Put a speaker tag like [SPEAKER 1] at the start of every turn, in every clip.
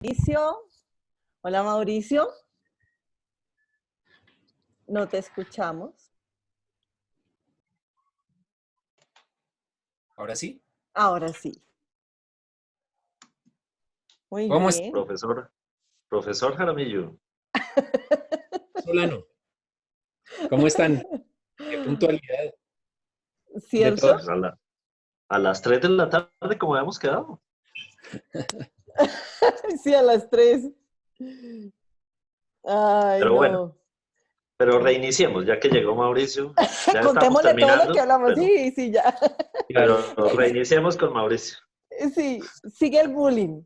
[SPEAKER 1] Mauricio. Hola, Mauricio. No te escuchamos.
[SPEAKER 2] ¿Ahora sí?
[SPEAKER 1] Ahora sí. Muy
[SPEAKER 2] ¿Cómo es?
[SPEAKER 1] bien.
[SPEAKER 3] Profesor Jaramillo.
[SPEAKER 2] Solano. ¿Cómo están? Qué puntualidad de
[SPEAKER 1] ¿Cierto?
[SPEAKER 2] todos.
[SPEAKER 3] Pues a las 3 de la tarde, como habíamos quedado.
[SPEAKER 1] Sí, a las 3. Ay,
[SPEAKER 3] Pero bueno,
[SPEAKER 1] no.
[SPEAKER 3] pero reiniciemos, ya que llegó Mauricio. Ya estamos
[SPEAKER 1] Contémosle todo lo que
[SPEAKER 3] terminando,
[SPEAKER 1] hablamos. Sí, sí, ya.
[SPEAKER 2] Claro.
[SPEAKER 3] pero reiniciemos con Mauricio.
[SPEAKER 1] Sí, sigue el bullying.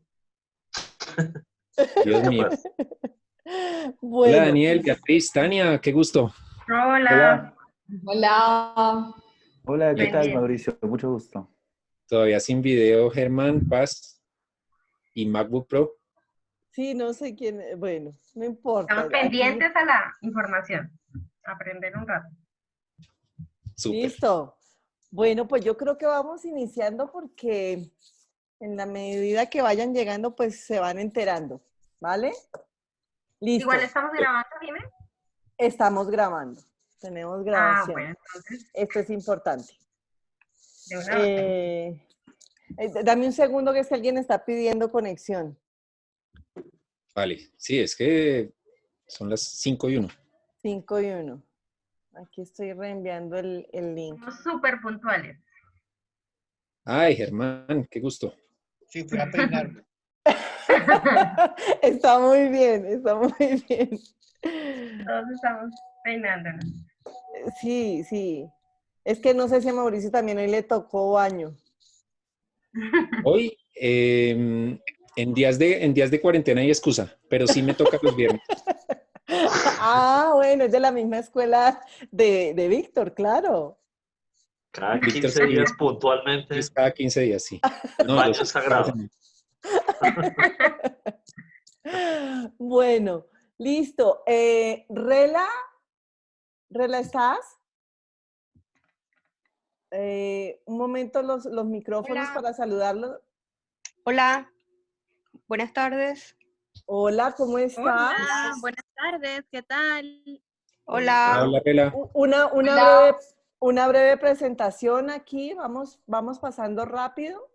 [SPEAKER 2] Dios mío.
[SPEAKER 3] Pues,
[SPEAKER 2] Hola,
[SPEAKER 1] Bueno,
[SPEAKER 2] Daniel, Beatriz, Tania, qué gusto.
[SPEAKER 4] Hola,
[SPEAKER 5] Hola.
[SPEAKER 4] hola, ¿qué
[SPEAKER 2] Y
[SPEAKER 4] tal,
[SPEAKER 2] aquí,
[SPEAKER 5] Bien.
[SPEAKER 4] Mauricio? Mucho gusto.
[SPEAKER 2] todavía sin video, Germán, Paz y MacBook Pro.
[SPEAKER 1] sí, no sé quién. Bueno, no importa.
[SPEAKER 5] Estamos
[SPEAKER 1] Aquí,
[SPEAKER 5] pendientes a la información. Aprender un rato.
[SPEAKER 2] Súper.
[SPEAKER 1] listo. Bueno, pues yo creo que vamos iniciando porque en la medida que vayan llegando, pues se van enterando. ¿Vale?
[SPEAKER 5] Igual
[SPEAKER 1] Listo.
[SPEAKER 5] estamos grabando, dime.
[SPEAKER 1] Estamos grabando. Tenemos
[SPEAKER 5] Ah,
[SPEAKER 1] grabación.
[SPEAKER 5] bueno, entonces,
[SPEAKER 1] Esto es importante.
[SPEAKER 5] de una vez.
[SPEAKER 1] Dame un segundo que es que alguien está pidiendo conexión.
[SPEAKER 2] Vale, sí, es que son las 5:01.
[SPEAKER 1] 5:01. Aquí estoy reenviando el link.
[SPEAKER 5] Somos súper puntuales.
[SPEAKER 2] Ay, Germán, qué gusto.
[SPEAKER 6] Sí, fui a peinarme.
[SPEAKER 1] Está muy bien, está muy bien.
[SPEAKER 5] Todos estamos peinándonos.
[SPEAKER 1] Sí, sí. Es que no sé si a Mauricio también hoy le tocó baño.
[SPEAKER 2] Hoy, en días de cuarentena hay excusa, pero sí me toca los viernes.
[SPEAKER 1] Ah, bueno, es de la misma escuela de Víctor, claro.
[SPEAKER 3] cada
[SPEAKER 2] Víctor
[SPEAKER 3] 15
[SPEAKER 2] sí,
[SPEAKER 3] días puntualmente,
[SPEAKER 2] es cada 15 días, sí. No,
[SPEAKER 3] baño
[SPEAKER 2] los otros cada
[SPEAKER 3] sagrado.
[SPEAKER 2] semana.
[SPEAKER 1] Bueno, listo. Rela, ¿estás? Un momento los micrófonos
[SPEAKER 7] Hola.
[SPEAKER 1] para saludarlo.
[SPEAKER 7] Hola, buenas tardes.
[SPEAKER 1] Hola, ¿cómo estás?
[SPEAKER 7] Hola, buenas tardes, ¿qué tal?
[SPEAKER 2] Hola,
[SPEAKER 7] Hola.
[SPEAKER 2] hola, Rela.
[SPEAKER 1] Una
[SPEAKER 5] Hola.
[SPEAKER 1] una breve presentación aquí. Vamos pasando rápido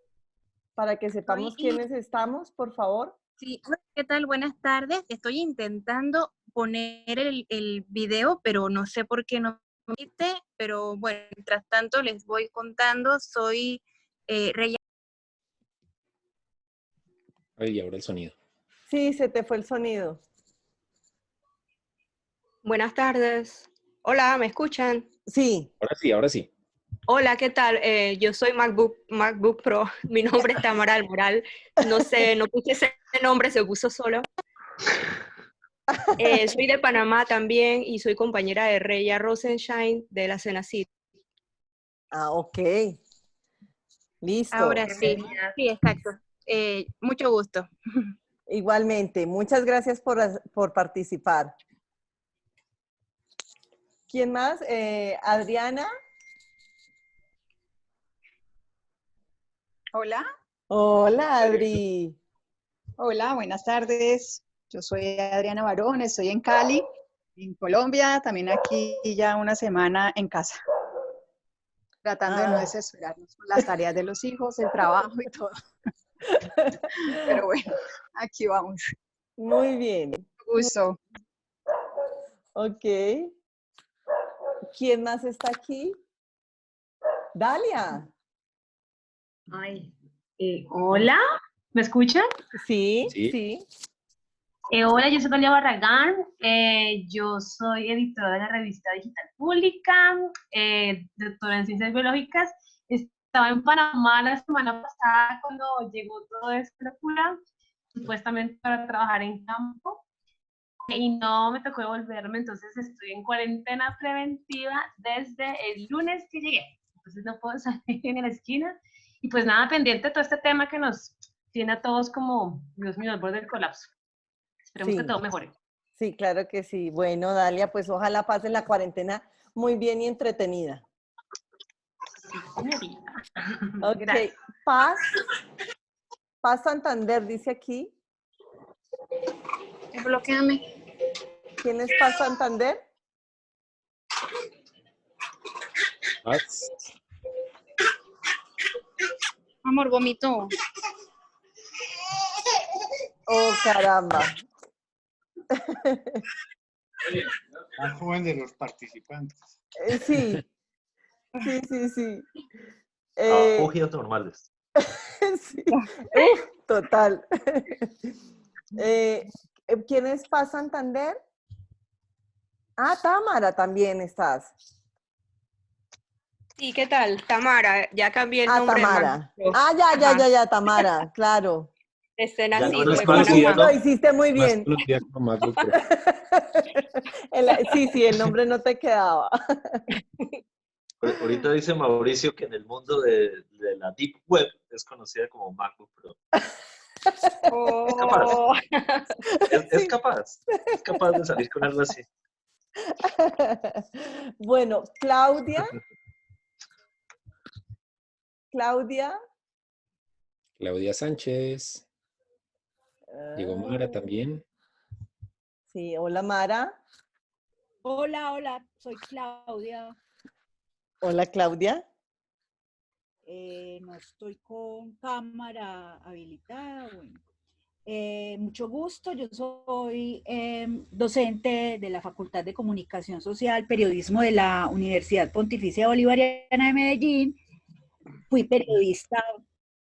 [SPEAKER 1] para que sepamos
[SPEAKER 7] Estoy,
[SPEAKER 1] quiénes estamos, por favor.
[SPEAKER 7] sí, hola, ¿qué tal? Buenas tardes. Estoy intentando poner el video, pero no sé por qué no me permite, pero bueno, mientras tanto les voy contando. Soy Rey.
[SPEAKER 2] Ay, y ahora el sonido.
[SPEAKER 1] Sí, se te fue el sonido.
[SPEAKER 7] Buenas tardes. Hola, ¿me escuchan?
[SPEAKER 1] Sí.
[SPEAKER 2] Ahora sí, ahora sí.
[SPEAKER 7] Hola, ¿qué tal? Yo soy MacBook Pro. Mi nombre es Tamara Almoral. No sé, no puse ese nombre, se puso solo. Soy de Panamá también y soy compañera de Reya Rosenshine de la Senacid.
[SPEAKER 1] Ah, ok. Listo.
[SPEAKER 7] Ahora sí,
[SPEAKER 5] Bienvenida.
[SPEAKER 7] sí, exacto. Mucho gusto.
[SPEAKER 1] Igualmente. Muchas gracias por participar. ¿Quién más? Adriana.
[SPEAKER 8] Hola,
[SPEAKER 1] Hola, Adri.
[SPEAKER 8] hola, buenas tardes. Yo soy Adriana Barón, estoy en Cali, en Colombia, también aquí ya una semana en casa, tratando de no
[SPEAKER 1] Ah.
[SPEAKER 8] desesperarnos con las tareas de los hijos, el trabajo y todo. Pero bueno, aquí vamos.
[SPEAKER 1] Muy bien.
[SPEAKER 8] Gusto.
[SPEAKER 1] Ok. ¿Quién más está aquí? Dalia.
[SPEAKER 5] Ay, hola, ¿me escuchan?
[SPEAKER 1] Sí,
[SPEAKER 2] Sí.
[SPEAKER 1] sí.
[SPEAKER 5] Hola, yo soy Dalia Barragán. Yo soy editora de la revista Digital Pública, doctora en Ciencias Biológicas. Estaba en Panamá la semana pasada cuando llegó toda esta locura, supuestamente para trabajar en campo. Y no me tocó devolverme, entonces estoy en cuarentena preventiva desde el lunes que llegué. Entonces no puedo salir ni a la esquina. Y pues nada, pendiente de todo este tema que nos tiene a todos como, Dios mío, al borde del colapso. Esperemos que
[SPEAKER 1] Sí,
[SPEAKER 5] todo mejore.
[SPEAKER 1] sí, claro que sí. Bueno, Dalia, pues ojalá pasen la cuarentena muy bien y entretenida.
[SPEAKER 5] Sí, señorita.
[SPEAKER 1] Ok.
[SPEAKER 5] Gracias.
[SPEAKER 1] Paz. Paz Santander dice aquí.
[SPEAKER 7] Bloquéame.
[SPEAKER 1] ¿Quién es Paz Santander?
[SPEAKER 2] Paz.
[SPEAKER 7] Amor, vomito.
[SPEAKER 1] Oh, caramba.
[SPEAKER 6] Más joven de los participantes.
[SPEAKER 1] Sí, sí.
[SPEAKER 3] Apogios normales.
[SPEAKER 1] Sí. Uf, total. ¿Quién es Paz Santander? Ah, Támara, también estás.
[SPEAKER 9] Sí, ¿qué tal? Tamara, ya cambié el nombre de
[SPEAKER 1] Tamara.
[SPEAKER 9] Magno.
[SPEAKER 1] Ah, ya, Tamara, claro.
[SPEAKER 9] Recién
[SPEAKER 3] Ya no
[SPEAKER 9] nacido
[SPEAKER 3] eres
[SPEAKER 9] de
[SPEAKER 2] conocida,
[SPEAKER 9] Panamá.
[SPEAKER 1] Lo hiciste muy
[SPEAKER 2] Más
[SPEAKER 1] bien.
[SPEAKER 2] conocida como Magno Pro.
[SPEAKER 1] Sí, el nombre no te quedaba.
[SPEAKER 3] Ahorita dice Mauricio que en el mundo de la Deep Web es conocida como MacBook Pro. Es capaz,
[SPEAKER 9] Oh.
[SPEAKER 3] es
[SPEAKER 1] Sí.
[SPEAKER 3] capaz, es capaz de salir con algo así.
[SPEAKER 1] Bueno, Claudia. Claudia.
[SPEAKER 2] Claudia Sánchez. Llegó Mara también.
[SPEAKER 1] Sí, hola Mara.
[SPEAKER 10] Hola, soy Claudia.
[SPEAKER 1] Hola Claudia.
[SPEAKER 10] No estoy con cámara habilitada. Bueno, mucho gusto. Yo soy docente de la Facultad de Comunicación Social, Periodismo de la Universidad Pontificia Bolivariana de Medellín. Fui periodista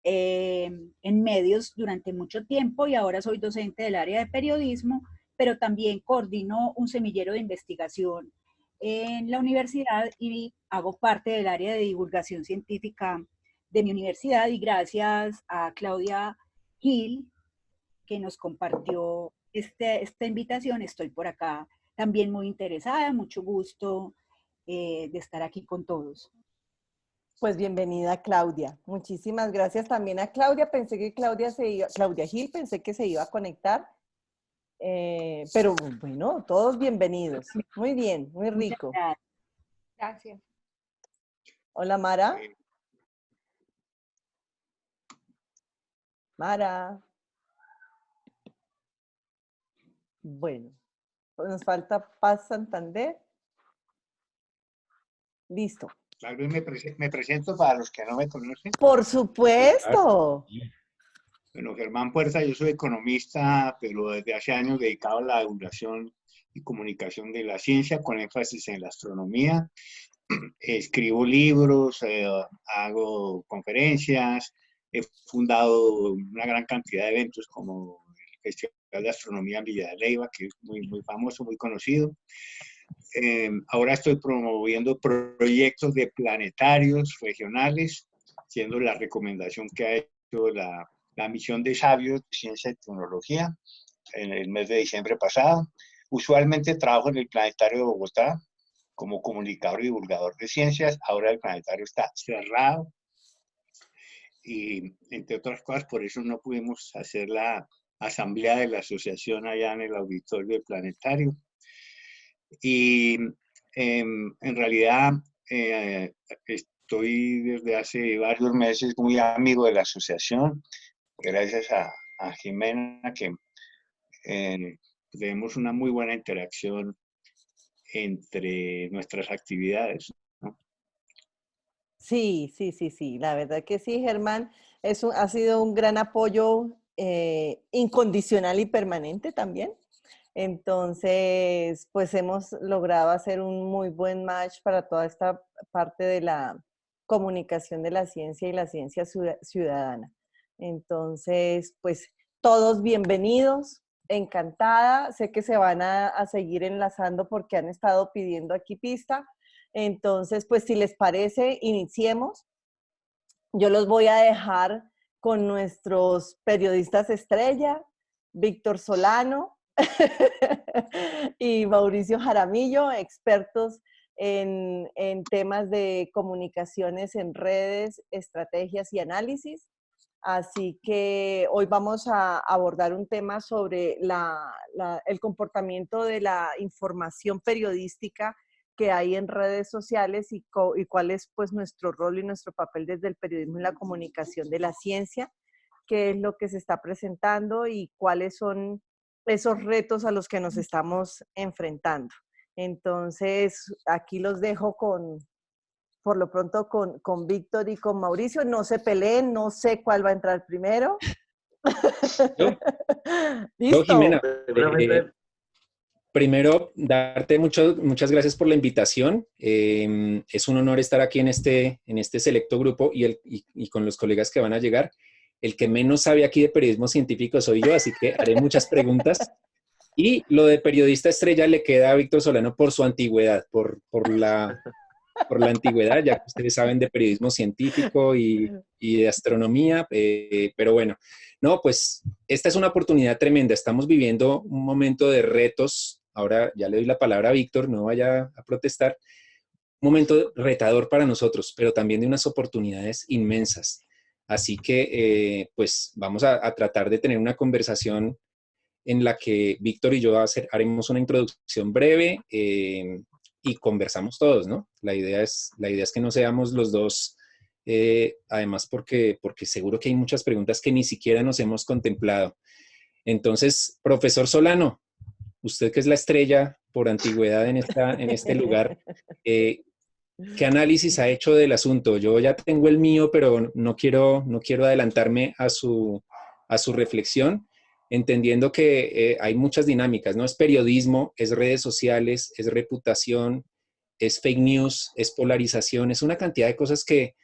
[SPEAKER 10] en medios durante mucho tiempo y ahora soy docente del área de periodismo, pero también coordino un semillero de investigación en la universidad y hago parte del área de divulgación científica de mi universidad, y gracias a Claudia Gil, que nos compartió esta invitación, estoy por acá también muy interesada, mucho gusto de estar aquí con todos.
[SPEAKER 1] Pues bienvenida Claudia. Muchísimas gracias también a Claudia. Pensé que Claudia Gil, pensé que se iba a conectar. Pero bueno, todos bienvenidos. Muy bien, muy rico.
[SPEAKER 9] Gracias.
[SPEAKER 1] Hola Mara. Mara. Bueno, pues nos falta Paz Santander. Listo.
[SPEAKER 6] Tal vez me presento para los que no me conocen.
[SPEAKER 1] Por supuesto.
[SPEAKER 6] Bueno, Germán Puerta, yo soy economista, pero desde hace años dedicado a la divulgación y comunicación de la ciencia, con énfasis en la astronomía. Escribo libros, hago conferencias, he fundado una gran cantidad de eventos como el Festival de Astronomía en Villa de Leyva, que es muy, muy famoso, muy conocido. Ahora estoy promoviendo proyectos de planetarios regionales, siendo la recomendación que ha hecho la misión de Sabios de Ciencia y Tecnología en el mes de diciembre pasado. Usualmente trabajo en el Planetario de Bogotá como comunicador y divulgador de ciencias. Ahora el planetario está cerrado y, entre otras cosas, por eso no pudimos hacer la asamblea de la asociación allá en el auditorio del planetario. Y en realidad estoy desde hace varios meses muy amigo de la asociación, gracias a Jimena, que tenemos una muy buena interacción entre nuestras actividades, ¿no?
[SPEAKER 1] Sí. La verdad que sí, Germán. Ha sido un gran apoyo incondicional y permanente también. Entonces, pues hemos logrado hacer un muy buen match para toda esta parte de la comunicación de la ciencia y la ciencia ciudadana. Entonces, pues todos bienvenidos, encantada. Sé que se van a seguir enlazando porque han estado pidiendo aquí pista. Entonces, pues si les parece, iniciemos. Yo los voy a dejar con nuestros periodistas estrella, Víctor Solano y Mauricio Jaramillo, expertos en temas de comunicaciones en redes, estrategias y análisis. Así que hoy vamos a abordar un tema sobre el comportamiento de la información periodística que hay en redes sociales y cuál es pues nuestro rol y nuestro papel desde el periodismo y la comunicación de la ciencia, qué es lo que se está presentando y cuáles son esos retos a los que nos estamos enfrentando. Entonces, aquí los dejo por lo pronto con Víctor y con Mauricio. No se peleen, no sé cuál va a entrar primero.
[SPEAKER 2] Yo,
[SPEAKER 1] ¿Listo?
[SPEAKER 2] Jimena,
[SPEAKER 3] Seguramente.
[SPEAKER 2] primero, darte muchas gracias por la invitación. Es un honor estar aquí en este selecto grupo y con los colegas que van a llegar. El que menos sabe aquí de periodismo científico soy yo, así que haré muchas preguntas. Y lo de periodista estrella le queda a Víctor Solano por su antigüedad, por la antigüedad, ya que ustedes saben de periodismo científico y de astronomía, pero bueno, no, pues esta es una oportunidad tremenda. Estamos viviendo un momento de retos. Ahora ya le doy la palabra a Víctor, no vaya a protestar. Un momento retador para nosotros, pero también de unas oportunidades inmensas. Así que, pues, vamos a tratar de tener una conversación en la que Víctor y yo haremos una introducción breve y conversamos todos, ¿no? La idea es que no seamos los dos, además porque seguro que hay muchas preguntas que ni siquiera nos hemos contemplado. Entonces, profesor Solano, usted que es la estrella por antigüedad en este lugar, ¿qué análisis ha hecho del asunto? Yo ya tengo el mío, pero no quiero adelantarme a su reflexión, entendiendo que hay muchas dinámicas, ¿no? Es periodismo, es redes sociales, es reputación, es fake news, es polarización, es una cantidad de cosas que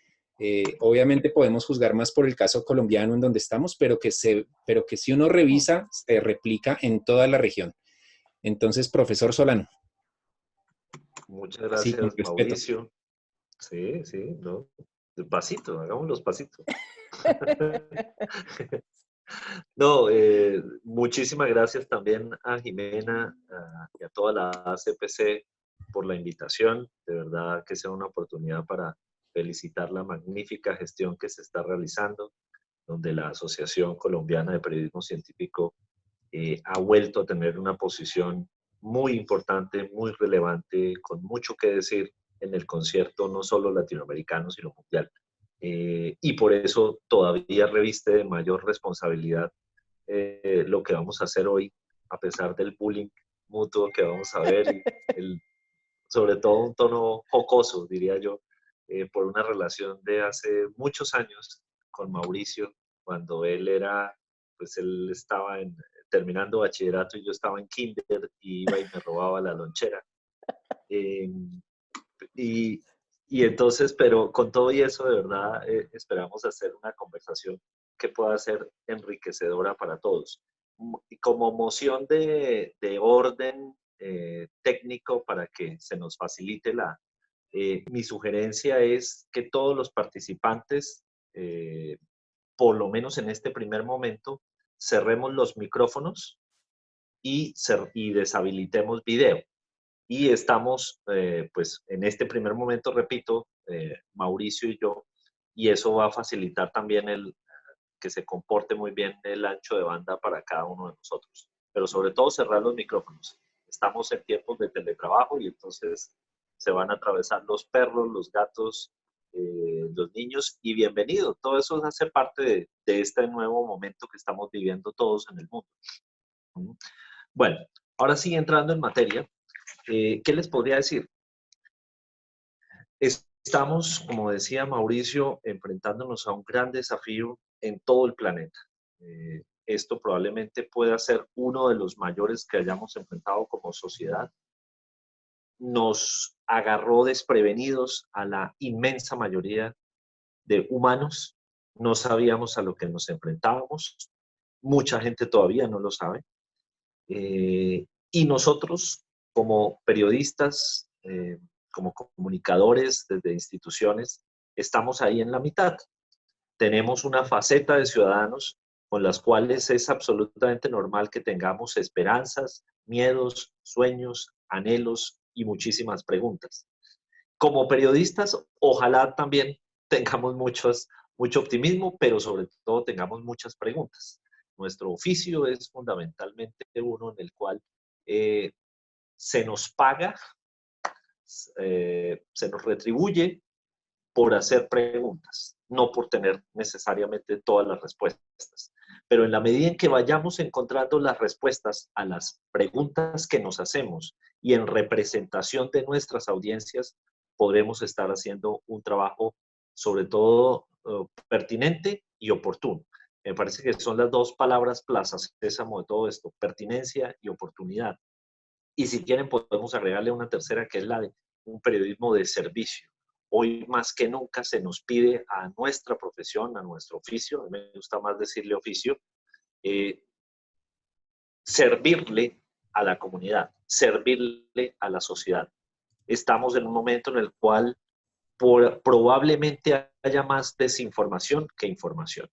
[SPEAKER 2] obviamente podemos juzgar más por el caso colombiano en donde estamos, pero que si uno revisa, se replica en toda la región. Entonces, profesor Solano.
[SPEAKER 3] Muchas gracias,
[SPEAKER 2] sí, con respeto.
[SPEAKER 3] Mauricio. Sí, sí, no. Despacito, hagamos los pasitos. No, muchísimas gracias también a Jimena y a toda la ACPC por la invitación. De verdad que sea una oportunidad para felicitar la magnífica gestión que se está realizando, donde la Asociación Colombiana de Periodismo Científico ha vuelto a tener una posición muy importante, muy relevante, con mucho que decir en el concierto no solo latinoamericano, sino mundial. Y por eso todavía reviste de mayor responsabilidad lo que vamos a hacer hoy, a pesar del bullying mutuo que vamos a ver, y sobre todo un tono jocoso, diría yo, por una relación de hace muchos años con Mauricio, cuando él estaba terminando bachillerato y yo estaba en kinder y iba y me robaba la lonchera. Y entonces, pero con todo y eso, de verdad, esperamos hacer una conversación que pueda ser enriquecedora para todos. Y como moción de orden técnico para que se nos facilite mi sugerencia es que todos los participantes, por lo menos en este primer momento, cerremos los micrófonos y deshabilitemos video. Y estamos, pues, en este primer momento, repito, Mauricio y yo, y eso va a facilitar también que se comporte muy bien el ancho de banda para cada uno de nosotros. Pero sobre todo cerrar los micrófonos. Estamos en tiempos de teletrabajo y entonces se van a atravesar los perros, los gatos, los niños, y bienvenido. Todo eso hace parte de este nuevo momento que estamos viviendo todos en el mundo. Bueno, ahora sí, entrando en materia, ¿qué les podría decir? Estamos, como decía Mauricio, enfrentándonos a un gran desafío en todo el planeta. Esto probablemente pueda ser uno de los mayores que hayamos enfrentado como sociedad. Nos agarró desprevenidos a la inmensa mayoría de humanos. No sabíamos a lo que nos enfrentábamos. Mucha gente todavía no lo sabe. Y nosotros, como periodistas, como comunicadores desde instituciones, estamos ahí en la mitad. Tenemos una faceta de ciudadanos con las cuales es absolutamente normal que tengamos esperanzas, miedos, sueños, anhelos y muchísimas preguntas. Como periodistas, ojalá también tengamos mucho optimismo, pero sobre todo tengamos muchas preguntas. Nuestro oficio es fundamentalmente uno en el cual se nos paga, se nos retribuye por hacer preguntas, no por tener necesariamente todas las respuestas. Pero en la medida en que vayamos encontrando las respuestas a las preguntas que nos hacemos y en representación de nuestras audiencias, podremos estar haciendo un trabajo sobre todo pertinente y oportuno. Me parece que son las dos palabras plaza sésamo de todo esto, pertinencia y oportunidad. Y si quieren podemos agregarle una tercera, que es la de un periodismo de servicio. Hoy más que nunca se nos pide a nuestra profesión, a nuestro oficio, me gusta más decirle oficio, servirle a la comunidad, servirle a la sociedad. Estamos en un momento en el cual probablemente haya más desinformación que información.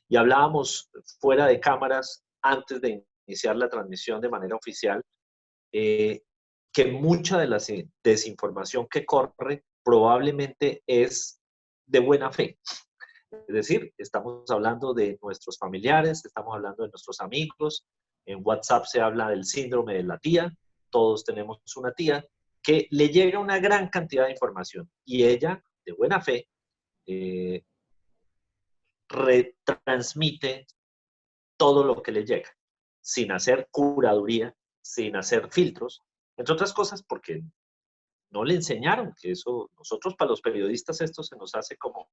[SPEAKER 3] Y hablábamos fuera de cámaras, antes de iniciar la transmisión de manera oficial, que mucha de la desinformación que corre probablemente es de buena fe. Es decir, estamos hablando de nuestros familiares, estamos hablando de nuestros amigos. En WhatsApp se habla del síndrome de la tía. Todos tenemos una tía que le llega una gran cantidad de información y ella, de buena fe, retransmite todo lo que le llega, sin hacer curaduría, sin hacer filtros, entre otras cosas porque no le enseñaron que eso, nosotros para los periodistas esto se nos hace como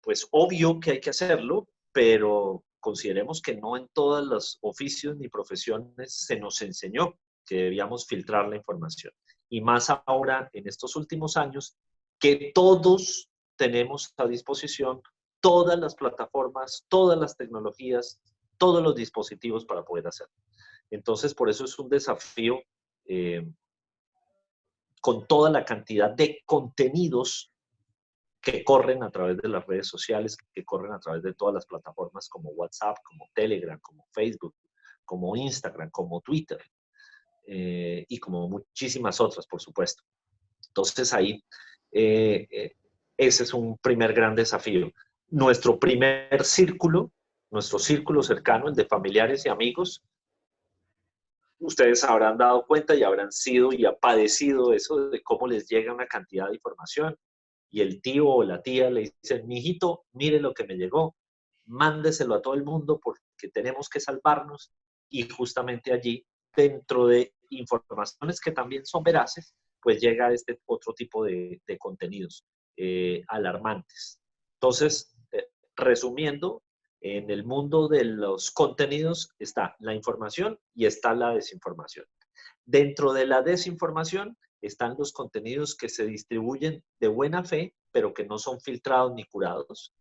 [SPEAKER 3] pues obvio que hay que hacerlo, pero consideremos que no en todos los oficios ni profesiones se nos enseñó que debíamos filtrar la información. Y más ahora, en estos últimos años, que todos tenemos a disposición todas las plataformas, todas las tecnologías, todos los dispositivos para poder hacerlo. Entonces, por eso es un desafío con toda la cantidad de contenidos que corren a través de las redes sociales, que corren a través de todas las plataformas como WhatsApp, como Telegram, como Facebook, como Instagram, como Twitter, y como muchísimas otras, por supuesto. Entonces ahí, ese es un primer gran desafío. Nuestro primer círculo, nuestro círculo cercano, el de familiares y amigos, ustedes habrán dado cuenta y habrán sido y ha padecido eso de cómo les llega una cantidad de información. Y el tío o la tía le dicen, mijito, mire lo que me llegó, mándeselo a todo el mundo porque tenemos que salvarnos. Y justamente allí, dentro de informaciones que también son veraces, pues llega este otro tipo de contenidos alarmantes. Entonces, resumiendo, en el mundo de los contenidos está la información y está la desinformación. Dentro de la desinformación están los contenidos que se distribuyen de buena fe, pero que no son filtrados ni curados.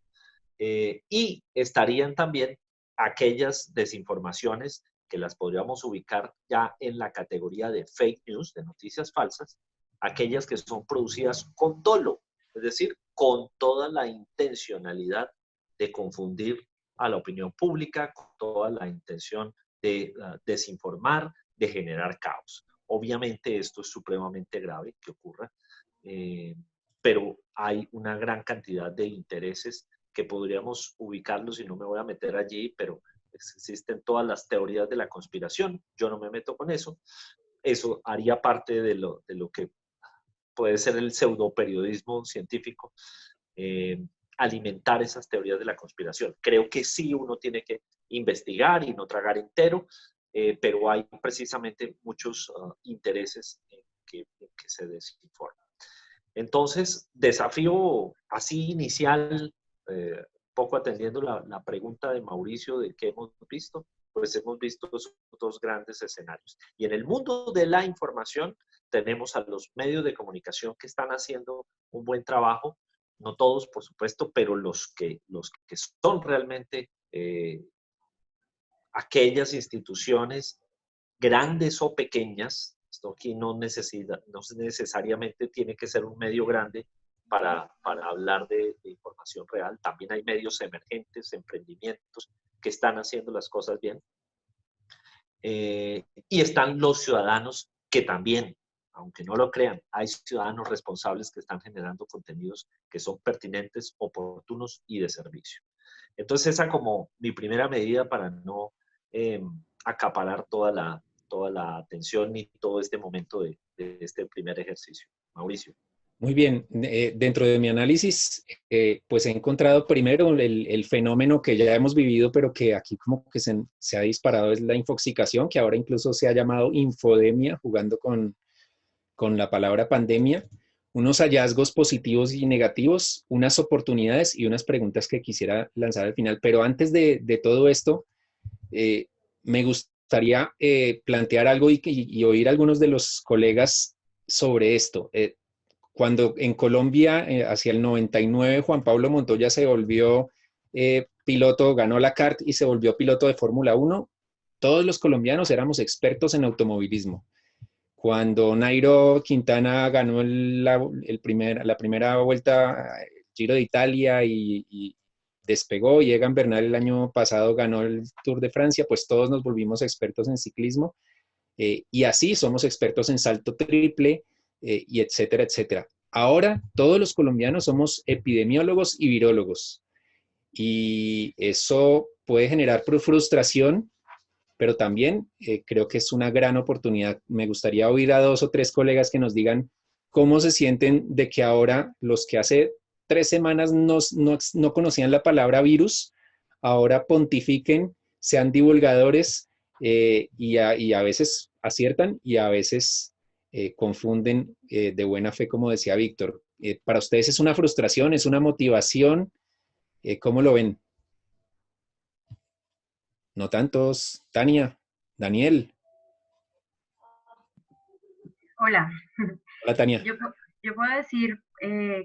[SPEAKER 3] Y estarían también aquellas desinformaciones que las podríamos ubicar ya en la categoría de fake news, de noticias falsas, aquellas que son producidas con dolo, es decir, con toda la intencionalidad de confundir a la opinión pública, con toda la intención de desinformar, de generar caos. Obviamente esto es supremamente grave que ocurra, pero hay una gran cantidad de intereses que podríamos ubicarlos y no me voy a meter allí, pero existen todas las teorías de la conspiración. Yo no me meto con eso. Eso haría parte de lo que puede ser el pseudoperiodismo científico, alimentar esas teorías de la conspiración. Creo que sí uno tiene que investigar y no tragar entero, pero hay precisamente muchos intereses en que se desinforma. Entonces, desafío así inicial, poco atendiendo la pregunta de Mauricio de qué hemos visto, pues hemos visto dos grandes escenarios. Y en el mundo de la información tenemos a los medios de comunicación que están haciendo un buen trabajo, no todos, por supuesto, pero los que son realmente aquellas instituciones grandes o pequeñas. Esto aquí no necesariamente tiene que ser un medio grande para hablar de información real. También hay medios emergentes, emprendimientos que están haciendo las cosas bien. Y están los ciudadanos que también, aunque no lo crean, hay ciudadanos responsables que están generando contenidos que son pertinentes, oportunos y de servicio. Entonces esa como mi primera medida para no acaparar toda la atención y todo este momento de este primer ejercicio. Mauricio.
[SPEAKER 2] Muy bien. Dentro de mi análisis, pues he encontrado primero el fenómeno que ya hemos vivido, pero que aquí como que se ha disparado, es la infoxicación, que ahora incluso se ha llamado infodemia, jugando con la palabra pandemia. Unos hallazgos positivos y negativos, unas oportunidades y unas preguntas que quisiera lanzar al final. Pero antes de todo esto, me gustaría plantear algo y oír a algunos de los colegas sobre esto. Cuando en Colombia, hacia el 99, Juan Pablo Montoya se volvió piloto, ganó la CART y se volvió piloto de Fórmula 1, todos los colombianos éramos expertos en automovilismo. Cuando Nairo Quintana ganó la primera vuelta, el Giro de Italia y despegó, y Egan Bernal el año pasado ganó el Tour de Francia, pues todos nos volvimos expertos en ciclismo, y así somos expertos en salto triple, y etcétera, etcétera. Ahora todos los colombianos somos epidemiólogos y virólogos, y eso puede generar frustración, pero también creo que es una gran oportunidad. Me gustaría oír a 2 o 3 colegas que nos digan cómo se sienten de que ahora los que hace 3 semanas no conocían la palabra virus, ahora pontifiquen, sean divulgadores, y a veces aciertan y a veces confunden de buena fe, como decía Víctor. ¿Para ustedes es una frustración, es una motivación? ¿Cómo lo ven? No tantos. Tania, Daniel.
[SPEAKER 11] Hola.
[SPEAKER 2] Hola, Tania.
[SPEAKER 11] Yo puedo decir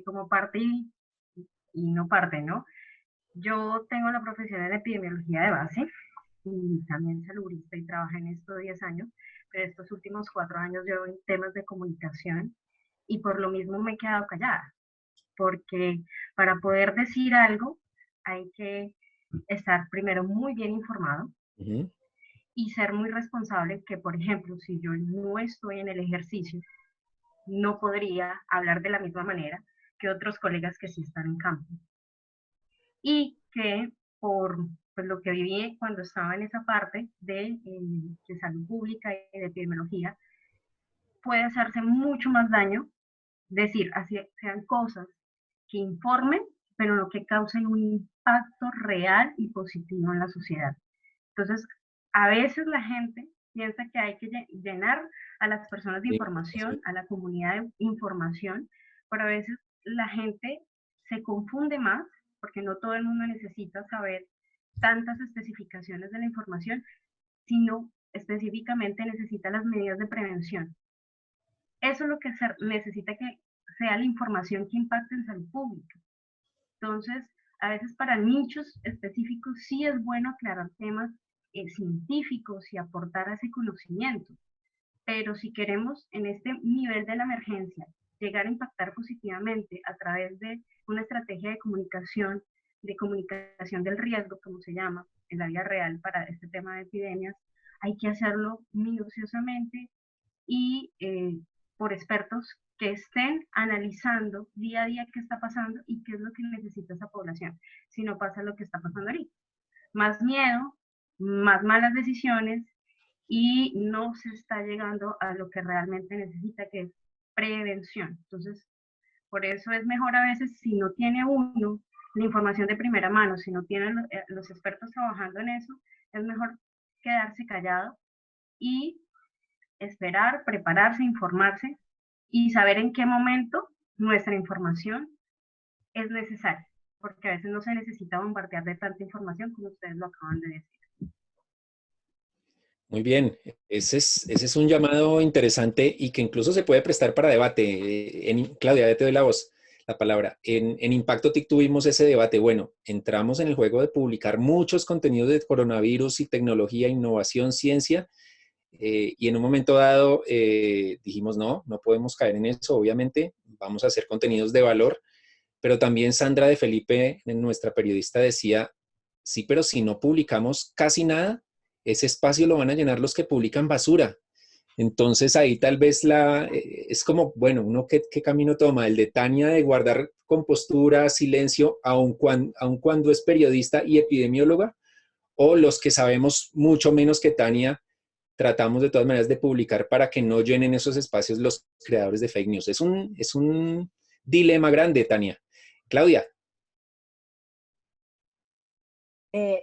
[SPEAKER 11] como parte y no parte, ¿no? Yo tengo la profesión en epidemiología de base y también salubrista y trabajé en esto 10 años, pero estos últimos 4 años llevo en temas de comunicación y por lo mismo me he quedado callada, porque para poder decir algo hay que estar primero muy bien informado y ser muy responsable, que por ejemplo, si yo no estoy en el ejercicio, no podría hablar de la misma manera que otros colegas que sí están en campo. Y que por pues, lo que viví cuando estaba en esa parte de salud pública y de epidemiología, puede hacerse mucho más daño decir, así sean cosas que informen, pero no que causen un impacto real y positivo en la sociedad. Entonces, a veces la gente piensa que hay que llenar a las personas de información, a la comunidad de información, pero a veces la gente se confunde más, porque no todo el mundo necesita saber tantas especificaciones de la información, sino específicamente necesita las medidas de prevención. Eso es lo que se necesita, que sea la información que impacte en salud pública. Entonces, a veces para nichos específicos sí es bueno aclarar temas científicos y aportar a ese conocimiento, pero si queremos en este nivel de la emergencia llegar a impactar positivamente a través de una estrategia de comunicación del riesgo, como se llama en la vida real para este tema de epidemias, hay que hacerlo minuciosamente y por expertos que estén analizando día a día qué está pasando y qué es lo que necesita esa población, si no pasa lo que está pasando ahorita. Más miedo, más malas decisiones y no se está llegando a lo que realmente necesita, que es prevención. Entonces, por eso es mejor a veces, si no tiene uno la información de primera mano, si no tienen los expertos trabajando en eso, es mejor quedarse callado y esperar, prepararse, informarse y saber en qué momento nuestra información es necesaria, porque a veces no se necesita bombardear de tanta información como ustedes lo acaban de decir.
[SPEAKER 2] Muy bien, ese es un llamado interesante y que incluso se puede prestar para debate. Claudia, ya te doy la palabra. En Impacto TIC tuvimos ese debate. Bueno, entramos en el juego de publicar muchos contenidos de coronavirus y tecnología, innovación, ciencia, y en un momento dado dijimos, no podemos caer en eso, obviamente, vamos a hacer contenidos de valor, pero también Sandra de Felipe, nuestra periodista, decía, sí, pero si no publicamos casi nada, ese espacio lo van a llenar los que publican basura. Entonces ahí tal vez es como, bueno, uno qué camino toma, el de Tania de guardar compostura, silencio, aun cuando es periodista y epidemióloga, o los que sabemos mucho menos que Tania, tratamos de todas maneras de publicar para que no llenen esos espacios los creadores de fake news. Es un dilema grande, Tania. Claudia.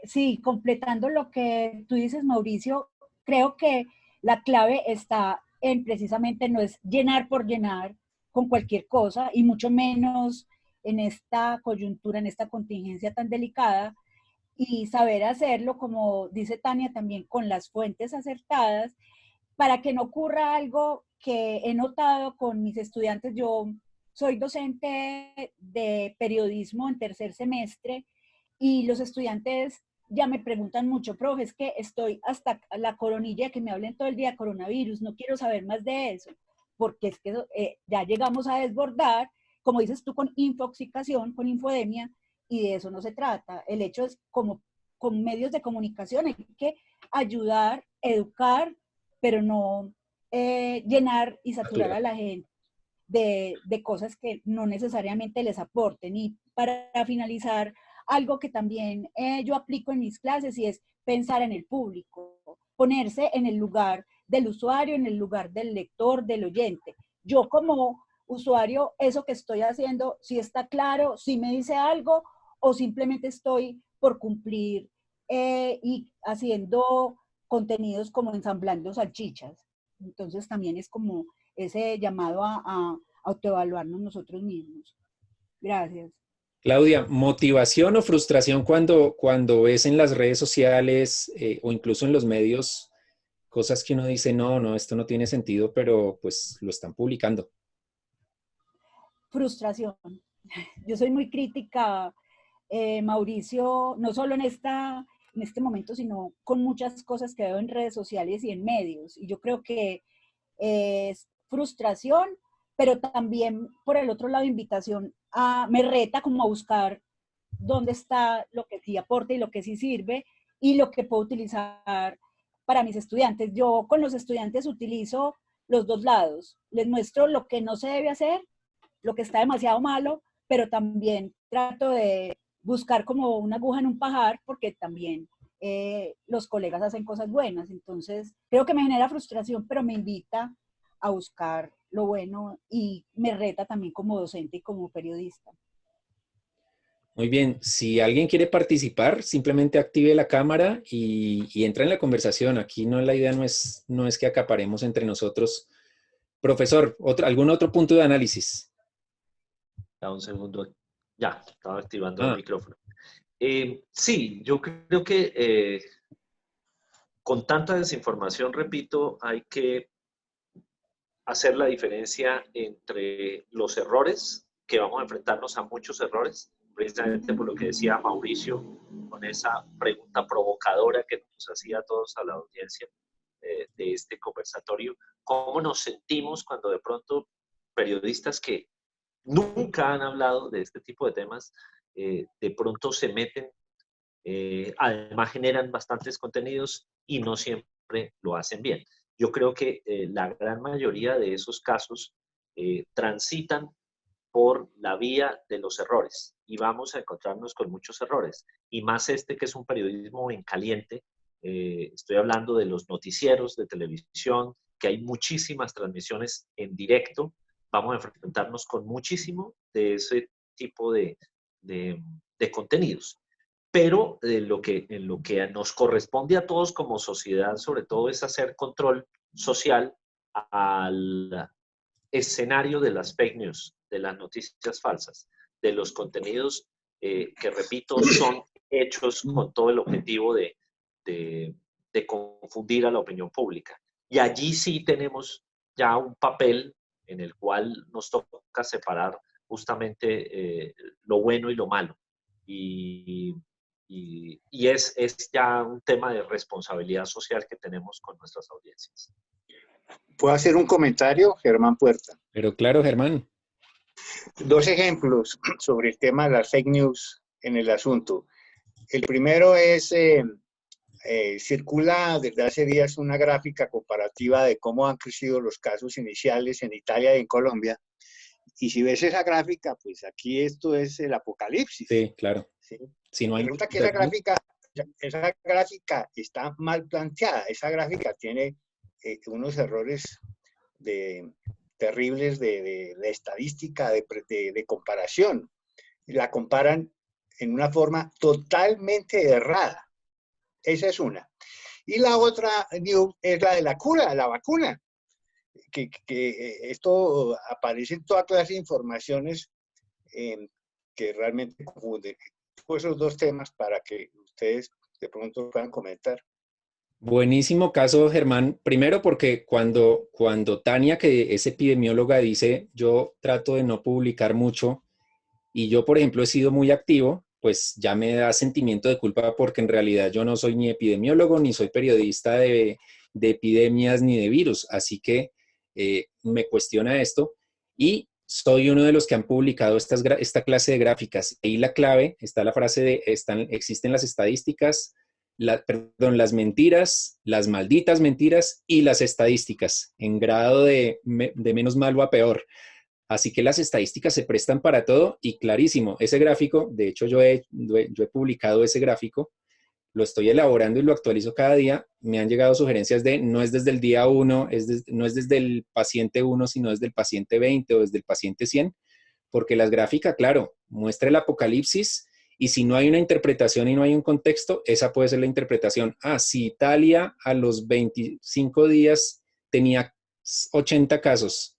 [SPEAKER 10] Sí, completando lo que tú dices, Mauricio, creo que la clave está en precisamente no es llenar por llenar con cualquier cosa y mucho menos en esta coyuntura, en esta contingencia tan delicada, y saber hacerlo, como dice Tania, también con las fuentes acertadas, para que no ocurra algo que he notado con mis estudiantes. Yo soy docente de periodismo en tercer semestre y los estudiantes ya me preguntan mucho, profe, es que estoy hasta la coronilla que me hablen todo el día coronavirus, no quiero saber más de eso, porque es que ya llegamos a desbordar, como dices tú, con infoxicación, con infodemia, y de eso no se trata. El hecho es como con medios de comunicación hay que ayudar, educar, pero no llenar y saturar a la gente de cosas que no necesariamente les aporten. Y para finalizar, algo que también yo aplico en mis clases y es pensar en el público, ponerse en el lugar del usuario, en el lugar del lector, del oyente. Yo como usuario, eso que estoy haciendo, si está claro, si me dice algo o simplemente estoy por cumplir y haciendo contenidos como ensamblando salchichas. Entonces también es como ese llamado a autoevaluarnos nosotros mismos. Gracias.
[SPEAKER 2] Claudia, ¿motivación o frustración cuando ves en las redes sociales o incluso en los medios cosas que uno dice, no, esto no tiene sentido, pero pues lo están publicando?
[SPEAKER 10] Frustración. Yo soy muy crítica, Mauricio, no solo en este momento, sino con muchas cosas que veo en redes sociales y en medios. Y yo creo que es frustración, pero también por el otro lado invitación me reta como a buscar dónde está lo que sí aporta y lo que sí sirve y lo que puedo utilizar para mis estudiantes. Yo con los estudiantes utilizo los dos lados. Les muestro lo que no se debe hacer, lo que está demasiado malo, pero también trato de buscar como una aguja en un pajar porque también los colegas hacen cosas buenas. Entonces, creo que me genera frustración, pero me invita a buscar lo bueno y me reta también como docente y como periodista.
[SPEAKER 2] Muy bien, si alguien quiere participar, simplemente active la cámara y entra en la conversación. Aquí la idea no es que acaparemos entre nosotros. Profesor, ¿algún otro punto de análisis?
[SPEAKER 3] Da un segundo. Ya, estaba activando el micrófono. Sí, yo creo que con tanta desinformación, repito, hay que hacer la diferencia entre los errores, que vamos a enfrentarnos a muchos errores, precisamente por lo que decía Mauricio, con esa pregunta provocadora que nos hacía a todos a la audiencia de este conversatorio. ¿Cómo nos sentimos cuando de pronto periodistas que nunca han hablado de este tipo de temas, de pronto se meten, además generan bastantes contenidos y no siempre lo hacen bien? Yo creo que la gran mayoría de esos casos transitan por la vía de los errores y vamos a encontrarnos con muchos errores. Y más este que es un periodismo en caliente, estoy hablando de los noticieros de televisión, que hay muchísimas transmisiones en directo, vamos a enfrentarnos con muchísimo de ese tipo de contenidos. Pero en lo que nos corresponde a todos como sociedad, sobre todo, es hacer control social al escenario de las fake news, de las noticias falsas, de los contenidos que, repito, son hechos con todo el objetivo de confundir a la opinión pública. Y allí sí tenemos ya un papel en el cual nos toca separar justamente lo bueno y lo malo. Y es ya un tema de responsabilidad social que tenemos con nuestras audiencias.
[SPEAKER 6] ¿Puedo hacer un comentario, Germán Puerta?
[SPEAKER 2] Pero claro, Germán.
[SPEAKER 6] Dos ejemplos sobre el tema de las fake news en el asunto. El primero es, circula desde hace días una gráfica comparativa de cómo han crecido los casos iniciales en Italia y en Colombia. Y si ves esa gráfica, pues aquí esto es el apocalipsis.
[SPEAKER 2] Sí, claro.
[SPEAKER 6] ¿Sí?
[SPEAKER 2] Si no hay
[SPEAKER 6] resulta que esa gráfica está mal planteada. Esa gráfica tiene unos errores de terribles de estadística, de comparación. La comparan en una forma totalmente errada. Esa es una. Y la otra news es la de la cura, la vacuna. Que esto aparece en toda clase de informaciones que realmente confunden. Pues esos dos temas para que ustedes de pronto puedan comentar.
[SPEAKER 2] Buenísimo caso, Germán. Primero porque cuando Tania, que es epidemióloga, dice yo trato de no publicar mucho y yo, por ejemplo, he sido muy activo, pues ya me da sentimiento de culpa porque en realidad yo no soy ni epidemiólogo, ni soy periodista de epidemias, ni de virus. Así que me cuestiona esto y soy uno de los que han publicado esta clase de gráficas. Ahí la clave está la frase de existen las estadísticas, las mentiras, las malditas mentiras y las estadísticas en grado de menos malo a peor. Así que las estadísticas se prestan para todo y clarísimo, ese gráfico, de hecho yo he publicado ese gráfico, lo estoy elaborando y lo actualizo cada día. Me han llegado sugerencias de no es desde el día 1, no es desde el paciente 1, sino desde el paciente 20 o desde el paciente 100, porque las gráficas, claro, muestra el apocalipsis y si no hay una interpretación y no hay un contexto, esa puede ser la interpretación. Si Italia a los 25 días tenía 80 casos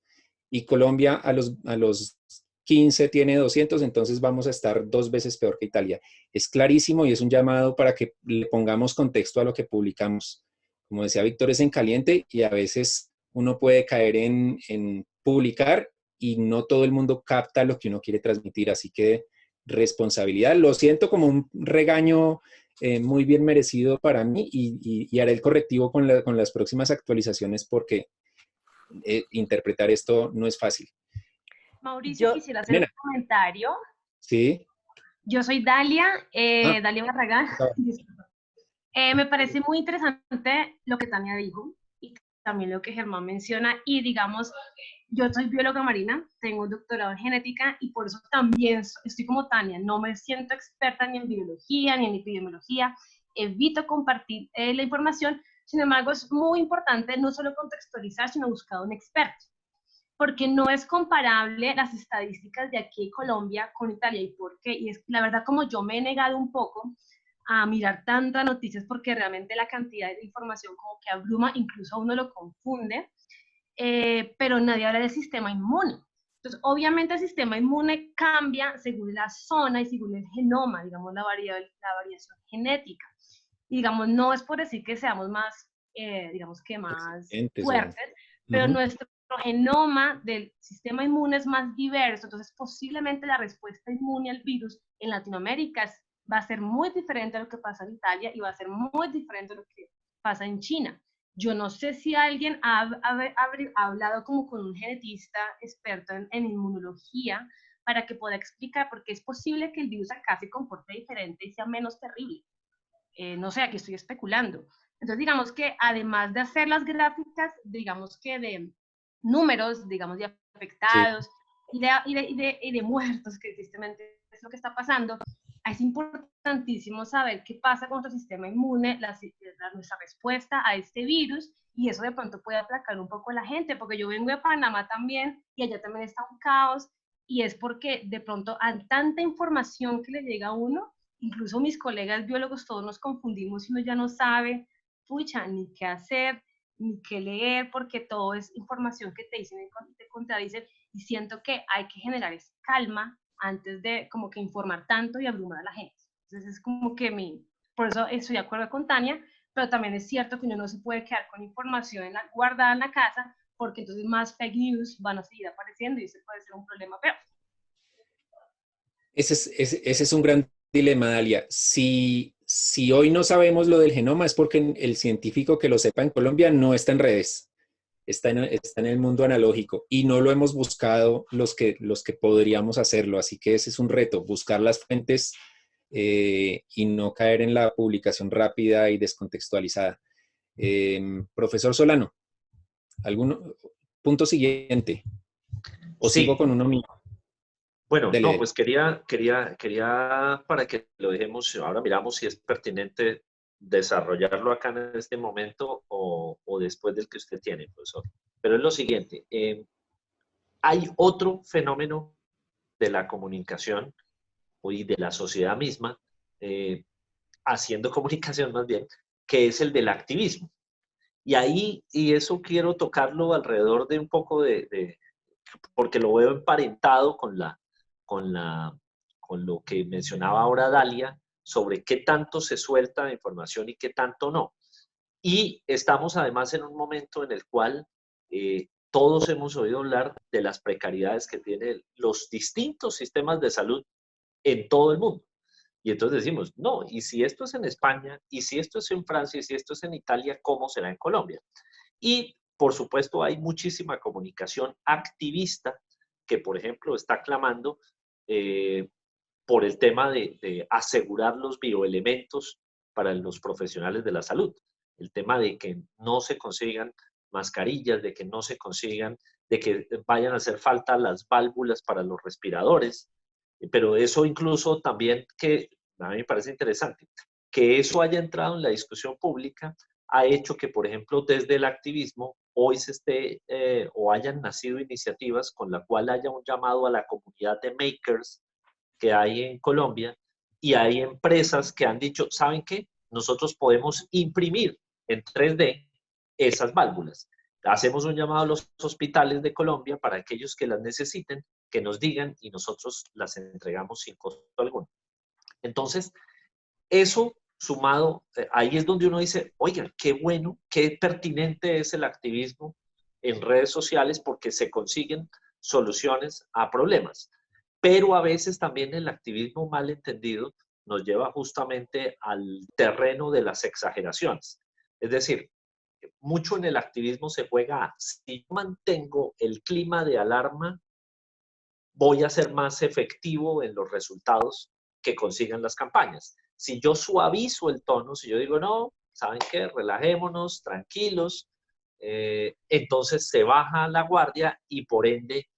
[SPEAKER 2] y Colombia a los 15 tiene 200, entonces vamos a estar 2 veces peor que Italia. Es clarísimo y es un llamado para que le pongamos contexto a lo que publicamos. Como decía Víctor, es en caliente y a veces uno puede caer en publicar y no todo el mundo capta lo que uno quiere transmitir, así que responsabilidad. Lo siento como un regaño muy bien merecido para mí y haré el correctivo con las próximas actualizaciones porque interpretar esto no es fácil.
[SPEAKER 5] Mauricio, quisiera hacer un comentario.
[SPEAKER 2] Sí.
[SPEAKER 5] Yo soy Dalia, Dalia Barragán. Me parece muy interesante lo que Tania dijo y también lo que Germán menciona. Y digamos, yo soy bióloga marina, tengo un doctorado en genética y por eso también estoy como Tania. No me siento experta ni en biología ni en epidemiología. Evito compartir la información. Sin embargo, es muy importante no solo contextualizar, sino buscar un experto. Porque no es comparable las estadísticas de aquí en Colombia con Italia. ¿Y por qué? Y es la verdad, como yo me he negado un poco a mirar tantas noticias, porque realmente la cantidad de información como que abruma, incluso a uno lo confunde, pero nadie habla del sistema inmune. Entonces, obviamente el sistema inmune cambia según la zona y según el genoma, digamos, la variación genética. Y, digamos, no es por decir que seamos más, digamos que más fuertes, pero nuestro genoma del sistema inmune es más diverso, entonces posiblemente la respuesta inmune al virus en Latinoamérica va a ser muy diferente a lo que pasa en Italia y va a ser muy diferente a lo que pasa en China. Yo no sé si alguien ha hablado como con un genetista experto en inmunología para que pueda explicar por qué es posible que el virus acá se comporte diferente y sea menos terrible. No sé, aquí estoy especulando. Entonces digamos que además de hacer las gráficas, digamos que de números, digamos, de afectados sí. y de muertos, que tristemente es lo que está pasando, es importantísimo saber qué pasa con nuestro sistema inmune, nuestra respuesta a este virus, y eso de pronto puede aplacar un poco a la gente, porque yo vengo de Panamá también, y allá también está un caos, y es porque de pronto hay tanta información que le llega a uno, incluso mis colegas biólogos, todos nos confundimos y uno ya no sabe, pucha, ni qué hacer, ni qué leer, porque todo es información que te dicen y te contradicen, y siento que hay que generar esa calma antes de como que informar tanto y abrumar a la gente. Entonces es como que por eso estoy de acuerdo con Tania, pero también es cierto que uno no se puede quedar con información guardada en la casa, porque entonces más fake news van a seguir apareciendo y ese puede ser un problema peor.
[SPEAKER 2] Ese es un gran dilema, Dalia. Si hoy no sabemos lo del genoma es porque el científico que lo sepa en Colombia no está en redes, está en el mundo analógico y no lo hemos buscado los que podríamos hacerlo. Así que ese es un reto, buscar las fuentes y no caer en la publicación rápida y descontextualizada. Profesor Solano, ¿algún punto siguiente? ¿O
[SPEAKER 3] sí.
[SPEAKER 2] sigo con uno mío?
[SPEAKER 3] Bueno, no, pues quería para que lo dejemos, ahora miramos si es pertinente desarrollarlo acá en este momento o después del que usted tiene, profesor. Pero es lo siguiente, Hay otro fenómeno de la comunicación y de la sociedad misma, haciendo comunicación más bien, que es el del activismo. Y ahí, y eso quiero tocarlo alrededor de un poco porque lo veo emparentado con lo que mencionaba ahora Dalia, sobre qué tanto se suelta de información y qué tanto no. Y estamos además en un momento en el cual todos hemos oído hablar de las precariedades que tienen los distintos sistemas de salud en todo el mundo. Y entonces decimos, no, y si esto es en España, y si esto es en Francia, y si esto es en Italia, ¿cómo será en Colombia? Y, por supuesto, hay muchísima comunicación activista que, por ejemplo, está clamando por el tema de asegurar los bioelementos para los profesionales de la salud. El tema de que no se consigan mascarillas, de que no se consigan, de que vayan a hacer falta las válvulas para los respiradores. Pero eso incluso también, que a mí me parece interesante, que eso haya entrado en la discusión pública, ha hecho que, por ejemplo, desde el activismo, hoy se esté o hayan nacido iniciativas con la cual haya un llamado a la comunidad de makers que hay en Colombia, y hay empresas que han dicho, ¿saben qué? Nosotros podemos imprimir en 3D esas válvulas. Hacemos un llamado a los hospitales de Colombia para aquellos que las necesiten, que nos digan y nosotros las entregamos sin costo alguno. Entonces, eso sumado, ahí es donde uno dice, oiga, qué bueno, qué pertinente es el activismo en redes sociales porque se consiguen soluciones a problemas. Pero a veces también el activismo mal entendido nos lleva justamente al terreno de las exageraciones. Es decir, mucho en el activismo se juega a, si yo mantengo el clima de alarma, voy a ser más efectivo en los resultados que consigan las campañas. Si yo suavizo el tono, si yo digo, no, ¿saben qué? Relajémonos, tranquilos, entonces se baja la guardia y por ende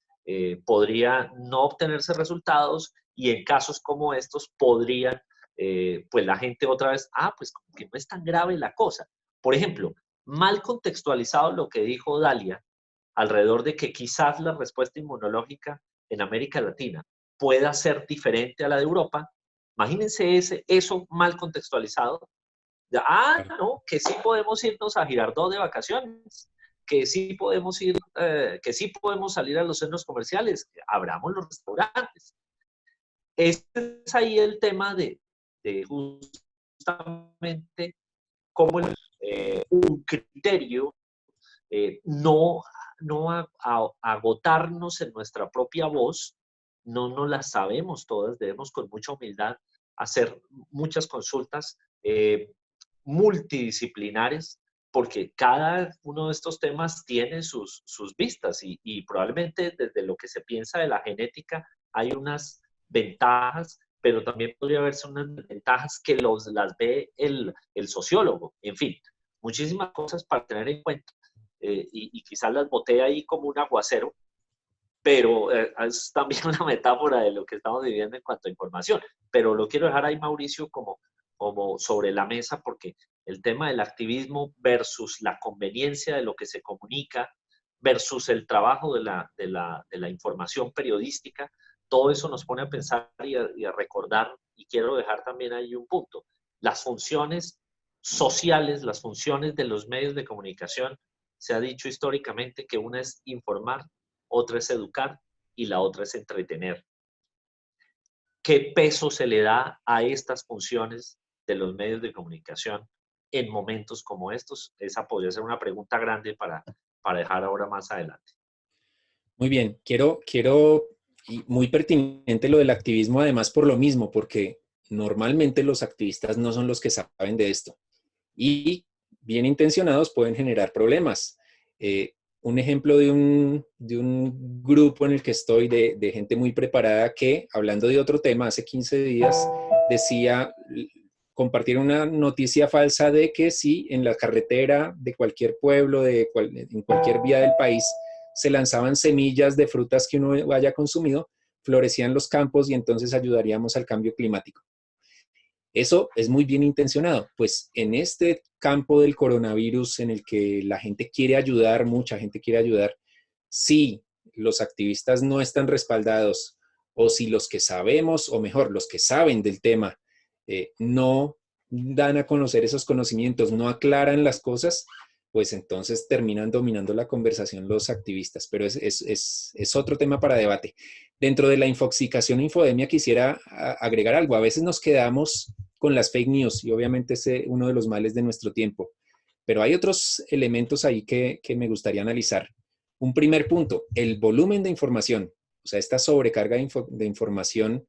[SPEAKER 3] podría no obtenerse resultados, y en casos como estos podrían, pues la gente otra vez, pues como que no es tan grave la cosa. Por ejemplo, mal contextualizado lo que dijo Dalia alrededor de que quizás la respuesta inmunológica en América Latina pueda ser diferente a la de Europa. Imagínense eso mal contextualizado. No, que sí podemos irnos a Girardot de vacaciones, que sí podemos ir, que sí podemos salir a los centros comerciales, abramos los restaurantes. Este es ahí el tema de justamente cómo un criterio no agotarnos en nuestra propia voz, no nos la sabemos todas, debemos con mucha humildad hacer muchas consultas multidisciplinares, porque cada uno de estos temas tiene sus vistas y probablemente desde lo que se piensa de la genética hay unas ventajas, pero también podría verse unas ventajas que las ve el sociólogo. En fin, muchísimas cosas para tener en cuenta. Y quizás las boté ahí como un aguacero, pero es también una metáfora de lo que estamos viviendo en cuanto a información. Pero lo quiero dejar ahí, Mauricio, como sobre la mesa, porque el tema del activismo versus la conveniencia de lo que se comunica, versus el trabajo de la información periodística, todo eso nos pone a pensar y a recordar, y quiero dejar también ahí un punto. Las funciones sociales, las funciones de los medios de comunicación, se ha dicho históricamente que una es informar, otra es educar y la otra es entretener. ¿Qué peso se le da a estas funciones de los medios de comunicación en momentos como estos? Esa podría ser una pregunta grande para dejar ahora más adelante.
[SPEAKER 2] Muy bien, quiero, y muy pertinente lo del activismo, además por lo mismo, porque normalmente los activistas no son los que saben de esto. Y bien intencionados pueden generar problemas. Un ejemplo de un grupo en el que estoy de gente muy preparada que, hablando de otro tema, hace 15 días decía, compartir una noticia falsa de que si en la carretera de cualquier pueblo, en cualquier vía del país, se lanzaban semillas de frutas que uno haya consumido, florecían los campos y entonces ayudaríamos al cambio climático. Eso es muy bien intencionado. Pues en este campo del coronavirus en el que la gente quiere ayudar, mucha gente quiere ayudar, si los activistas no están respaldados, o si los que sabemos, o mejor, los que saben del tema, no dan a conocer esos conocimientos, no aclaran las cosas, pues entonces terminan dominando la conversación los activistas. Pero es otro tema para debate. Dentro de la infoxicación e infodemia quisiera agregar algo. A veces nos quedamos con las fake news y obviamente es uno de los males de nuestro tiempo. Pero hay otros elementos ahí que me gustaría analizar. Un primer punto, el volumen de información. O sea, esta sobrecarga de información,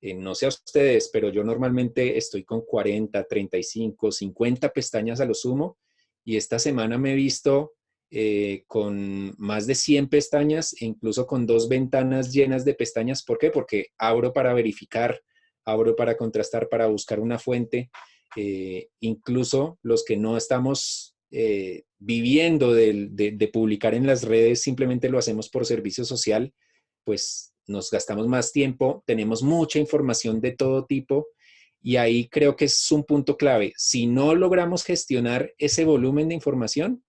[SPEAKER 2] no sé a ustedes, pero yo normalmente estoy con 40, 35, 50 pestañas a lo sumo, y esta semana me he visto con más de 100 pestañas e incluso con 2 ventanas llenas de pestañas. ¿Por qué? Porque abro para verificar, abro para contrastar, para buscar una fuente. Incluso los que no estamos viviendo de publicar en las redes, simplemente lo hacemos por servicio social, pues nos gastamos más tiempo, tenemos mucha información de todo tipo, y ahí creo que es un punto clave. Si no logramos gestionar ese volumen de información,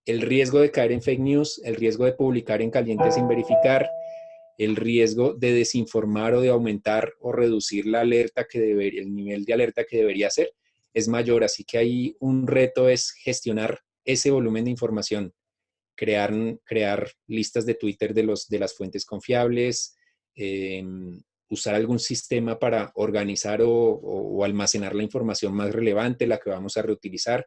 [SPEAKER 2] el riesgo de caer en fake news, el riesgo de publicar en caliente sin verificar, el riesgo de desinformar o de aumentar o reducir la alerta el nivel de alerta que debería ser, es mayor. Así que ahí un reto es gestionar ese volumen de información, crear listas de Twitter de las fuentes confiables, usar algún sistema para organizar o almacenar la información más relevante, la que vamos a reutilizar.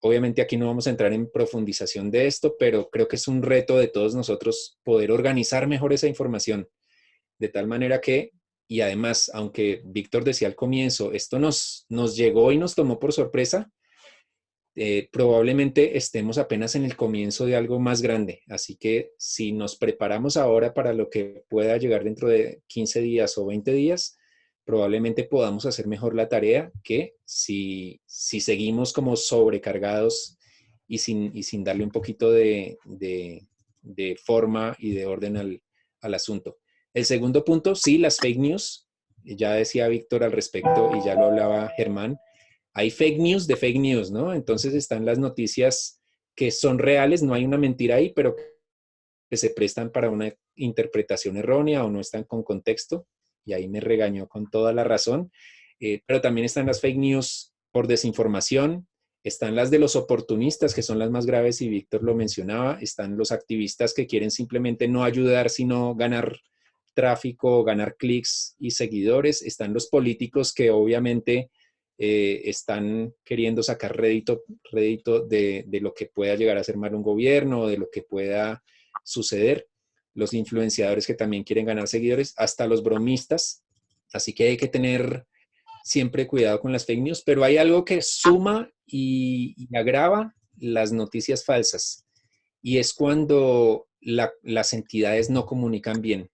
[SPEAKER 2] Obviamente aquí no vamos a entrar en profundización de esto, pero creo que es un reto de todos nosotros poder organizar mejor esa información, de tal manera que, y además, aunque Víctor decía al comienzo, esto nos llegó y nos tomó por sorpresa, probablemente estemos apenas en el comienzo de algo más grande. Así que si nos preparamos ahora para lo que pueda llegar dentro de 15 días o 20 días, probablemente podamos hacer mejor la tarea que si seguimos como sobrecargados y sin darle un poquito de forma y de orden al asunto. El segundo punto, sí, las fake news. Ya decía Víctor al respecto y ya lo hablaba Germán. Hay fake news de fake news, ¿no? Entonces están las noticias que son reales, no hay una mentira ahí, pero que se prestan para una interpretación errónea o no están con contexto. Y ahí me regañó con toda la razón. Pero también están las fake news por desinformación, están las de los oportunistas, que son las más graves, y Víctor lo mencionaba, están los activistas que quieren simplemente no ayudar, sino ganar tráfico, ganar clics y seguidores, están los políticos que obviamente están queriendo sacar rédito de lo que pueda llegar a ser mal un gobierno o de lo que pueda suceder, los influenciadores que también quieren ganar seguidores, hasta los bromistas. Así que hay que tener siempre cuidado con las fake news, pero hay algo que suma y agrava las noticias falsas, y es cuando las entidades no comunican bien.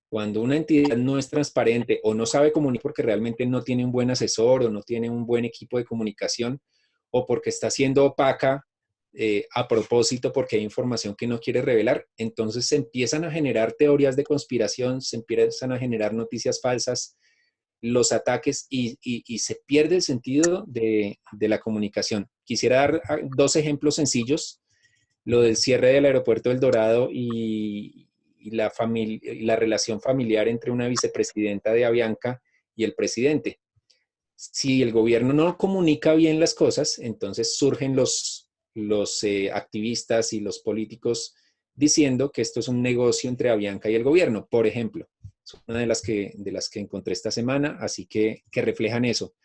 [SPEAKER 2] Cuando una entidad no es transparente o no sabe comunicar porque realmente no tiene un buen asesor o no tiene un buen equipo de comunicación, o porque está siendo opaca a propósito porque hay información que no quiere revelar, entonces se empiezan a generar teorías de conspiración, se empiezan a generar noticias falsas, los ataques, y se pierde el sentido de la comunicación. Quisiera dar 2 ejemplos sencillos: lo del cierre del aeropuerto del Dorado y la relación familiar entre una vicepresidenta de Avianca y el presidente. Si el gobierno no comunica bien las cosas, entonces surgen los activistas y los políticos diciendo que esto es un negocio entre Avianca y el gobierno, por ejemplo. Es una de las que encontré esta semana, así que reflejan eso.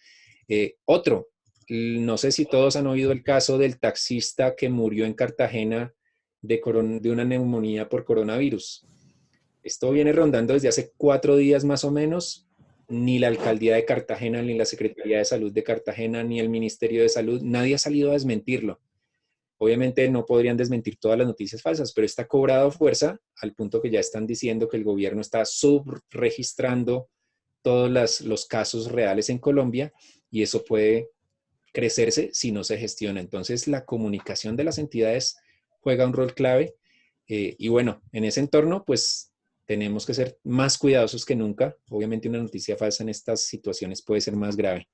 [SPEAKER 2] Otro, no sé si todos han oído el caso del taxista que murió en Cartagena de una neumonía por coronavirus. Esto viene rondando desde hace 4 días más o menos. Ni la alcaldía de Cartagena, ni la Secretaría de Salud de Cartagena, ni el Ministerio de Salud, nadie ha salido a desmentirlo. Obviamente no podrían desmentir todas las noticias falsas, pero está cobrado fuerza al punto que ya están diciendo que el gobierno está subregistrando todos los casos reales en Colombia, y eso puede crecerse si no se gestiona. Entonces la comunicación de las entidades juega un rol clave, y bueno, en ese entorno pues tenemos que ser más cuidadosos que nunca. Obviamente una noticia falsa en estas situaciones puede ser más grave.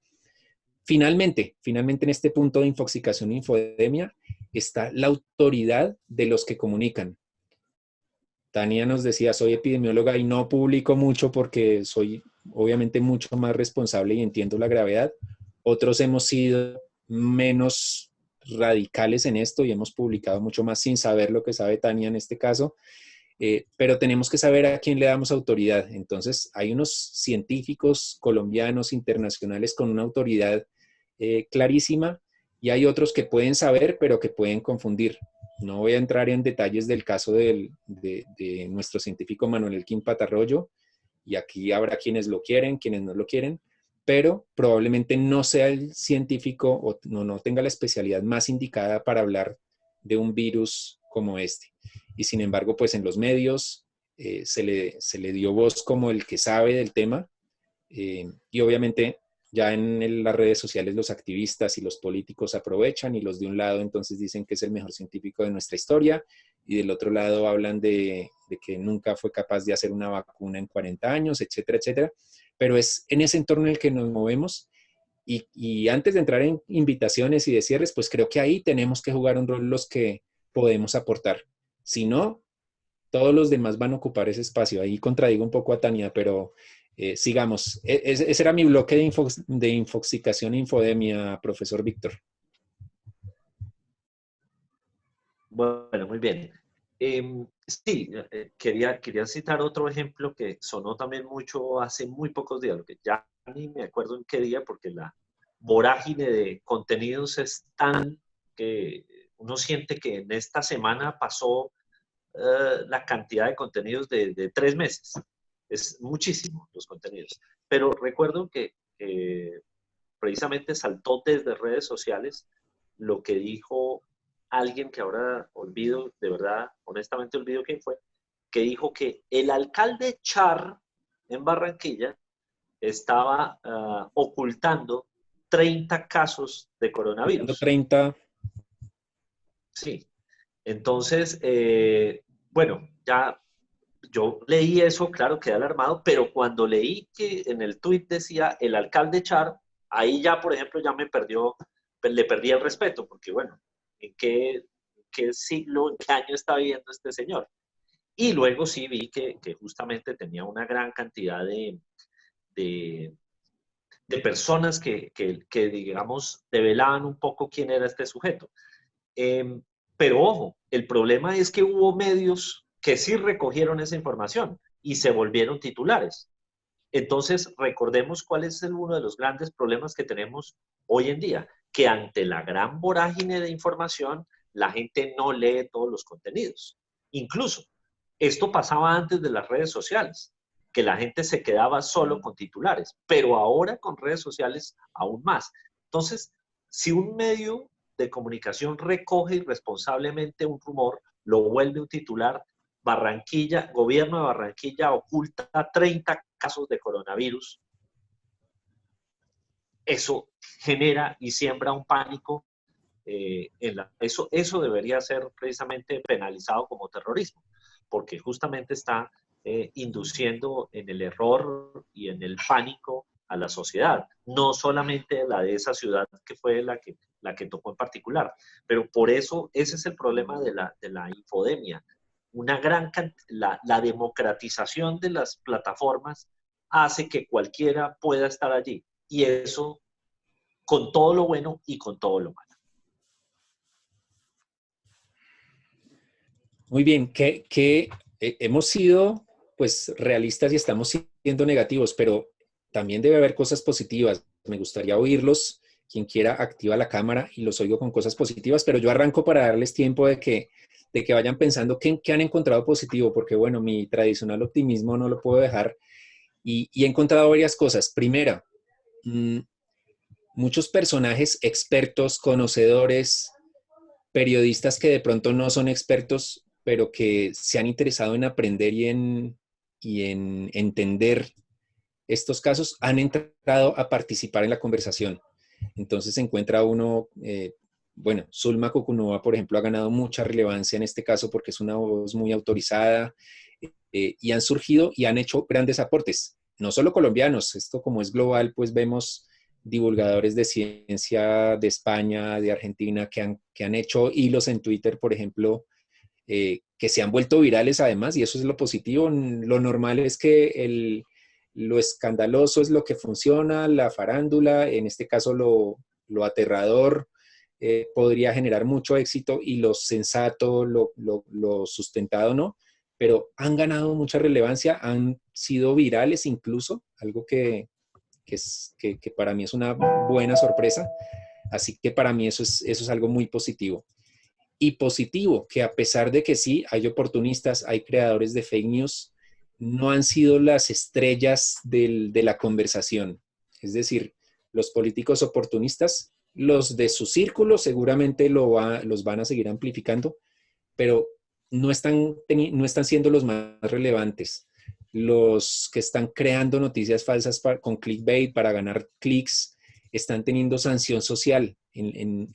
[SPEAKER 2] Finalmente en este punto de infoxicación e infodemia está la autoridad de los que comunican. Tania nos decía, soy epidemióloga y no publico mucho porque soy obviamente mucho más responsable y entiendo la gravedad. Otros hemos sido menos radicales en esto y hemos publicado mucho más sin saber lo que sabe Tania en este caso. Pero tenemos que saber a quién le damos autoridad. Entonces, hay unos científicos colombianos, internacionales, con una autoridad clarísima, y hay otros que pueden saber, pero que pueden confundir. No voy a entrar en detalles del caso de nuestro científico Manuel Elkin Patarroyo, y aquí habrá quienes lo quieren, quienes no lo quieren, pero probablemente no sea el científico o no tenga la especialidad más indicada para hablar de un virus como este. Y sin embargo, pues en los medios se le dio voz como el que sabe del tema, y obviamente ya en las redes sociales los activistas y los políticos aprovechan, y los de un lado entonces dicen que es el mejor científico de nuestra historia, y del otro lado hablan de que nunca fue capaz de hacer una vacuna en 40 años, etcétera, etcétera. Pero es en ese entorno en el que nos movemos. Y antes de entrar en invitaciones y de cierres, pues creo que ahí tenemos que jugar un rol los que podemos aportar. Si no, todos los demás van a ocupar ese espacio. Ahí contradigo un poco a Tania, pero sigamos. Ese era mi bloque de infoxicación e infodemia, profesor Víctor.
[SPEAKER 3] Bueno, muy bien. Sí, quería citar otro ejemplo que sonó también mucho hace muy pocos días, lo que ya ni me acuerdo en qué día, porque la vorágine de contenidos es tan que uno siente que en esta semana pasó la cantidad de contenidos de 3 meses. Es muchísimo los contenidos. Pero recuerdo que precisamente saltó desde redes sociales lo que dijo alguien que ahora olvido, de verdad, honestamente olvido quién fue, que dijo que el alcalde Char en Barranquilla estaba ocultando 30 casos de coronavirus.
[SPEAKER 2] 30.
[SPEAKER 3] Sí. Entonces, bueno, ya yo leí eso, claro, quedé alarmado, pero cuando leí que en el tuit decía el alcalde Char, ahí ya, por ejemplo, ya le perdí el respeto, porque bueno, ¿en qué siglo, en qué año está viviendo este señor? Y luego sí vi que justamente tenía una gran cantidad de personas que, digamos, develaban un poco quién era este sujeto. Pero ojo, el problema es que hubo medios que sí recogieron esa información y se volvieron titulares. Entonces, recordemos cuál es uno de los grandes problemas que tenemos hoy en día, que ante la gran vorágine de información, la gente no lee todos los contenidos. Incluso, esto pasaba antes de las redes sociales, que la gente se quedaba solo con titulares, pero ahora con redes sociales aún más. Entonces, si un medio de comunicación recoge irresponsablemente un rumor, lo vuelve un titular, Barranquilla, gobierno de Barranquilla oculta 30 casos de coronavirus, eso genera y siembra un pánico. Eso debería ser precisamente penalizado como terrorismo, porque justamente está induciendo en el error y en el pánico a la sociedad, no solamente la de esa ciudad que fue la que tocó en particular, pero por eso ese es el problema de la infodemia. La democratización de las plataformas hace que cualquiera pueda estar allí, y eso con todo lo bueno y con todo lo malo.
[SPEAKER 2] Muy bien, que hemos sido pues realistas y estamos siendo negativos, pero también debe haber cosas positivas. Me gustaría oírlos. Quien quiera activa la cámara y los oigo con cosas positivas, pero yo arranco para darles tiempo de que vayan pensando qué han encontrado positivo, porque bueno, mi tradicional optimismo no lo puedo dejar, y he encontrado varias cosas. Primera, muchos personajes expertos, conocedores, periodistas que de pronto no son expertos, pero que se han interesado en aprender y en entender estos casos, han entrado a participar en la conversación. Entonces se encuentra uno, bueno, Zulma Cucunova, por ejemplo, ha ganado mucha relevancia en este caso porque es una voz muy autorizada, y han surgido y han hecho grandes aportes, no solo colombianos. Esto, como es global, pues vemos divulgadores de ciencia de España, de Argentina, que han hecho hilos en Twitter, por ejemplo, que que se han vuelto virales además, y eso es lo positivo. Lo normal es que lo escandaloso es lo que funciona, la farándula, en este caso lo aterrador, podría generar mucho éxito, y lo sensato, lo sustentado no, pero han ganado mucha relevancia, han sido virales incluso, algo que para mí es una buena sorpresa. Así que para mí eso es algo muy positivo. Y positivo que, a pesar de que sí, hay oportunistas, hay creadores de fake news, no han sido las estrellas de la conversación. Es decir, los políticos oportunistas, los de su círculo seguramente los van a seguir amplificando, pero no están siendo los más relevantes. Los que están creando noticias falsas con clickbait para ganar clics están teniendo sanción social. En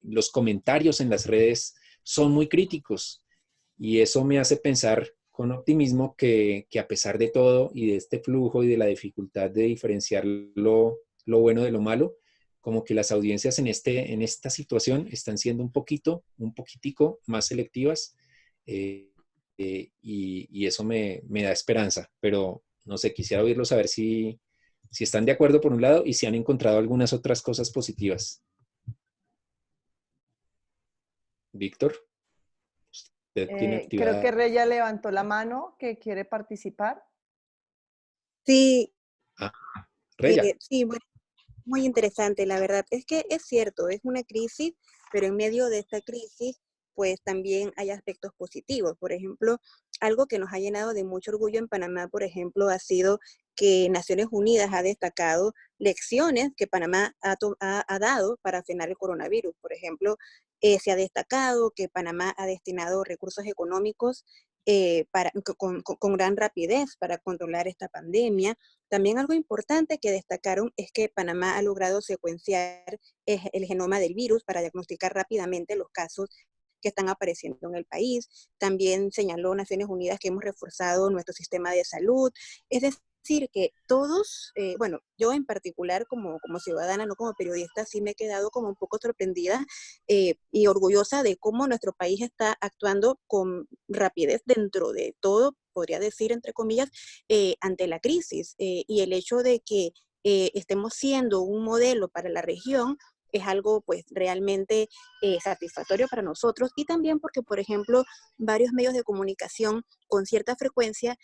[SPEAKER 2] los comentarios en las redes son muy críticos, y eso me hace pensar con optimismo que a pesar de todo y de este flujo y de la dificultad de diferenciar lo bueno de lo malo, como que las audiencias en esta situación están siendo un poquitico más selectivas, y eso me da esperanza. Pero no sé, quisiera oírlos, a ver si están de acuerdo por un lado y si han encontrado algunas otras cosas positivas. Víctor, usted tiene actividad.
[SPEAKER 1] Creo que Reya levantó la mano, que quiere participar.
[SPEAKER 12] Sí.
[SPEAKER 2] Reya.
[SPEAKER 12] Sí, bueno, muy interesante. La verdad es que es cierto, es una crisis, pero en medio de esta crisis, pues también hay aspectos positivos. Por ejemplo, algo que nos ha llenado de mucho orgullo en Panamá, por ejemplo, ha sido que Naciones Unidas ha destacado lecciones que Panamá ha dado para frenar el coronavirus. Por ejemplo, se ha destacado que Panamá ha destinado recursos económicos con gran rapidez para controlar esta pandemia. También algo importante que destacaron es que Panamá ha logrado secuenciar el genoma del virus para diagnosticar rápidamente los casos que están apareciendo en el país. También señaló Naciones Unidas que hemos reforzado nuestro sistema de salud. Es decir, que todos, bueno, yo en particular como ciudadana, no como periodista, sí me he quedado como un poco sorprendida y orgullosa de cómo nuestro país está actuando con rapidez dentro de todo, podría decir, entre comillas, ante la crisis. Y el hecho de que estemos siendo un modelo para la región es algo pues realmente satisfactorio para nosotros, y también porque, por ejemplo, varios medios de comunicación con cierta frecuencia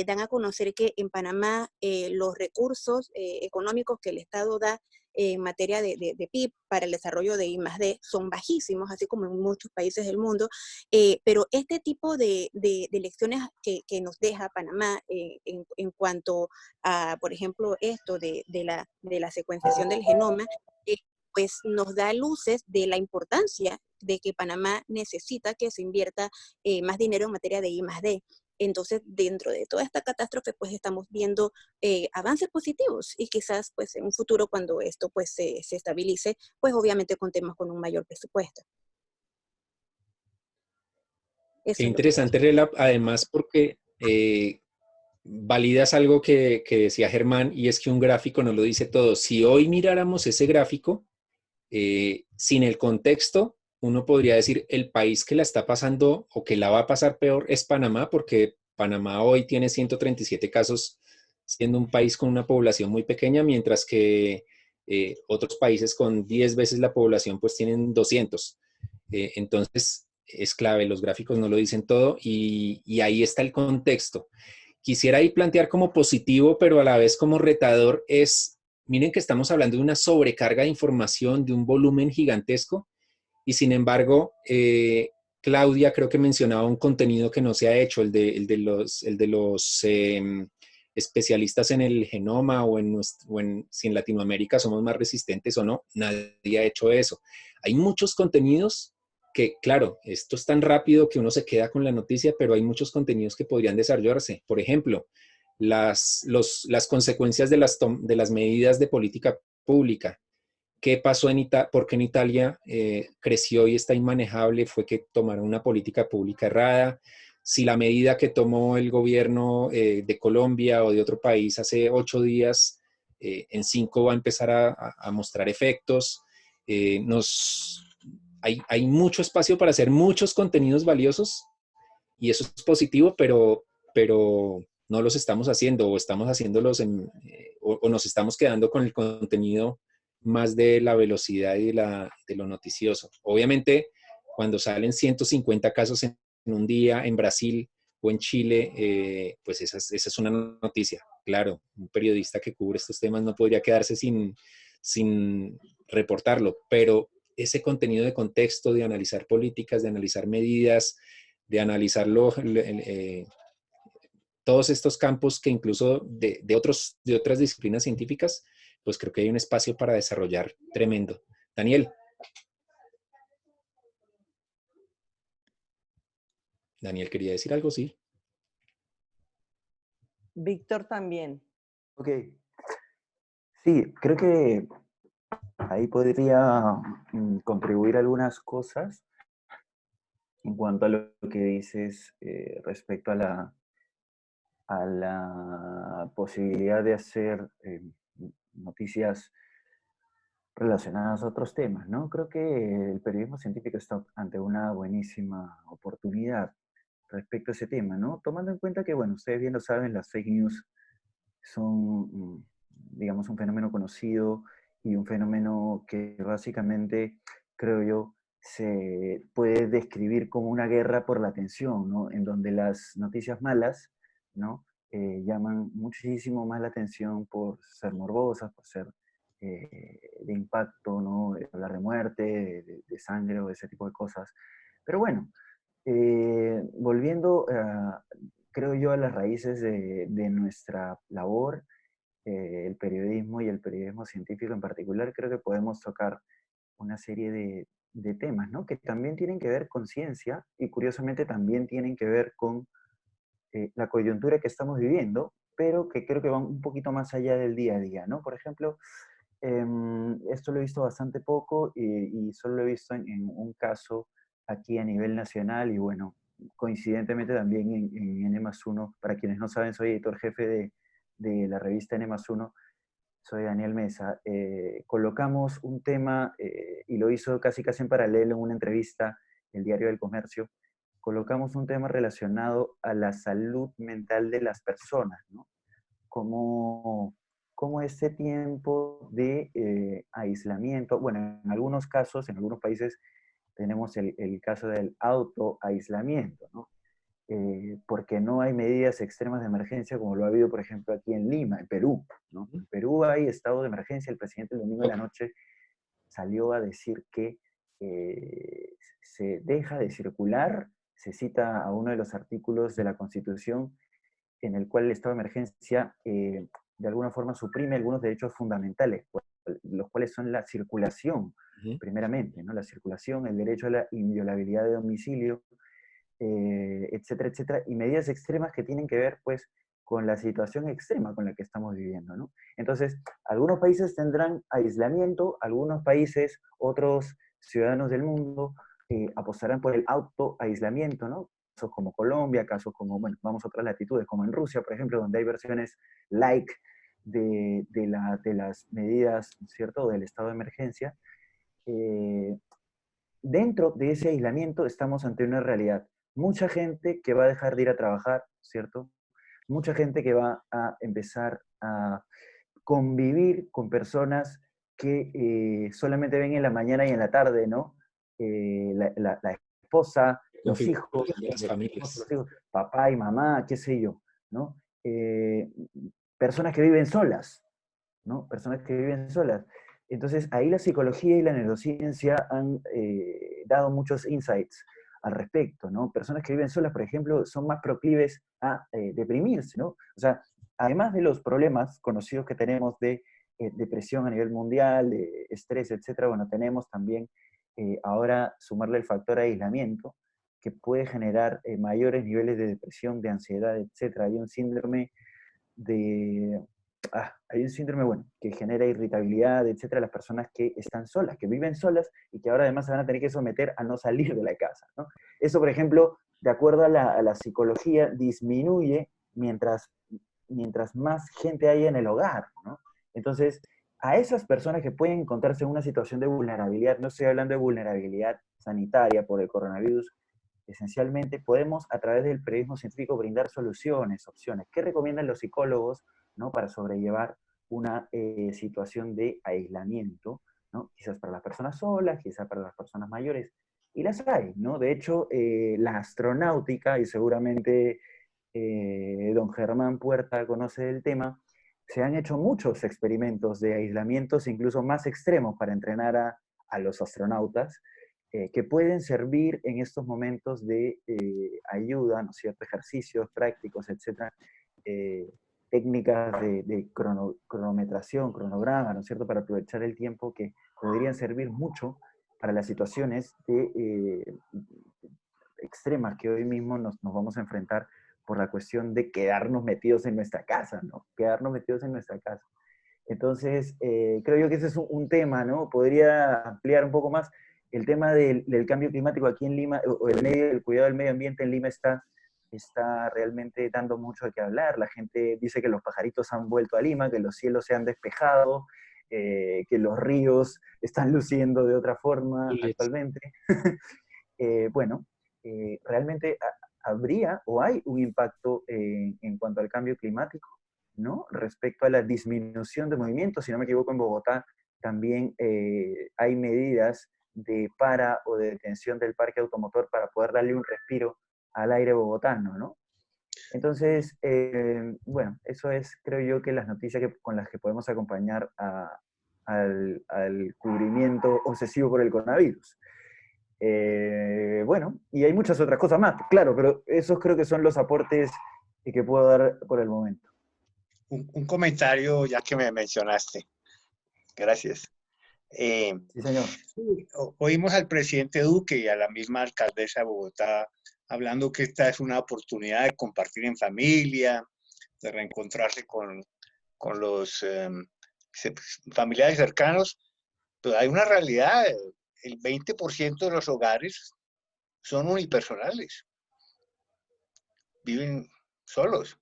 [SPEAKER 12] dan a conocer que en Panamá los recursos económicos que el Estado da en materia de PIB para el desarrollo de I+D son bajísimos, así como en muchos países del mundo, pero este tipo de lecciones que nos deja Panamá en cuanto a, por ejemplo, esto de la secuenciación del genoma, pues nos da luces de la importancia de que Panamá necesita que se invierta más dinero en materia de I+D. Entonces, dentro de toda esta catástrofe, pues estamos viendo avances positivos, y quizás pues en un futuro, cuando esto pues se estabilice, pues obviamente contemos con un mayor presupuesto.
[SPEAKER 2] Qué interesante, Rela, además porque validas algo que decía Germán, y es que un gráfico no lo dice todo. Si hoy miráramos ese gráfico, sin el contexto, uno podría decir el país que la está pasando o que la va a pasar peor es Panamá, porque Panamá hoy tiene 137 casos, siendo un país con una población muy pequeña, mientras que otros países con 10 veces la población pues tienen 200. Entonces es clave, los gráficos no lo dicen todo, y ahí está el contexto. Quisiera ahí plantear como positivo, pero a la vez como retador, miren que estamos hablando de una sobrecarga de información, de un volumen gigantesco, y sin embargo, Claudia creo que mencionaba un contenido que no se ha hecho, el de los especialistas en el genoma, o si en Latinoamérica somos más resistentes o no. Nadie ha hecho eso. Hay muchos contenidos que, claro, esto es tan rápido que uno se queda con la noticia, pero hay muchos contenidos que podrían desarrollarse. Por ejemplo, las consecuencias de las medidas de política pública. ¿Qué pasó por qué en Italia creció y está inmanejable? Fue que tomaron una política pública errada. Si la medida que tomó el gobierno de Colombia o de otro país hace 8 días, en 5 va a empezar a mostrar efectos. Hay mucho espacio para hacer muchos contenidos valiosos, y eso es positivo, pero no los estamos haciendo o estamos haciéndolos o nos estamos quedando con el contenido más de la velocidad y de lo noticioso. Obviamente, cuando salen 150 casos en un día en Brasil o en Chile, pues esa es una noticia. Claro, un periodista que cubre estos temas no podría quedarse sin reportarlo, pero ese contenido de contexto, de analizar políticas, de analizar medidas, de analizar todos estos campos que incluso de otras disciplinas científicas, pues creo que hay un espacio para desarrollar tremendo. Daniel. Daniel quería decir algo, sí.
[SPEAKER 1] Víctor también.
[SPEAKER 4] Ok. Sí, creo que ahí podría contribuir algunas cosas en cuanto a lo que dices respecto a la posibilidad de hacer noticias relacionadas a otros temas, ¿no? Creo que el periodismo científico está ante una buenísima oportunidad respecto a ese tema, ¿no? Tomando en cuenta que, bueno, ustedes bien lo saben, las fake news son, digamos, un fenómeno conocido y un fenómeno que básicamente, creo yo, se puede describir como una guerra por la atención, ¿no? En donde las noticias malas, ¿no? Llaman muchísimo más la atención por ser morbosas, por ser de impacto, ¿no? Hablar de muerte, de sangre o de ese tipo de cosas. Pero bueno, volviendo, creo yo, a las raíces de nuestra labor, el periodismo y el periodismo científico en particular, creo que podemos tocar una serie de temas, ¿no? Que también tienen que ver con ciencia y curiosamente también tienen que ver con la coyuntura que estamos viviendo, pero que creo que van un poquito más allá del día a día, ¿no? Por ejemplo, esto lo he visto bastante poco y solo lo he visto en un caso aquí a nivel nacional y bueno, coincidentemente también en N+1. Para quienes no saben, soy editor jefe de la revista N+1, soy Daniel Mesa. Colocamos un tema y lo hizo casi en paralelo en una entrevista el Diario del Comercio. Colocamos un tema relacionado a la salud mental de las personas, ¿no? Como este tiempo de aislamiento, bueno, en algunos casos, en algunos países tenemos el caso del autoaislamiento, ¿no? Porque no hay medidas extremas de emergencia como lo ha habido, por ejemplo, aquí en Lima, en Perú, ¿no? En Perú hay estado de emergencia. El presidente el domingo de la noche salió a decir que se deja de circular, se cita a uno de los artículos de la Constitución en el cual el estado de emergencia de alguna forma suprime algunos derechos fundamentales, los cuales son la circulación, primeramente, ¿no? La circulación, el derecho a la inviolabilidad de domicilio, etcétera, etcétera, y medidas extremas que tienen que ver, pues, con la situación extrema con la que estamos viviendo, ¿no? Entonces, algunos países tendrán aislamiento, algunos países, otros ciudadanos del mundo, apostarán por el autoaislamiento, ¿no? Casos como Colombia, casos como, bueno, vamos a otras latitudes, como en Rusia, por ejemplo, donde hay versiones light de las medidas, ¿cierto?, del estado de emergencia. Dentro de ese aislamiento estamos ante una realidad. Mucha gente que va a dejar de ir a trabajar, ¿cierto? Mucha gente que va a empezar a convivir con personas que solamente ven en la mañana y en la tarde, ¿no? La esposa, los hijos,
[SPEAKER 2] las familias.
[SPEAKER 4] los hijos, papá y mamá, qué sé yo, ¿no? Personas que viven solas, ¿no? Personas que viven solas. Entonces, ahí la psicología y la neurociencia han dado muchos insights al respecto, ¿no? Personas que viven solas, por ejemplo, son más proclives a deprimirse, ¿no? O sea, además de los problemas conocidos que tenemos de depresión a nivel mundial, de estrés, etcétera, bueno, tenemos también ahora sumarle el factor aislamiento, que puede generar mayores niveles de depresión, de ansiedad, etcétera. Hay un síndrome bueno, que genera irritabilidad, etcétera, a las personas que están solas, que viven solas y que ahora además se van a tener que someter a no salir de la casa, ¿no? Eso, por ejemplo, de acuerdo a la psicología, disminuye mientras más gente haya en el hogar, ¿no? Entonces, a esas personas que pueden encontrarse en una situación de vulnerabilidad, no estoy hablando de vulnerabilidad sanitaria por el coronavirus, esencialmente, podemos a través del periodismo científico brindar soluciones, opciones. ¿Qué recomiendan los psicólogos, ¿no?, para sobrellevar una situación de aislamiento, ¿no? Quizás para las personas solas, quizás para las personas mayores, y las hay, ¿no? De hecho, la astronáutica, y seguramente don Germán Puerta conoce el tema, se han hecho muchos experimentos de aislamientos incluso más extremos para entrenar a los astronautas, que pueden servir en estos momentos de ayuda, ¿no es cierto?, ejercicios prácticos, etcétera, técnicas de cronometración, cronograma, ¿no es cierto?, para aprovechar el tiempo, que podrían servir mucho para las situaciones extremas que hoy mismo nos vamos a enfrentar por la cuestión de quedarnos metidos en nuestra casa, ¿no? Quedarnos metidos en nuestra casa. Entonces, creo yo que ese es un tema, ¿no? Podría ampliar un poco más. El tema del cambio climático aquí en Lima, o el cuidado del medio ambiente en Lima está realmente dando mucho de qué hablar. La gente dice que los pajaritos han vuelto a Lima, que los cielos se han despejado, que los ríos están luciendo de otra forma actualmente. Bueno, realmente habría o hay un impacto en cuanto al cambio climático, ¿no?, respecto a la disminución de movimientos. Si no me equivoco, en Bogotá también hay medidas de para o de detención del parque automotor para poder darle un respiro al aire bogotano, ¿no? Entonces, bueno, eso es, creo yo, que las noticias con las que podemos acompañar al cubrimiento obsesivo por el coronavirus. Bueno, y hay muchas otras cosas más, claro, pero esos creo que son los aportes que puedo dar por el momento.
[SPEAKER 6] Un comentario, ya que me mencionaste. Gracias.
[SPEAKER 4] Sí, señor.
[SPEAKER 6] Oímos al presidente Duque y a la misma alcaldesa de Bogotá hablando que esta es una oportunidad de compartir en familia, de reencontrarse con los familiares cercanos. Pero hay una realidad: el 20% de los hogares son unipersonales, viven solos.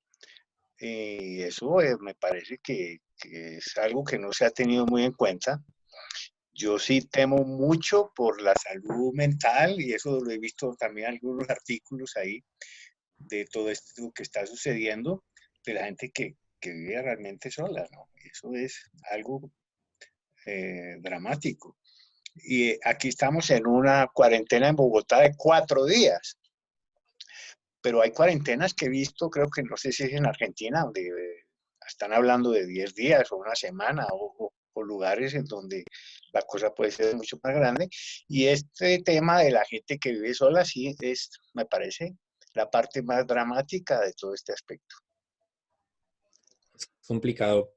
[SPEAKER 6] Y eso me parece que es algo que no se ha tenido muy en cuenta. Yo sí temo mucho por la salud mental, y eso lo he visto también en algunos artículos ahí, de todo esto que está sucediendo, de la gente que vive realmente sola, ¿no? Eso es algo dramático. Y aquí estamos en una cuarentena en Bogotá de 4 días. Pero hay cuarentenas que he visto, creo que no sé si es en Argentina, donde están hablando de 10 días o una semana, o lugares en donde la cosa puede ser mucho más grande. Y este tema de la gente que vive sola sí es, me parece, la parte más dramática de todo este aspecto.
[SPEAKER 2] Complicado.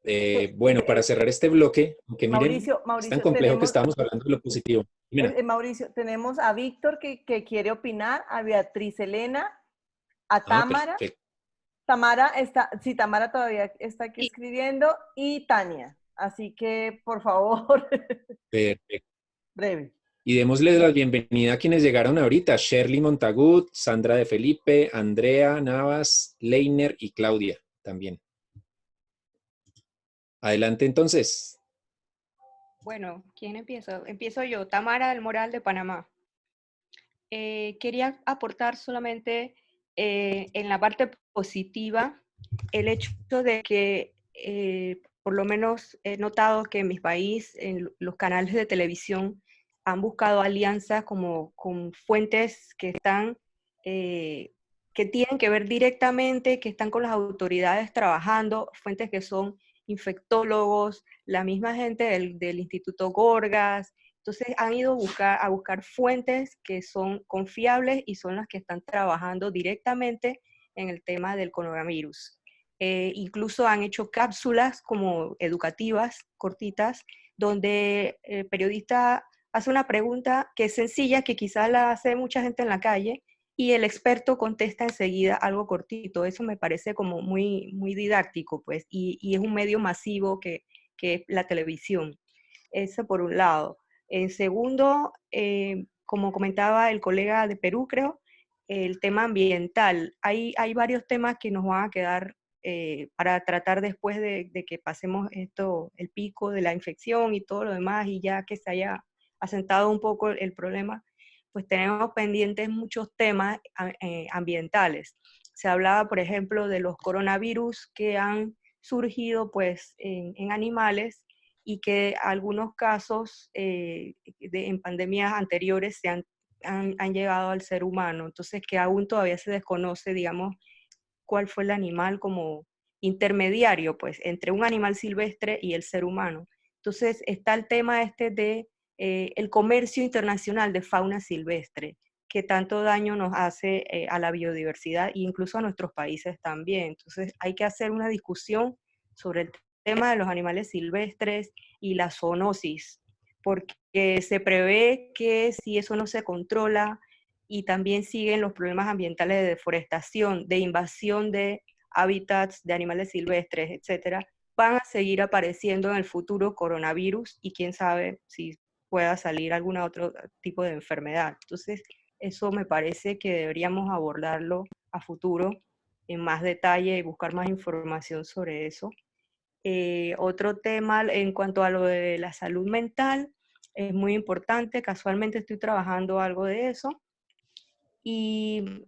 [SPEAKER 2] Bueno, para cerrar este bloque, aunque miren,
[SPEAKER 1] Mauricio,
[SPEAKER 2] es tan complejo que estábamos hablando de lo positivo.
[SPEAKER 1] Mauricio, tenemos a Víctor que quiere opinar, a Beatriz Elena, a Tamara. Tamara está, sí, Tamara todavía está aquí escribiendo, y Tania. Así que, por favor.
[SPEAKER 2] Perfecto.
[SPEAKER 1] Breve.
[SPEAKER 2] Y démosle la bienvenida a quienes llegaron ahorita: Shirley Montagut, Sandra de Felipe, Andrea Navas, Leiner y Claudia también. Adelante entonces.
[SPEAKER 9] Bueno, ¿quién empieza? Empiezo yo, Tamara del Moral de Panamá. Quería aportar solamente en la parte positiva el hecho de que por lo menos he notado que en mi país, en los canales de televisión, han buscado alianzas como con fuentes que están, que tienen que ver directamente, que están con las autoridades trabajando, fuentes que son infectólogos, la misma gente del Instituto Gorgas. Entonces han ido a buscar fuentes que son confiables y son las que están trabajando directamente en el tema del coronavirus. Incluso han hecho cápsulas como educativas, cortitas, donde el periodista hace una pregunta que es sencilla, que quizás la hace mucha gente en la calle, y el experto contesta enseguida algo cortito. Eso me parece como muy, muy didáctico, pues, y es un medio masivo que es la televisión. Eso por un lado. En segundo, como comentaba el colega de Perú, creo, el tema ambiental. Hay varios temas que nos van a quedar para tratar después de que pasemos el pico de la infección y todo lo demás, y ya que se haya asentado un poco el problema. pues tenemos pendientes muchos temas ambientales. Se hablaba, por ejemplo, de los coronavirus que han surgido pues en animales y que algunos casos en pandemias anteriores han llegado al ser humano. Entonces, que aún todavía se desconoce, digamos, cuál fue el animal como intermediario, pues, entre un animal silvestre y el ser humano. Entonces, está el tema este de el comercio internacional de fauna silvestre, que tanto daño nos hace a la biodiversidad e incluso a nuestros países también. Entonces, hay que hacer una discusión sobre el tema de los animales silvestres y la zoonosis, porque se prevé que si eso no se controla y también siguen los problemas ambientales de deforestación, de invasión de hábitats de animales silvestres, etcétera, van a seguir apareciendo en el futuro coronavirus y quién sabe si pueda salir algún otro tipo de enfermedad. Entonces, eso me parece que deberíamos abordarlo a futuro en más detalle y buscar más información sobre eso. Otro tema en cuanto a lo de la salud mental es muy importante. Casualmente estoy trabajando algo de eso y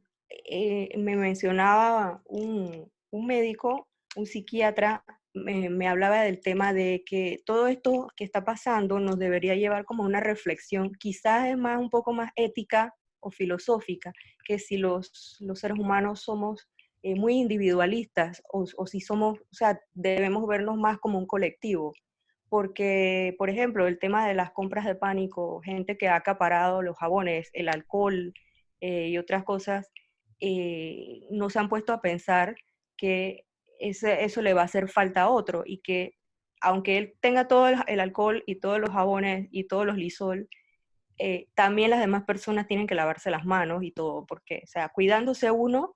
[SPEAKER 9] me mencionaba un médico, un psiquiatra, me hablaba del tema de que todo esto que está pasando nos debería llevar como a una reflexión, quizás es un poco más ética o filosófica, que si los seres humanos somos muy individualistas o si somos, o sea, debemos vernos más como un colectivo. Porque, por ejemplo, el tema de las compras de pánico, gente que ha acaparado los jabones, el alcohol y otras cosas, no se han puesto a pensar que eso le va a hacer falta a otro y que aunque él tenga todo el alcohol y todos los jabones y todos los Lysol, también las demás personas tienen que lavarse las manos y todo, porque, o sea, cuidándose uno,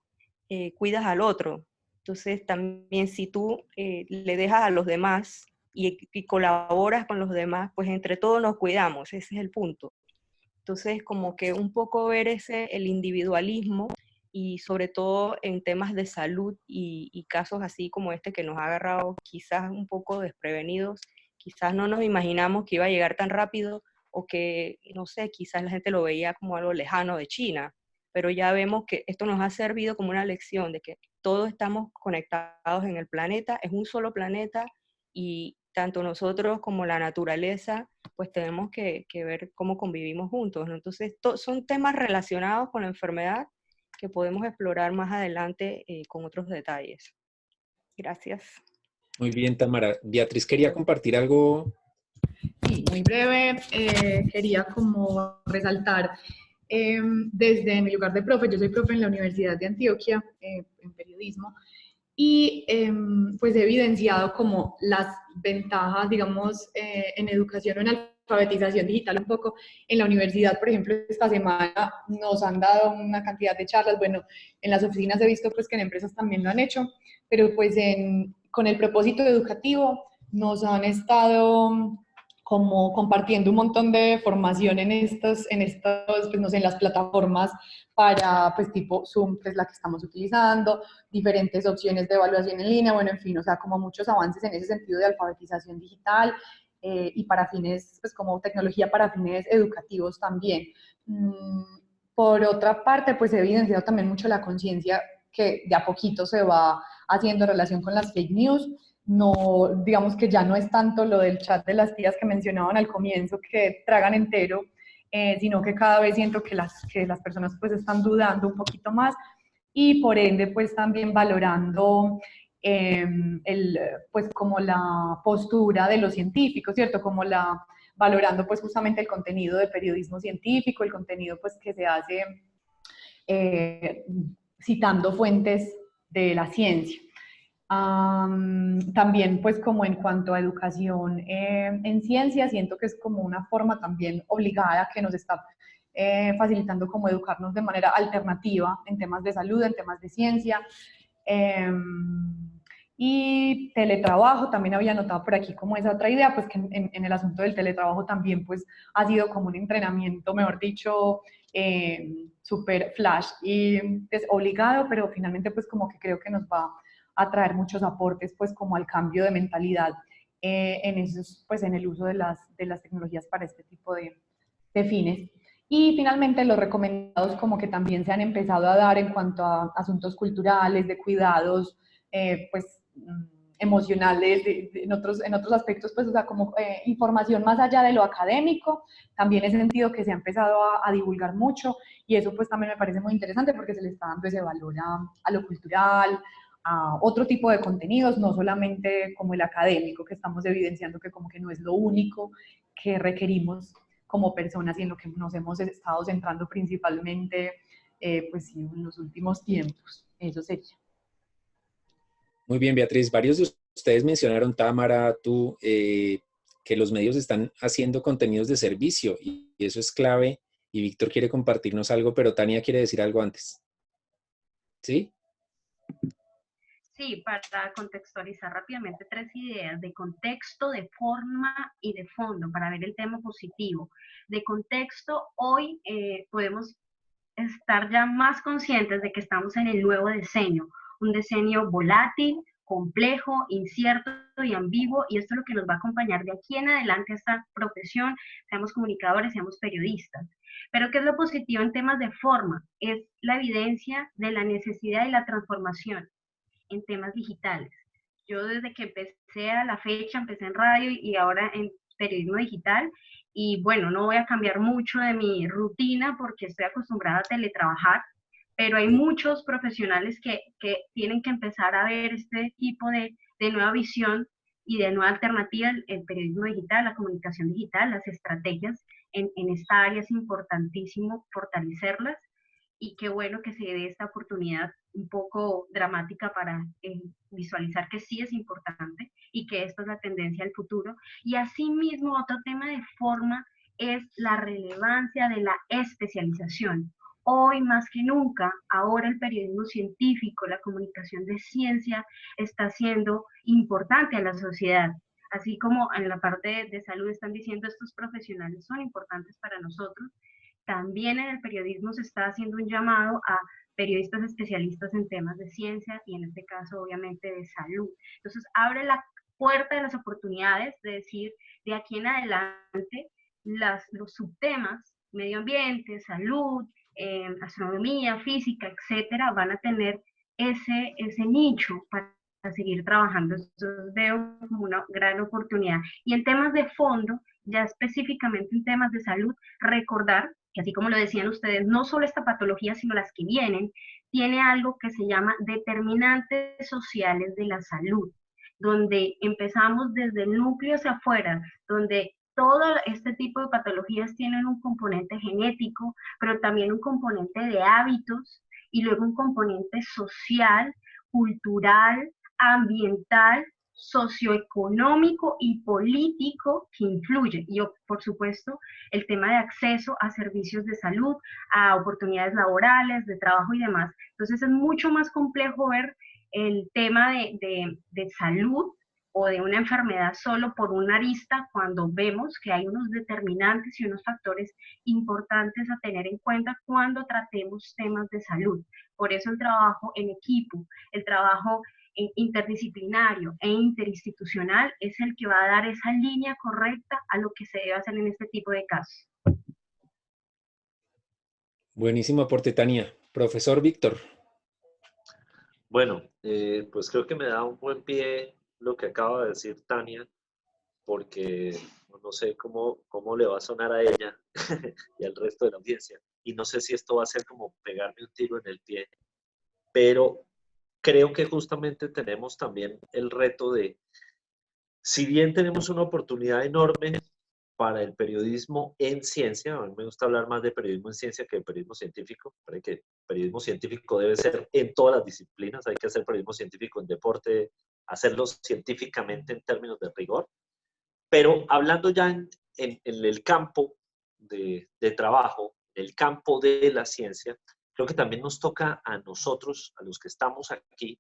[SPEAKER 9] cuidas al otro. Entonces, también si tú le dejas a los demás y colaboras con los demás, pues entre todos nos cuidamos, ese es el punto. Entonces, como que un poco ver el individualismo y sobre todo en temas de salud y casos así como este que nos ha agarrado quizás un poco desprevenidos, quizás no nos imaginamos que iba a llegar tan rápido o que, no sé, quizás la gente lo veía como algo lejano de China, pero ya vemos que esto nos ha servido como una lección de que todos estamos conectados en el planeta, es un solo planeta y tanto nosotros como la naturaleza, pues tenemos que ver cómo convivimos juntos, ¿no? Entonces, son temas relacionados con la enfermedad que podemos explorar más adelante con otros detalles. Gracias.
[SPEAKER 2] Muy bien, Tamara. Beatriz quería compartir algo.
[SPEAKER 13] Sí, muy breve. Quería como resaltar desde mi lugar de profe, yo soy profe en la Universidad de Antioquia, en periodismo, y pues he evidenciado como las ventajas, digamos, en educación o en alfabetización digital un poco. En la universidad, por ejemplo, esta semana nos han dado una cantidad de charlas, bueno, en las oficinas he visto pues que en empresas también lo han hecho, pero pues con el propósito educativo nos han estado como compartiendo un montón de formación en pues no sé, en las plataformas para, pues tipo Zoom, que es la que estamos utilizando, diferentes opciones de evaluación en línea, bueno, en fin, o sea, como muchos avances en ese sentido de alfabetización digital y para fines, pues como tecnología para fines educativos también. Por otra parte, pues he evidenciado también mucho la conciencia que de a poquito se va haciendo en relación con las fake news. No, digamos que ya no es tanto lo del chat de las tías que mencionaban al comienzo, que tragan entero, sino que cada vez siento que las personas pues están dudando un poquito más y por ende pues también valorando pues como la postura de los científicos, ¿cierto? Como valorando pues justamente el contenido de periodismo científico, el contenido pues que se hace citando fuentes de la ciencia. También pues como en cuanto a educación en ciencia, siento que es como una forma también obligada que nos está facilitando como educarnos de manera alternativa en temas de salud, en temas de ciencia. Y teletrabajo, también había notado por aquí como esa otra idea, pues que en el asunto del teletrabajo también pues ha sido como un entrenamiento, mejor dicho, súper flash y es obligado, pero finalmente pues como que creo que nos va a traer muchos aportes pues como al cambio de mentalidad en el uso de las tecnologías para este tipo de fines. Y finalmente los recomendados como que también se han empezado a dar en cuanto a asuntos culturales, de cuidados, pues emocionales, en otros aspectos, pues, o sea, como información más allá de lo académico. También he sentido que se ha empezado a divulgar mucho y eso pues también me parece muy interesante porque se le está dando ese valor a lo cultural, a otro tipo de contenidos, no solamente como el académico, que estamos evidenciando que como que no es lo único que requerimos como personas y en lo que nos hemos estado centrando principalmente pues sí, en los últimos tiempos. Eso sería.
[SPEAKER 2] Muy bien, Beatriz. Varios de ustedes mencionaron, Tamara, tú, que los medios están haciendo contenidos de servicio y eso es clave. Y Víctor quiere compartirnos algo, pero Tania quiere decir algo antes. ¿Sí?
[SPEAKER 11] Sí, para contextualizar rápidamente 3 ideas de contexto, de forma y de fondo, para ver el tema positivo. De contexto, hoy podemos estar ya más conscientes de que estamos en el nuevo decenio, un decenio volátil, complejo, incierto y ambiguo, y esto es lo que nos va a acompañar de aquí en adelante a esta profesión, seamos comunicadores, seamos periodistas. Pero ¿qué es lo positivo en temas de forma? Es la evidencia de la necesidad y la transformación en temas digitales. Yo desde que empecé a la fecha, empecé en radio y ahora en periodismo digital, y bueno, no voy a cambiar mucho de mi rutina porque estoy acostumbrada a teletrabajar, pero hay muchos profesionales que tienen que empezar a ver este tipo de nueva visión y de nueva alternativa, el periodismo digital, la comunicación digital, las estrategias en esta área es importantísimo fortalecerlas y qué bueno que se dé esta oportunidad un poco dramática para visualizar que sí es importante y que esto es la tendencia al futuro. Y asimismo, otro tema de forma es la relevancia de la especialización. Hoy más que nunca, ahora el periodismo científico, la comunicación de ciencia está siendo importante a la sociedad. Así como en la parte de salud están diciendo estos profesionales son importantes para nosotros, también en el periodismo se está haciendo un llamado a periodistas especialistas en temas de ciencia y en este caso obviamente de salud. Entonces abre la puerta de las oportunidades de decir de aquí en adelante los subtemas, medio ambiente, salud, astronomía, física, etcétera, van a tener ese nicho para seguir trabajando. Entonces veo como una gran oportunidad. Y en temas de fondo, ya específicamente en temas de salud, recordar que así como lo decían ustedes, no solo esta patología, sino las que vienen, tiene algo que se llama determinantes sociales de la salud, donde empezamos desde el núcleo hacia afuera, donde todo este tipo de patologías tienen un componente genético, pero también un componente de hábitos y luego un componente social, cultural, ambiental, socioeconómico y político que influye. Y por supuesto, el tema de acceso a servicios de salud, a oportunidades laborales, de trabajo y demás. Entonces es mucho más complejo ver el tema de salud o de una enfermedad solo por una arista cuando vemos que hay unos determinantes y unos factores importantes a tener en cuenta cuando tratemos temas de salud. Por eso el trabajo en equipo, el trabajo interdisciplinario e interinstitucional es el que va a dar esa línea correcta a lo que se debe hacer en este tipo de casos.
[SPEAKER 2] Buenísimo aporte, Tania. Profesor Víctor.
[SPEAKER 3] Bueno, pues creo que me da un buen pie lo que acaba de decir Tania, porque no sé cómo le va a sonar a ella y al resto de la audiencia. Y no sé si esto va a ser como pegarme un tiro en el pie, pero creo que justamente tenemos también el reto de, si bien tenemos una oportunidad enorme para el periodismo en ciencia, a mí me gusta hablar más de periodismo en ciencia que de periodismo científico, parece que periodismo científico debe ser en todas las disciplinas, hay que hacer periodismo científico en deporte, hacerlo científicamente en términos de rigor, pero hablando ya en el campo de trabajo, el campo de la ciencia, creo que también nos toca a nosotros, a los que estamos aquí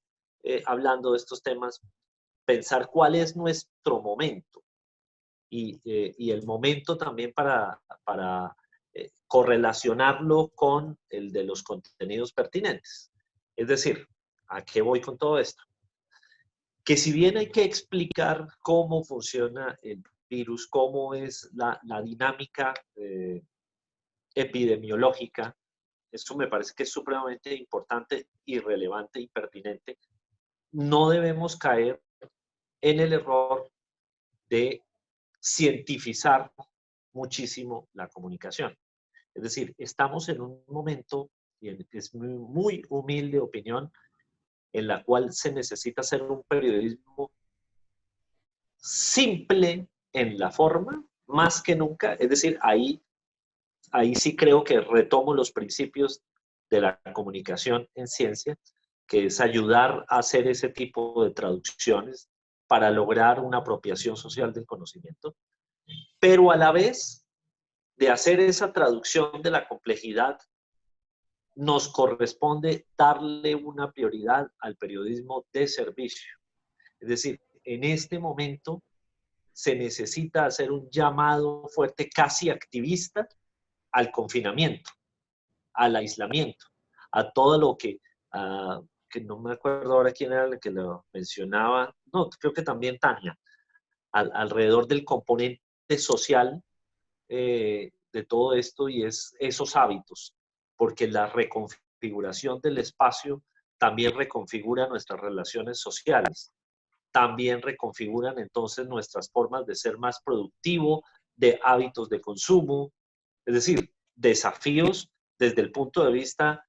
[SPEAKER 3] hablando de estos temas, pensar cuál es nuestro momento y el momento también para correlacionarlo con el de los contenidos pertinentes. Es decir, ¿a qué voy con todo esto? Que si bien hay que explicar cómo funciona el virus, cómo es la dinámica epidemiológica. Esto me parece que es supremamente importante y relevante y pertinente. No debemos caer en el error de cientificar muchísimo la comunicación. Es decir, estamos en un momento, y es muy humilde opinión, en la cual se necesita hacer un periodismo simple en la forma, más que nunca. Es decir, ahí sí creo que retomo los principios de la comunicación en ciencia, que es ayudar a hacer ese tipo de traducciones para lograr una apropiación social del conocimiento, pero a la vez de hacer esa traducción de la complejidad, nos corresponde darle una prioridad al periodismo de servicio. Es decir, en este momento se necesita hacer un llamado fuerte, casi activista, al confinamiento, al aislamiento, a todo lo que no me acuerdo ahora quién era el que lo mencionaba, no, creo que también Tania, alrededor del componente social de todo esto, y es esos hábitos, porque la reconfiguración del espacio también reconfigura nuestras relaciones sociales, también reconfiguran entonces nuestras formas de ser más productivo, de hábitos de consumo, es decir, desafíos desde el punto de vista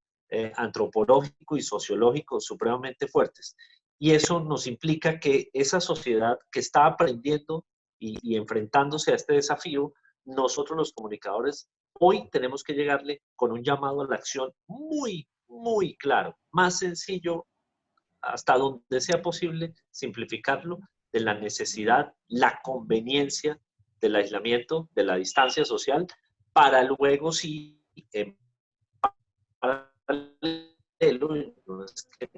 [SPEAKER 3] antropológico y sociológico supremamente fuertes. Y eso nos implica que esa sociedad que está aprendiendo y enfrentándose a este desafío, nosotros los comunicadores hoy tenemos que llegarle con un llamado a la acción muy, muy claro, más sencillo, hasta donde sea posible, simplificarlo, de la necesidad, la conveniencia del aislamiento, de la distancia social, para luego sí, en paralelo,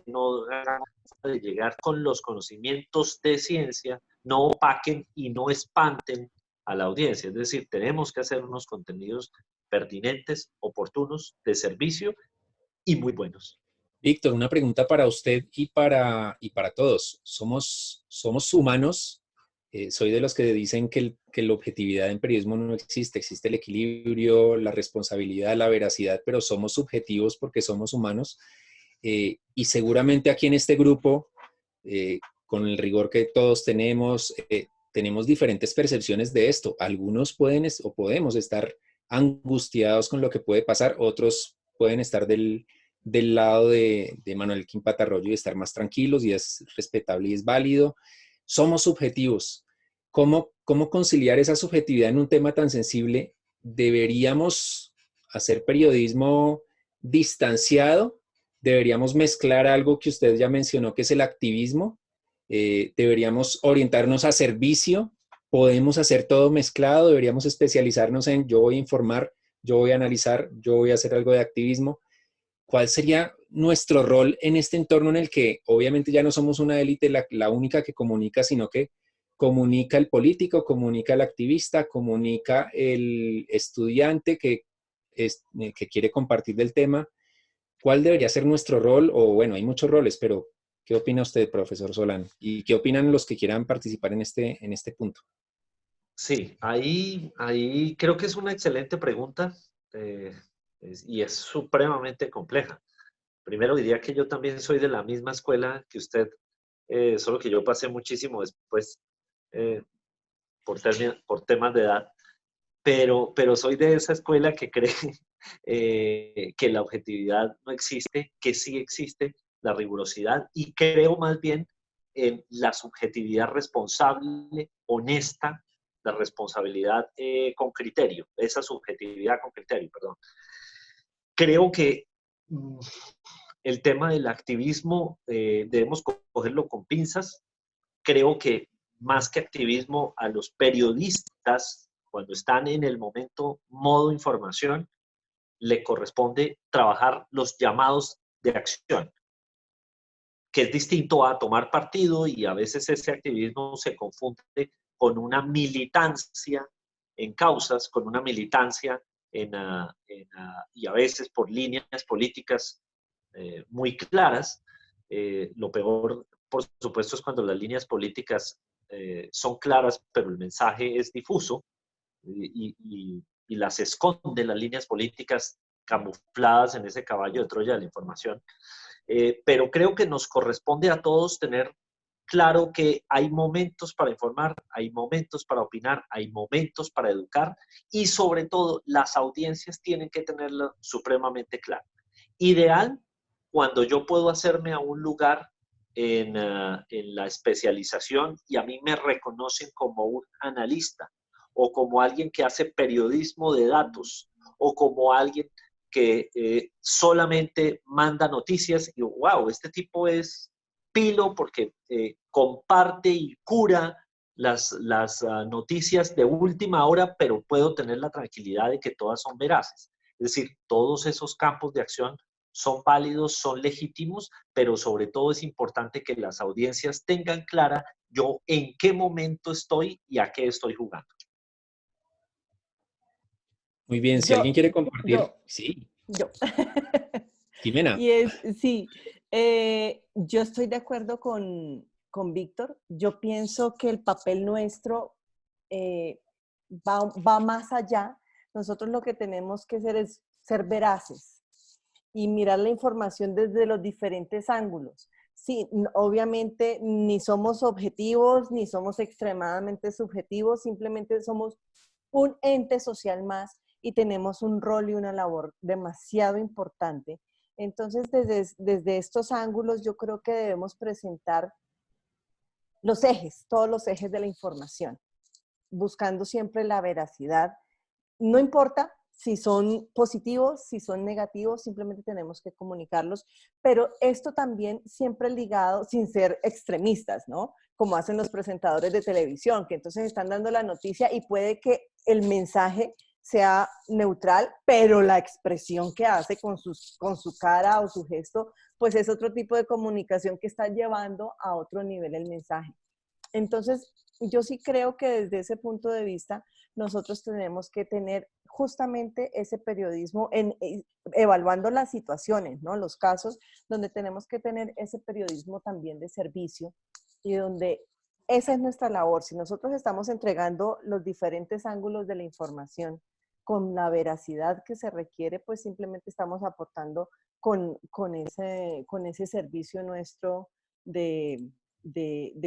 [SPEAKER 3] no hagamos de llegar con los conocimientos de ciencia, no opaquen y no espanten a la audiencia. Es decir, tenemos que hacer unos contenidos pertinentes, oportunos, de servicio y muy buenos.
[SPEAKER 2] Víctor, una pregunta para usted y para todos. ¿Somos humanos? Soy de los que dicen que la objetividad en periodismo no existe. Existe el equilibrio, la responsabilidad, la veracidad, pero somos subjetivos porque somos humanos. Y seguramente aquí en este grupo, con el rigor que todos tenemos, tenemos diferentes percepciones de esto. Algunos pueden o podemos estar angustiados con lo que puede pasar, otros pueden estar del lado de Manuel Quimpat Arroyo y estar más tranquilos, y es respetable y es válido. Somos subjetivos. ¿Cómo conciliar esa subjetividad en un tema tan sensible? ¿Deberíamos hacer periodismo distanciado? ¿Deberíamos mezclar algo que usted ya mencionó, que es el activismo? ¿Deberíamos orientarnos a servicio? ¿Podemos hacer todo mezclado? ¿Deberíamos especializarnos en yo voy a informar, yo voy a analizar, yo voy a hacer algo de activismo? ¿Cuál sería nuestro rol en este entorno en el que obviamente ya no somos una élite la única que comunica, sino que comunica el político, comunica el activista, comunica el estudiante que quiere compartir del tema? ¿Cuál debería ser nuestro rol? O bueno, hay muchos roles, pero ¿qué opina usted, profesor Solano? ¿Y qué opinan los que quieran participar en este punto?
[SPEAKER 3] Sí, ahí creo que es una excelente pregunta. Y es supremamente compleja. Primero diría que yo también soy de la misma escuela que usted, solo que yo pasé muchísimo después por temas de edad, pero soy de esa escuela que cree que la objetividad no existe, que sí existe la rigurosidad, y creo más bien en la subjetividad responsable, honesta, la responsabilidad con criterio, esa subjetividad con criterio, perdón. Creo que el tema del activismo debemos cogerlo con pinzas. Creo que más que activismo, a los periodistas, cuando están en el momento modo información, le corresponde trabajar los llamados de acción, que es distinto a tomar partido, y a veces ese activismo se confunde con una militancia en causas, con una militancia y a veces por líneas políticas muy claras. Lo peor, por supuesto, es cuando las líneas políticas son claras, pero el mensaje es difuso, y y las esconde, las líneas políticas camufladas en ese caballo de Troya de la información. Pero creo que nos corresponde a todos tener claro que hay momentos para informar, hay momentos para opinar, hay momentos para educar y sobre todo las audiencias tienen que tenerlo supremamente claro. Ideal cuando yo puedo hacerme a un lugar en la especialización y a mí me reconocen como un analista o como alguien que hace periodismo de datos o como alguien que solamente manda noticias y wow, este tipo es pilo porque comparte y cura las noticias de última hora, pero puedo tener la tranquilidad de que todas son veraces. Es decir, todos esos campos de acción son válidos, son legítimos, pero sobre todo es importante que las audiencias tengan clara yo en qué momento estoy y a qué estoy jugando.
[SPEAKER 2] Muy bien, si alguien quiere compartir, sí.
[SPEAKER 1] Yo.
[SPEAKER 2] Jimena.
[SPEAKER 1] Sí, yo estoy de acuerdo con Víctor. Yo pienso que el papel nuestro va más allá. Nosotros lo que tenemos que hacer es ser veraces y mirar la información desde los diferentes ángulos. Sí, obviamente ni somos objetivos, ni somos extremadamente subjetivos, simplemente somos un ente social más y tenemos un rol y una labor demasiado importante. Entonces, desde estos ángulos yo creo que debemos presentar los ejes, todos los ejes de la información, buscando siempre la veracidad. No importa si son positivos, si son negativos, simplemente tenemos que comunicarlos, pero esto también siempre ligado, sin ser extremistas, ¿no? Como hacen los presentadores de televisión, que entonces están dando la noticia y puede que el mensaje sea neutral, pero la expresión que hace con su cara o su gesto, pues es otro tipo de comunicación que está llevando a otro nivel el mensaje. Entonces, yo sí creo que desde ese punto de vista, nosotros tenemos que tener justamente ese periodismo evaluando las situaciones, ¿no? Los casos donde tenemos que tener ese periodismo también de servicio y donde esa es nuestra labor. Si nosotros estamos entregando los diferentes ángulos de la información con la veracidad que se requiere, pues simplemente estamos aportando con ese servicio nuestro de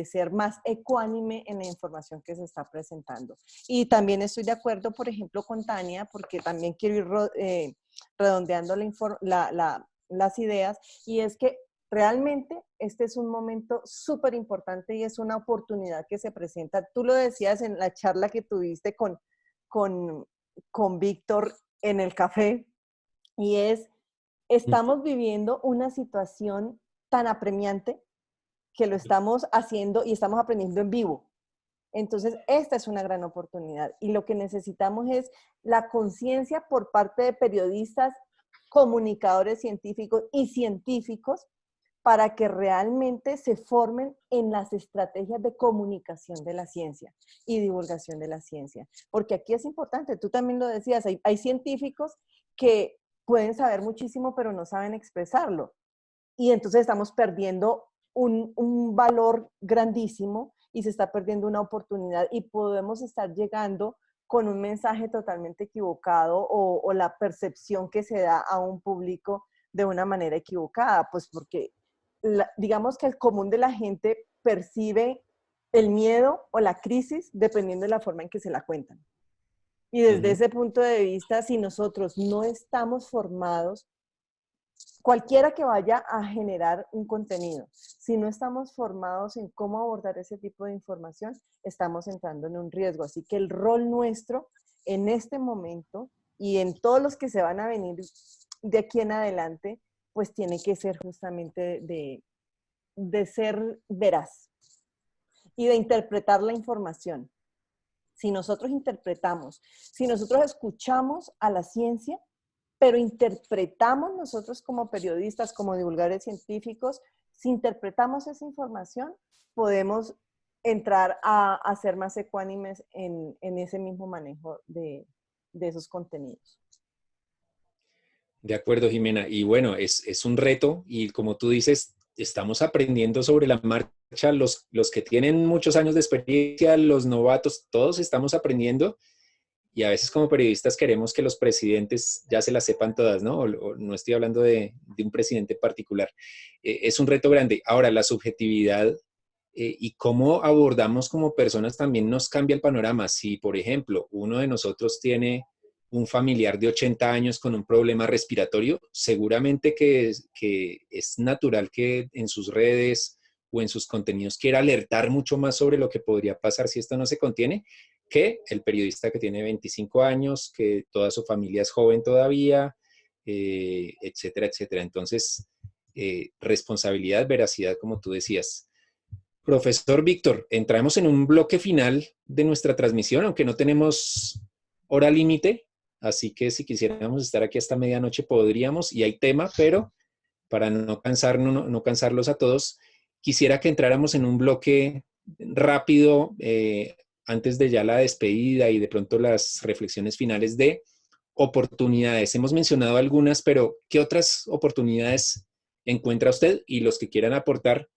[SPEAKER 1] ser más ecuánime en la información que se está presentando. Y también estoy de acuerdo, por ejemplo, con Tania, porque también quiero ir redondeando las ideas, y es que realmente este es un momento súper importante y es una oportunidad que se presenta. Tú lo decías en la charla que tuviste con Víctor en el café, y estamos viviendo una situación tan apremiante que lo estamos haciendo y estamos aprendiendo en vivo. Entonces, esta es una gran oportunidad y lo que necesitamos es la conciencia por parte de periodistas, comunicadores científicos y científicos para que realmente se formen en las estrategias de comunicación de la ciencia y divulgación de la ciencia. Porque aquí es importante, tú también lo decías, hay científicos que pueden saber muchísimo pero no saben expresarlo. Y entonces estamos perdiendo un valor grandísimo y se está perdiendo una oportunidad y podemos estar llegando con un mensaje totalmente equivocado o la percepción que se da a un público de una manera equivocada, pues porque digamos que el común de la gente percibe el miedo o la crisis dependiendo de la forma en que se la cuentan. Y desde ese punto de vista, si nosotros no estamos formados, cualquiera que vaya a generar un contenido, si no estamos formados en cómo abordar ese tipo de información, estamos entrando en un riesgo. Así que el rol nuestro en este momento y en todos los que se van a venir de aquí en adelante, pues tiene que ser justamente de ser veraz y de interpretar la información. Si nosotros interpretamos, si nosotros escuchamos a la ciencia, pero interpretamos nosotros como periodistas, como divulgadores científicos, si interpretamos esa información, podemos entrar a ser más ecuánimes en ese mismo manejo de esos contenidos.
[SPEAKER 2] De acuerdo, Jimena. Y bueno, es un reto y como tú dices, estamos aprendiendo sobre la marcha. Los que tienen muchos años de experiencia, los novatos, todos estamos aprendiendo. y a veces como periodistas queremos que los presidentes ya se las sepan todas, ¿no? O no estoy hablando de un presidente particular. Es un reto grande. Ahora, la subjetividad y cómo abordamos como personas también nos cambia el panorama. Si, por ejemplo, uno de nosotros tiene un familiar de 80 años con un problema respiratorio, seguramente que es natural que en sus redes o en sus contenidos quiera alertar mucho más sobre lo que podría pasar si esto no se contiene, que el periodista que tiene 25 años, que toda su familia es joven todavía, etcétera, etcétera. Entonces, responsabilidad, veracidad, como tú decías. Profesor Víctor, entramos en un bloque final de nuestra transmisión, aunque no tenemos hora límite, así que si quisiéramos estar aquí hasta medianoche podríamos, y hay tema, pero para no cansarlos a todos, quisiera que entráramos en un bloque rápido antes de ya la despedida y de pronto las reflexiones finales de oportunidades. Hemos mencionado algunas, pero ¿qué otras oportunidades encuentra usted y los que quieran aportar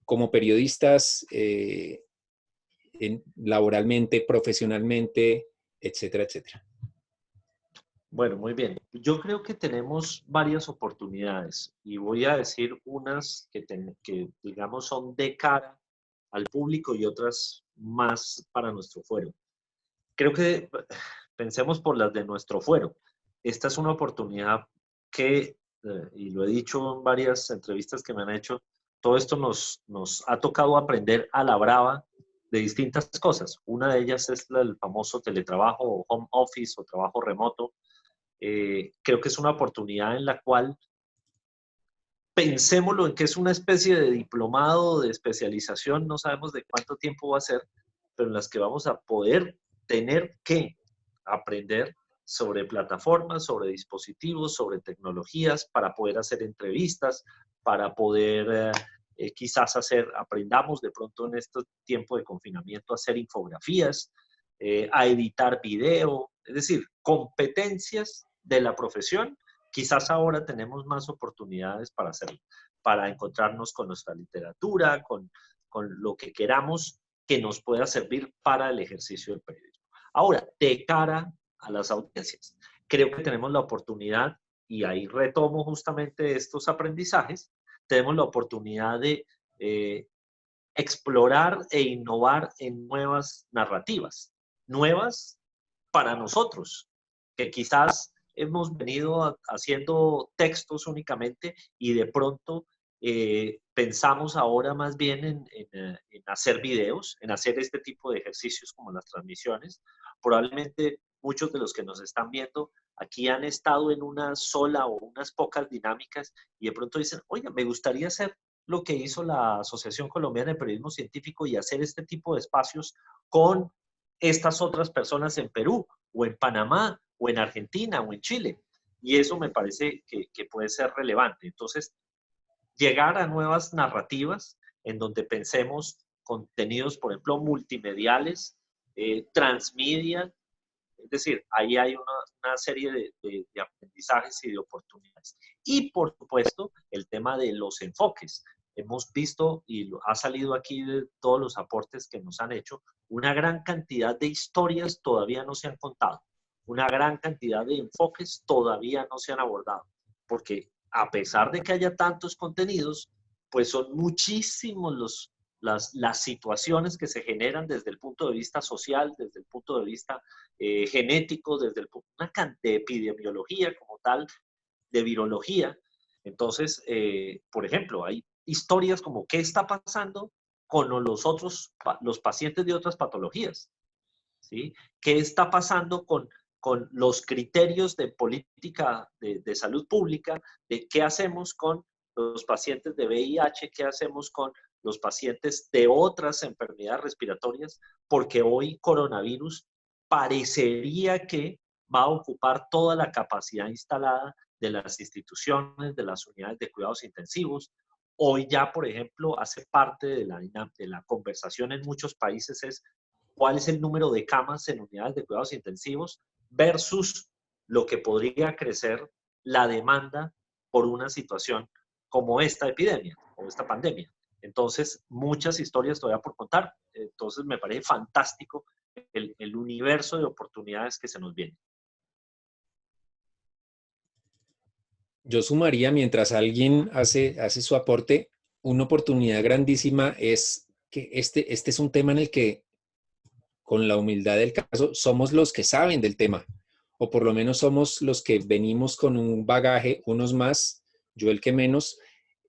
[SPEAKER 2] como periodistas laboralmente, profesionalmente, etcétera, etcétera?
[SPEAKER 3] Bueno, muy bien. Yo creo que tenemos varias oportunidades y voy a decir unas que digamos son de cara al público y otras más para nuestro fuero. Creo que pensemos por las de nuestro fuero. Esta es una oportunidad que, y lo he dicho en varias entrevistas que me han hecho, todo esto nos ha tocado aprender a la brava de distintas cosas. Una de ellas es el famoso teletrabajo o home office o trabajo remoto. Creo que es una oportunidad en la cual pensémoslo en que es una especie de diplomado, de especialización, no sabemos de cuánto tiempo va a ser, pero en las que vamos a poder tener que aprender sobre plataformas, sobre dispositivos, sobre tecnologías, para poder hacer entrevistas, para poder quizás aprendamos de pronto en este tiempo de confinamiento a hacer infografías, a editar video, es decir, competencias de la profesión. Quizás ahora tenemos más oportunidades para hacerlo, para encontrarnos con nuestra literatura, con lo que queramos que nos pueda servir para el ejercicio del periodismo. Ahora, de cara a las audiencias, creo que tenemos la oportunidad, y ahí retomo justamente estos aprendizajes, tenemos la oportunidad de explorar e innovar en nuevas narrativas, nuevas para nosotros, que quizás hemos venido haciendo textos únicamente y de pronto pensamos ahora más bien en hacer videos, en hacer este tipo de ejercicios como las transmisiones. Probablemente muchos de los que nos están viendo aquí han estado en una sola o unas pocas dinámicas y de pronto dicen, oiga, me gustaría hacer lo que hizo la Asociación Colombiana de Periodismo Científico y hacer este tipo de espacios con estas otras personas en Perú o en Panamá o en Argentina o en Chile. Y eso me parece que puede ser relevante. Entonces, llegar a nuevas narrativas en donde pensemos contenidos, por ejemplo, multimediales, transmedia, es decir, ahí hay una serie de aprendizajes y de oportunidades. Y, por supuesto, el tema de los enfoques. Hemos visto, y ha salido aquí de todos los aportes que nos han hecho, una gran cantidad de historias todavía no se han contado. Una gran cantidad de enfoques todavía no se han abordado. Porque a pesar de que haya tantos contenidos, pues son muchísimos las situaciones que se generan desde el punto de vista social, desde el punto de vista genético, desde una cantidad de epidemiología como tal, de virología. Entonces, por ejemplo, hay historias como qué está pasando con los pacientes de otras patologías, ¿sí? ¿Qué está pasando con los criterios de política de salud pública, de qué hacemos con los pacientes de VIH, qué hacemos con los pacientes de otras enfermedades respiratorias, porque hoy coronavirus parecería que va a ocupar toda la capacidad instalada de las instituciones, de las unidades de cuidados intensivos. Hoy ya, por ejemplo, hace parte de la conversación en muchos países es cuál es el número de camas en unidades de cuidados intensivos versus lo que podría crecer la demanda por una situación como esta epidemia o esta pandemia. Entonces, muchas historias todavía por contar. Entonces, me parece fantástico el universo de oportunidades que se nos viene.
[SPEAKER 2] Yo sumaría, mientras alguien hace su aporte, una oportunidad grandísima es que este es un tema en el que, con la humildad del caso, somos los que saben del tema, o por lo menos somos los que venimos con un bagaje, unos más, yo el que menos,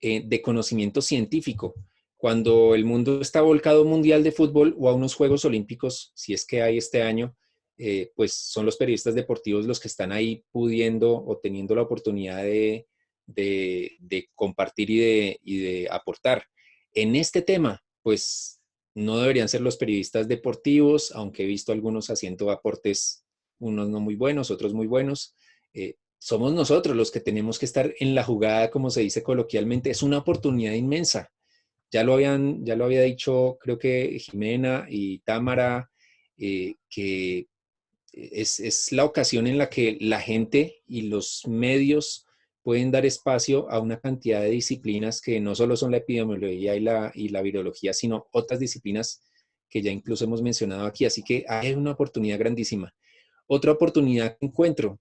[SPEAKER 2] de conocimiento científico. Cuando el mundo está volcado a un mundial de fútbol o a unos Juegos Olímpicos, si es que hay este año, pues son los periodistas deportivos los que están ahí pudiendo o teniendo la oportunidad de compartir y de aportar. En este tema, pues no deberían ser los periodistas deportivos, aunque he visto algunos haciendo aportes, unos no muy buenos, otros muy buenos. Somos nosotros los que tenemos que estar en la jugada, como se dice coloquialmente. Es una oportunidad inmensa. Ya lo había dicho, creo que Jimena y Támara, que es la ocasión en la que la gente y los medios pueden dar espacio a una cantidad de disciplinas que no solo son la epidemiología y la virología, sino otras disciplinas que ya incluso hemos mencionado aquí. Así que hay una oportunidad grandísima. Otra oportunidad que encuentro,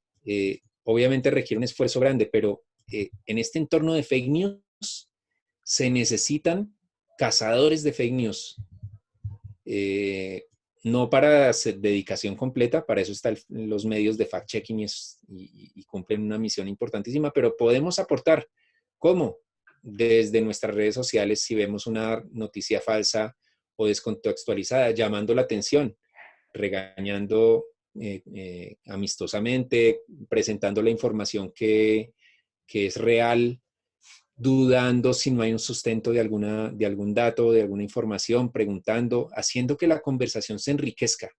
[SPEAKER 2] obviamente requiere un esfuerzo grande, pero en este entorno de fake news se necesitan cazadores de fake news. No para dedicación completa, para eso están los medios de fact-checking y cumplen una misión importantísima, pero podemos aportar. ¿Cómo? Desde nuestras redes sociales, si vemos una noticia falsa o descontextualizada, llamando la atención, regañando amistosamente, presentando la información que es real, dudando si no hay un sustento de algún dato, de alguna información, preguntando, haciendo que la conversación se enriquezca.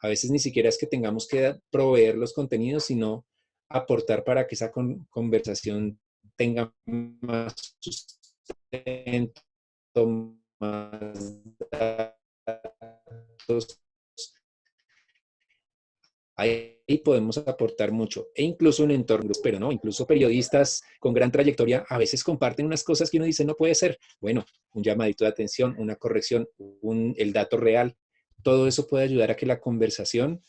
[SPEAKER 2] A veces ni siquiera es que tengamos que proveer los contenidos, sino aportar para que esa conversación tenga más sustento, más datos. Ahí podemos aportar mucho, e incluso en entornos, pero no, incluso periodistas con gran trayectoria a veces comparten unas cosas que uno dice no puede ser. Bueno, un llamadito de atención, una corrección, el dato real, todo eso puede ayudar a que la conversación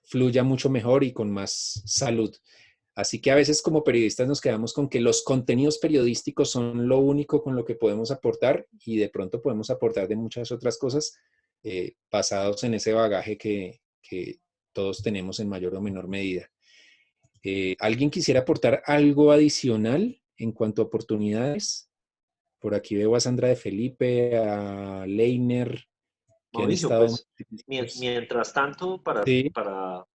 [SPEAKER 2] fluya mucho mejor y con más salud. Así que a veces como periodistas nos quedamos con que los contenidos periodísticos son lo único con lo que podemos aportar y de pronto podemos aportar de muchas otras cosas basados en ese bagaje que todos tenemos en mayor o menor medida. ¿Alguien quisiera aportar algo adicional en cuanto a oportunidades? Por aquí veo a Sandra de Felipe, a Leiner, que
[SPEAKER 3] Mauricio,
[SPEAKER 2] han estado...
[SPEAKER 3] pues mientras tanto,
[SPEAKER 2] Sí.
[SPEAKER 3] para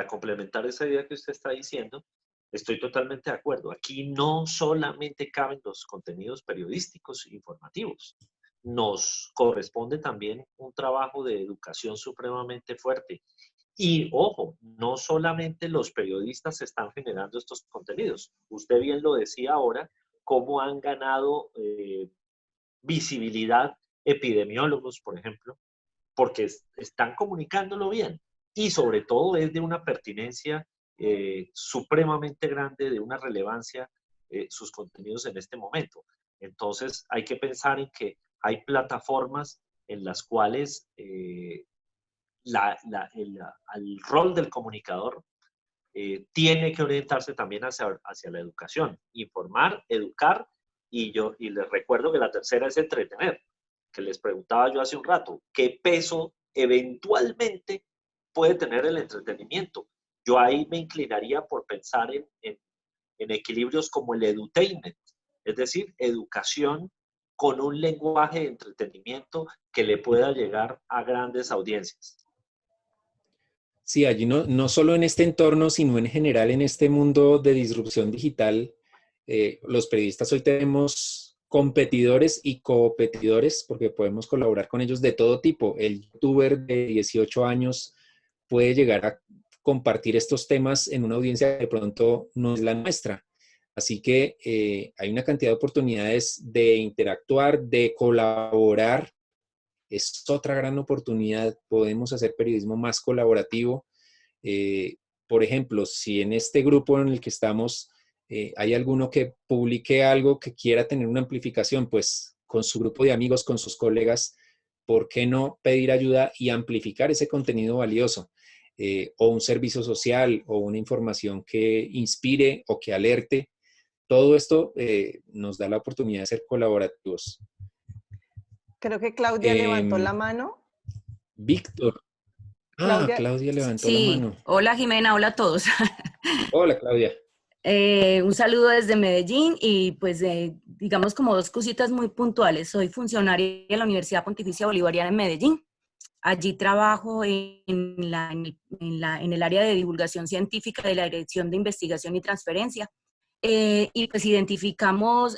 [SPEAKER 3] complementar esa idea que usted está diciendo, estoy totalmente de acuerdo. Aquí no solamente caben los contenidos periodísticos e informativos. Nos corresponde también un trabajo de educación supremamente fuerte. Y ojo, no solamente los periodistas están generando estos contenidos. Usted bien lo decía ahora, cómo han ganado visibilidad epidemiólogos, por ejemplo, porque están comunicándolo bien y sobre todo es de una pertinencia supremamente grande, de una relevancia sus contenidos en este momento. Entonces hay que pensar en que hay plataformas en las cuales el rol del comunicador tiene que orientarse también hacia la educación, informar, educar, y les recuerdo que la tercera es entretener, que les preguntaba yo hace un rato, ¿qué peso eventualmente puede tener el entretenimiento? Yo ahí me inclinaría por pensar en equilibrios como el edutainment, es decir, educación con un lenguaje de entretenimiento que le pueda llegar a grandes audiencias.
[SPEAKER 2] Sí, allí no solo en este entorno, sino en general en este mundo de disrupción digital, los periodistas hoy tenemos competidores y coopetidores porque podemos colaborar con ellos de todo tipo. El youtuber de 18 años puede llegar a compartir estos temas en una audiencia que de pronto no es la nuestra. Así que hay una cantidad de oportunidades de interactuar, de colaborar. Es otra gran oportunidad. Podemos hacer periodismo más colaborativo. Por ejemplo, si en este grupo en el que estamos hay alguno que publique algo que quiera tener una amplificación, pues con su grupo de amigos, con sus colegas, ¿por qué no pedir ayuda y amplificar ese contenido valioso? O un servicio social o una información que inspire o que alerte. Todo esto nos da la oportunidad de ser colaborativos.
[SPEAKER 1] Creo que Claudia levantó la mano.
[SPEAKER 2] Víctor.
[SPEAKER 1] Claudia,
[SPEAKER 2] Claudia levantó la
[SPEAKER 14] Sí,
[SPEAKER 2] mano.
[SPEAKER 14] hola Jimena, hola a todos.
[SPEAKER 2] Hola Claudia.
[SPEAKER 14] Un saludo desde Medellín y pues digamos como dos cositas muy puntuales. Soy funcionaria de la Universidad Pontificia Bolivariana en Medellín. Allí trabajo en el área de divulgación científica de la Dirección de Investigación y Transferencia. Y pues identificamos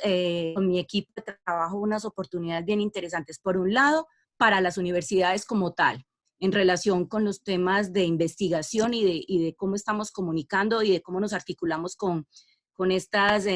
[SPEAKER 14] con mi equipo de trabajo unas oportunidades bien interesantes. Por un lado, para las universidades como tal, en relación con los temas de investigación y de cómo estamos comunicando y de cómo nos articulamos con estas,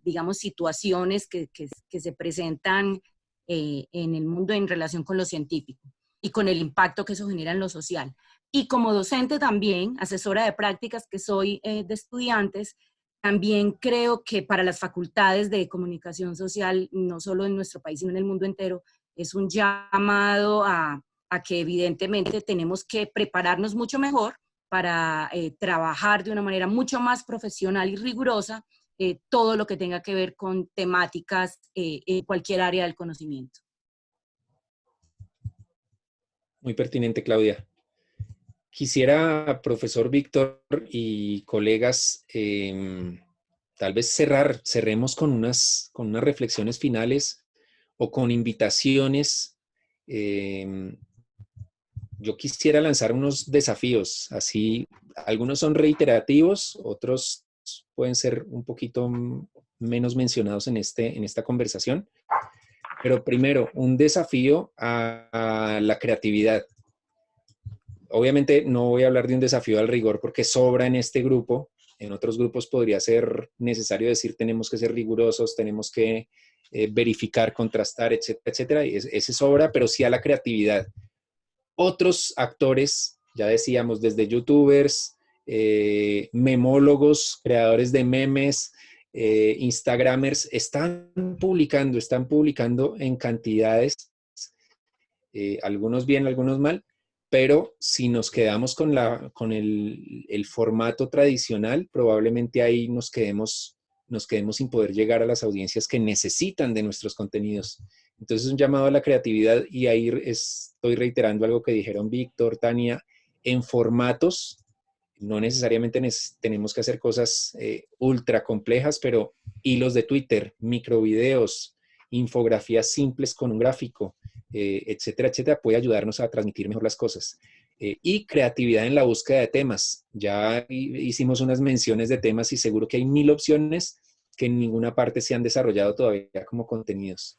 [SPEAKER 14] digamos, situaciones que se presentan en el mundo en relación con lo científico y con el impacto que eso genera en lo social. Y como docente también, asesora de prácticas que soy de estudiantes, también creo que para las facultades de comunicación social, no solo en nuestro país, sino en el mundo entero, es un llamado a que evidentemente tenemos que prepararnos mucho mejor para trabajar de una manera mucho más profesional y rigurosa todo lo que tenga que ver con temáticas en cualquier área del conocimiento.
[SPEAKER 2] Muy pertinente, Claudia. Quisiera, profesor Víctor y colegas, tal vez cerremos con unas reflexiones finales o con invitaciones. Yo quisiera lanzar unos desafíos, así, algunos son reiterativos, otros pueden ser un poquito menos mencionados en esta conversación. Pero primero, un desafío a la creatividad. Obviamente no voy a hablar de un desafío al rigor porque sobra en este grupo. En otros grupos podría ser necesario decir tenemos que ser rigurosos, tenemos que verificar, contrastar, etcétera, etcétera. Ese sobra, pero sí a la creatividad. Otros actores, ya decíamos, desde youtubers, memólogos, creadores de memes, instagramers, están publicando en cantidades, algunos bien, algunos mal, pero si nos quedamos con el formato tradicional, probablemente ahí nos quedemos sin poder llegar a las audiencias que necesitan de nuestros contenidos. Entonces es un llamado a la creatividad y ahí estoy reiterando algo que dijeron Víctor, Tania, en formatos. No necesariamente tenemos que hacer cosas ultra complejas, pero hilos de Twitter, microvideos, infografías simples con un gráfico, etcétera, etcétera, puede ayudarnos a transmitir mejor las cosas. Y creatividad en la búsqueda de temas. Ya hicimos unas menciones de temas y seguro que hay 1000 opciones que en ninguna parte se han desarrollado todavía como contenidos.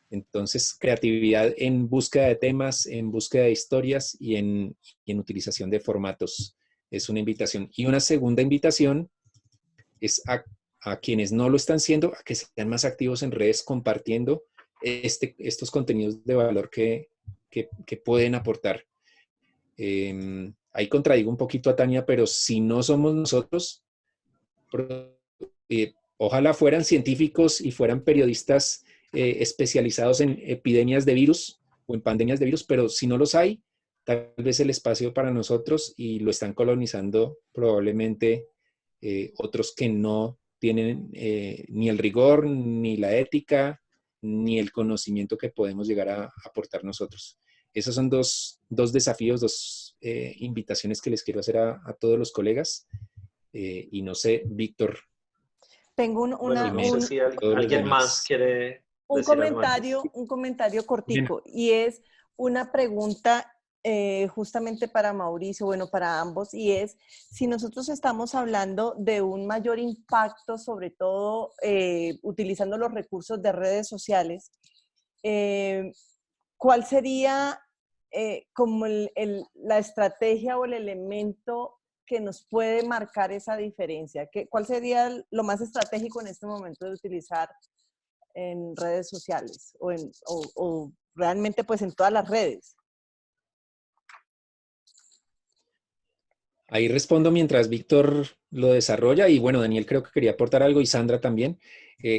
[SPEAKER 2] Entonces, creatividad en búsqueda de temas, en búsqueda de historias y en utilización de formatos. Es una invitación. Y una segunda invitación es a quienes no lo están siendo, a que sean más activos en redes compartiendo estos contenidos de valor que pueden aportar. Ahí contradigo un poquito a Tania, pero si no somos nosotros, ojalá fueran científicos y fueran periodistas especializados en epidemias de virus o en pandemias de virus, pero si no los hay, tal vez el espacio para nosotros y lo están colonizando probablemente otros que no tienen ni el rigor, ni la ética, ni el conocimiento que podemos llegar a aportar nosotros. Esos son dos desafíos, dos invitaciones que les quiero hacer a todos los colegas. Y no sé, Víctor.
[SPEAKER 1] Tengo
[SPEAKER 3] no sé si alguien más quiere
[SPEAKER 1] un comentario cortico. Bien. Y es una pregunta justamente para Mauricio, bueno, para ambos, y es si nosotros estamos hablando de un mayor impacto, sobre todo utilizando los recursos de redes sociales, ¿cuál sería como la estrategia o el elemento que nos puede marcar esa diferencia? ¿Cuál sería lo más estratégico en este momento de utilizar en redes sociales o realmente pues en todas las redes?
[SPEAKER 2] Ahí respondo mientras Víctor lo desarrolla y bueno, Daniel creo que quería aportar algo y Sandra también.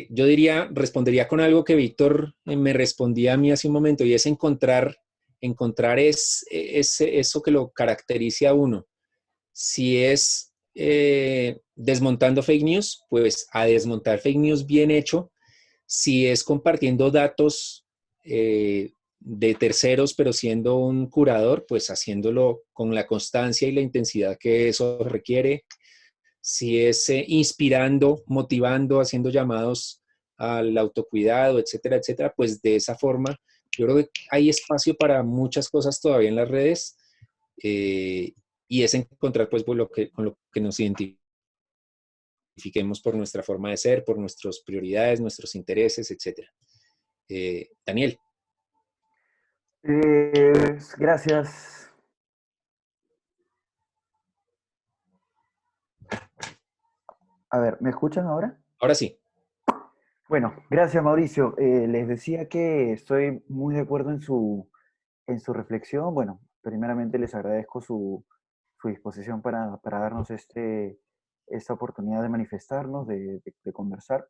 [SPEAKER 2] Yo respondería con algo que Víctor me respondía a mí hace un momento y es encontrar encontrar eso que lo caracterice a uno. Si es desmontando fake news, pues a desmontar fake news bien hecho. Si es compartiendo datos de terceros, pero siendo un curador, pues haciéndolo con la constancia y la intensidad que eso requiere. Si es inspirando, motivando, haciendo llamados al autocuidado, etcétera, etcétera, pues de esa forma yo creo que hay espacio para muchas cosas todavía en las redes y es encontrar pues con lo que nos identifiquemos por nuestra forma de ser, por nuestras prioridades, nuestros intereses, etcétera. Daniel.
[SPEAKER 4] Gracias. A ver, ¿me escuchan ahora?
[SPEAKER 2] Ahora sí.
[SPEAKER 4] Bueno, gracias Mauricio. Les decía que estoy muy de acuerdo en su reflexión. Bueno, primeramente les agradezco su disposición para darnos esta oportunidad de manifestarnos, de conversar.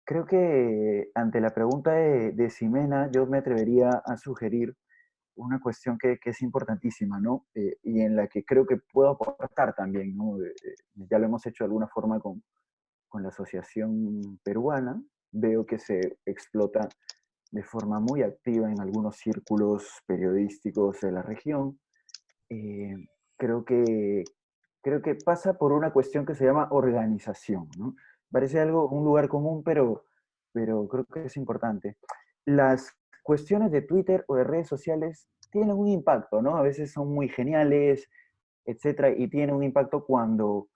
[SPEAKER 4] Creo que ante la pregunta de Ximena, yo me atrevería a sugerir una cuestión que es importantísima, ¿no? Y en la que creo que puedo aportar también, ¿no? Ya lo hemos hecho de alguna forma con la Asociación Peruana. Veo que se explota de forma muy activa en algunos círculos periodísticos de la región. Creo que pasa por una cuestión que se llama organización, ¿no? Parece un lugar común, pero creo que es importante. Las cuestiones de Twitter o de redes sociales tienen un impacto, ¿no? A veces son muy geniales, etcétera, y tienen un impacto cuando,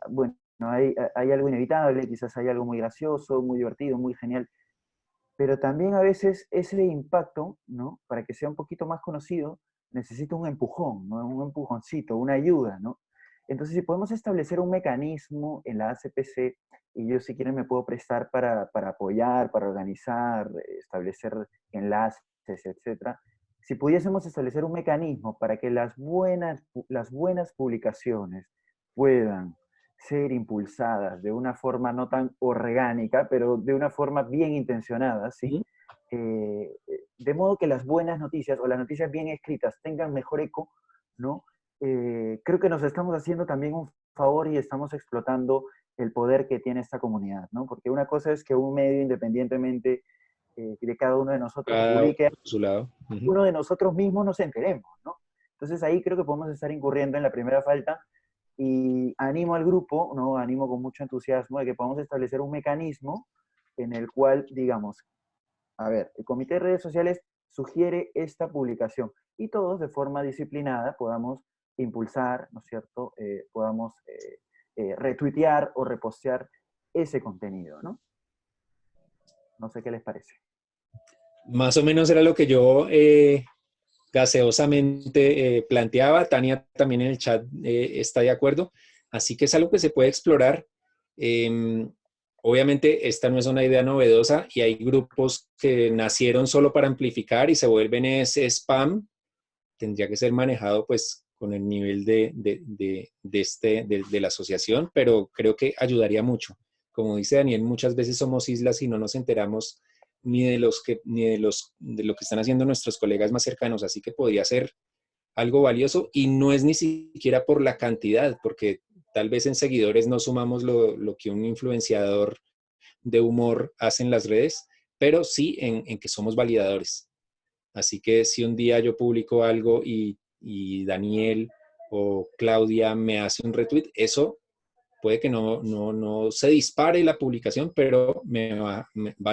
[SPEAKER 4] bueno, hay algo inevitable, quizás hay algo muy gracioso, muy divertido, muy genial, pero también a veces ese impacto, ¿no? Para que sea un poquito más conocido, necesita un empujón, ¿no? Un empujoncito, una ayuda, ¿no? Entonces, si podemos establecer un mecanismo en la ACPC, y yo si quieren me puedo prestar para apoyar, para organizar, establecer enlaces, etcétera. Si pudiésemos establecer un mecanismo para que las buenas publicaciones puedan ser impulsadas de una forma no tan orgánica, pero de una forma bien intencionada, ¿sí? De modo que las buenas noticias o las noticias bien escritas tengan mejor eco, ¿no? Creo que nos estamos haciendo también un favor y estamos explotando el poder que tiene esta comunidad, ¿no? Porque una cosa es que un medio, independientemente de cada uno de nosotros, publique,
[SPEAKER 2] por su lado.
[SPEAKER 4] uno de nosotros mismos nos enteremos, ¿no? Entonces ahí creo que podemos estar incurriendo en la primera falta y animo al grupo, ¿no? Animo con mucho entusiasmo de que podamos establecer un mecanismo en el cual, digamos, a ver, el Comité de Redes Sociales sugiere esta publicación y todos de forma disciplinada podamos impulsar, ¿no es cierto? Podamos retuitear o repostear ese contenido, ¿no? No sé qué les parece.
[SPEAKER 2] Más o menos era lo que yo gaseosamente planteaba. Tania también en el chat está de acuerdo. Así que es algo que se puede explorar. Obviamente esta no es una idea novedosa y hay grupos que nacieron solo para amplificar y se vuelven ese spam. Tendría que ser manejado pues con el nivel de la asociación, pero creo que ayudaría mucho. Como dice Daniel, muchas veces somos islas y no nos enteramos ni de lo que están haciendo nuestros colegas más cercanos, así que podría ser algo valioso y no es ni siquiera por la cantidad, porque tal vez en seguidores no sumamos lo que un influenciador de humor hace en las redes, pero sí en que somos validadores. Así que si un día yo publico algo y Daniel o Claudia me hace un retweet, eso puede que no se dispare la publicación, pero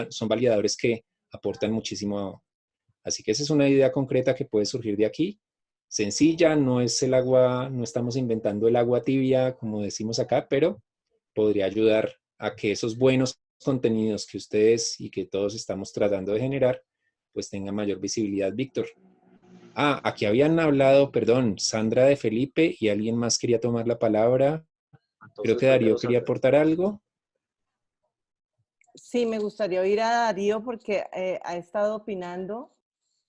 [SPEAKER 2] son validadores que aportan muchísimo. Así que esa es una idea concreta que puede surgir de aquí. Sencilla, no es el agua, no estamos inventando el agua tibia, como decimos acá, pero podría ayudar a que esos buenos contenidos que ustedes y que todos estamos tratando de generar, pues tengan mayor visibilidad. Víctor. Aquí habían hablado, perdón, Sandra de Felipe y alguien más quería tomar la palabra. Creo que Darío quería aportar algo.
[SPEAKER 1] Sí, me gustaría oír a Darío porque ha estado opinando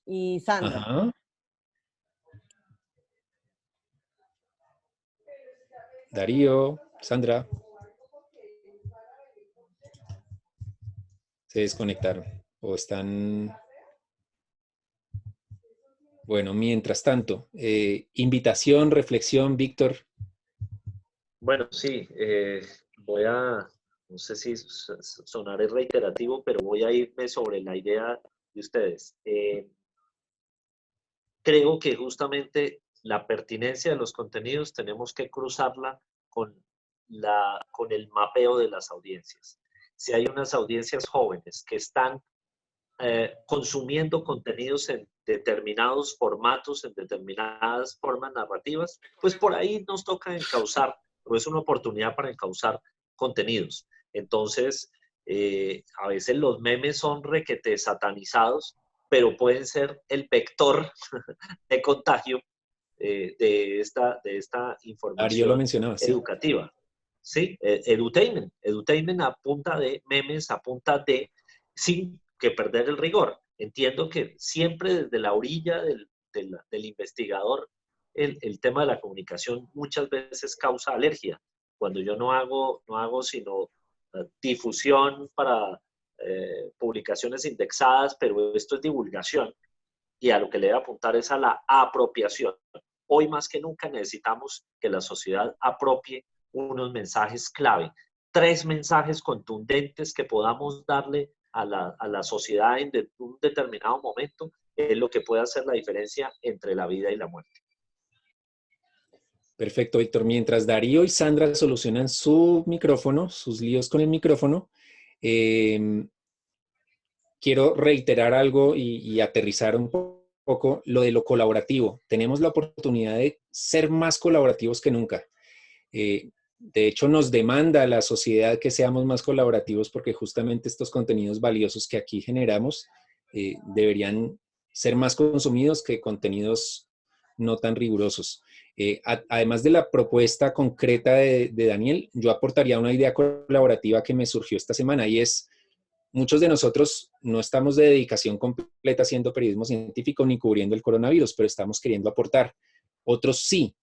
[SPEAKER 1] y Sandra.
[SPEAKER 2] Ajá. Darío, Sandra. Se desconectaron o están... Bueno, mientras tanto, invitación, reflexión, Víctor.
[SPEAKER 3] Bueno, sí, no sé si sonaré reiterativo, pero voy a irme sobre la idea de ustedes. Creo que justamente la pertinencia de los contenidos tenemos que cruzarla con el mapeo de las audiencias. Si hay unas audiencias jóvenes que están consumiendo contenidos en determinados formatos, en determinadas formas narrativas, pues por ahí nos toca encauzar, o es una oportunidad para encauzar contenidos. Entonces, a veces los memes son requete satanizados, pero pueden ser el vector de contagio de esta
[SPEAKER 2] Darío lo
[SPEAKER 3] información
[SPEAKER 2] mencionaba, sí.
[SPEAKER 3] educativa. ¿Sí? Edutainment. Edutainment a punta de memes, a punta de, sin que perder el rigor. Entiendo que siempre desde la orilla del investigador, el tema de la comunicación muchas veces causa alergia. Cuando yo no hago sino difusión para publicaciones indexadas, pero esto es divulgación, y a lo que le debe apuntar es a la apropiación. Hoy más que nunca necesitamos que la sociedad apropie unos mensajes clave, 3 mensajes contundentes que podamos darle a la sociedad en un determinado momento, es lo que puede hacer la diferencia entre la vida y la muerte.
[SPEAKER 2] Perfecto, Víctor. Mientras Darío y Sandra solucionan su micrófono, sus líos con el micrófono, quiero reiterar algo y aterrizar un poco lo de lo colaborativo. Tenemos la oportunidad de ser más colaborativos que nunca. De hecho, nos demanda la sociedad que seamos más colaborativos porque justamente estos contenidos valiosos que aquí generamos deberían ser más consumidos que contenidos no tan rigurosos. Además de la propuesta concreta de Daniel, yo aportaría una idea colaborativa que me surgió esta semana y es: muchos de nosotros no estamos de dedicación completa haciendo periodismo científico ni cubriendo el coronavirus, pero estamos queriendo aportar. Otros sí.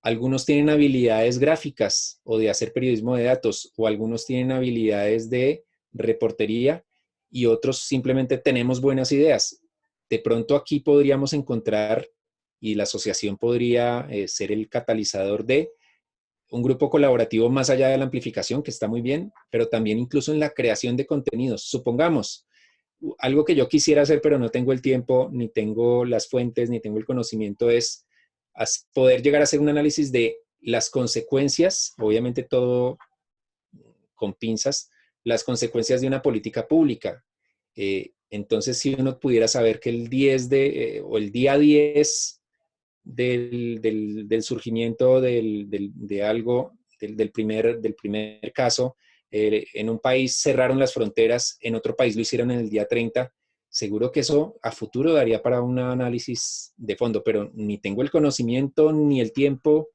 [SPEAKER 2] Algunos tienen habilidades gráficas o de hacer periodismo de datos, o algunos tienen habilidades de reportería y otros simplemente tenemos buenas ideas. De pronto aquí podríamos encontrar, y la asociación podría ser el catalizador de un grupo colaborativo más allá de la amplificación, que está muy bien, pero también incluso en la creación de contenidos. Supongamos, algo que yo quisiera hacer, pero no tengo el tiempo, ni tengo las fuentes, ni tengo el conocimiento, es poder llegar a hacer un análisis de las consecuencias, obviamente todo con pinzas, las consecuencias de una política pública. Entonces, si uno pudiera saber que el 10 o el día 10 del surgimiento de algo, del primer caso, en un país cerraron las fronteras, en otro país lo hicieron en el día 30, seguro que eso a futuro daría para un análisis de fondo, pero ni tengo el conocimiento, ni el tiempo,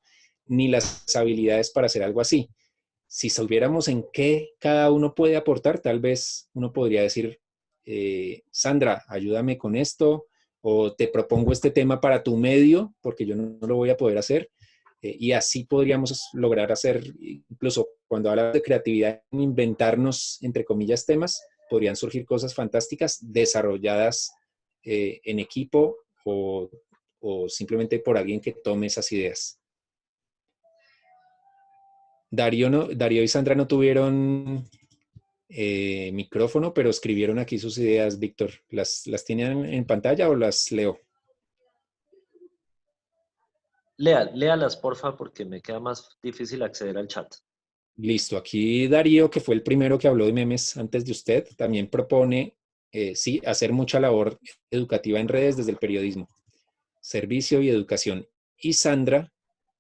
[SPEAKER 2] ni las habilidades para hacer algo así. Si sabiéramos en qué cada uno puede aportar, tal vez uno podría decir, Sandra, ayúdame con esto, o te propongo este tema para tu medio, porque yo no lo voy a poder hacer. Y así podríamos lograr hacer, incluso cuando hablas de creatividad, inventarnos, entre comillas, temas, podrían surgir cosas fantásticas desarrolladas en equipo o simplemente por alguien que tome esas ideas. Darío y Sandra no tuvieron micrófono, pero escribieron aquí sus ideas, Víctor. ¿Las tienen en pantalla o las leo?
[SPEAKER 3] Léalas, porfa, porque me queda más difícil acceder al chat.
[SPEAKER 2] Listo. Aquí Darío, que fue el primero que habló de memes antes de usted, también propone, sí, hacer mucha labor educativa en redes desde el periodismo, servicio y educación. Y Sandra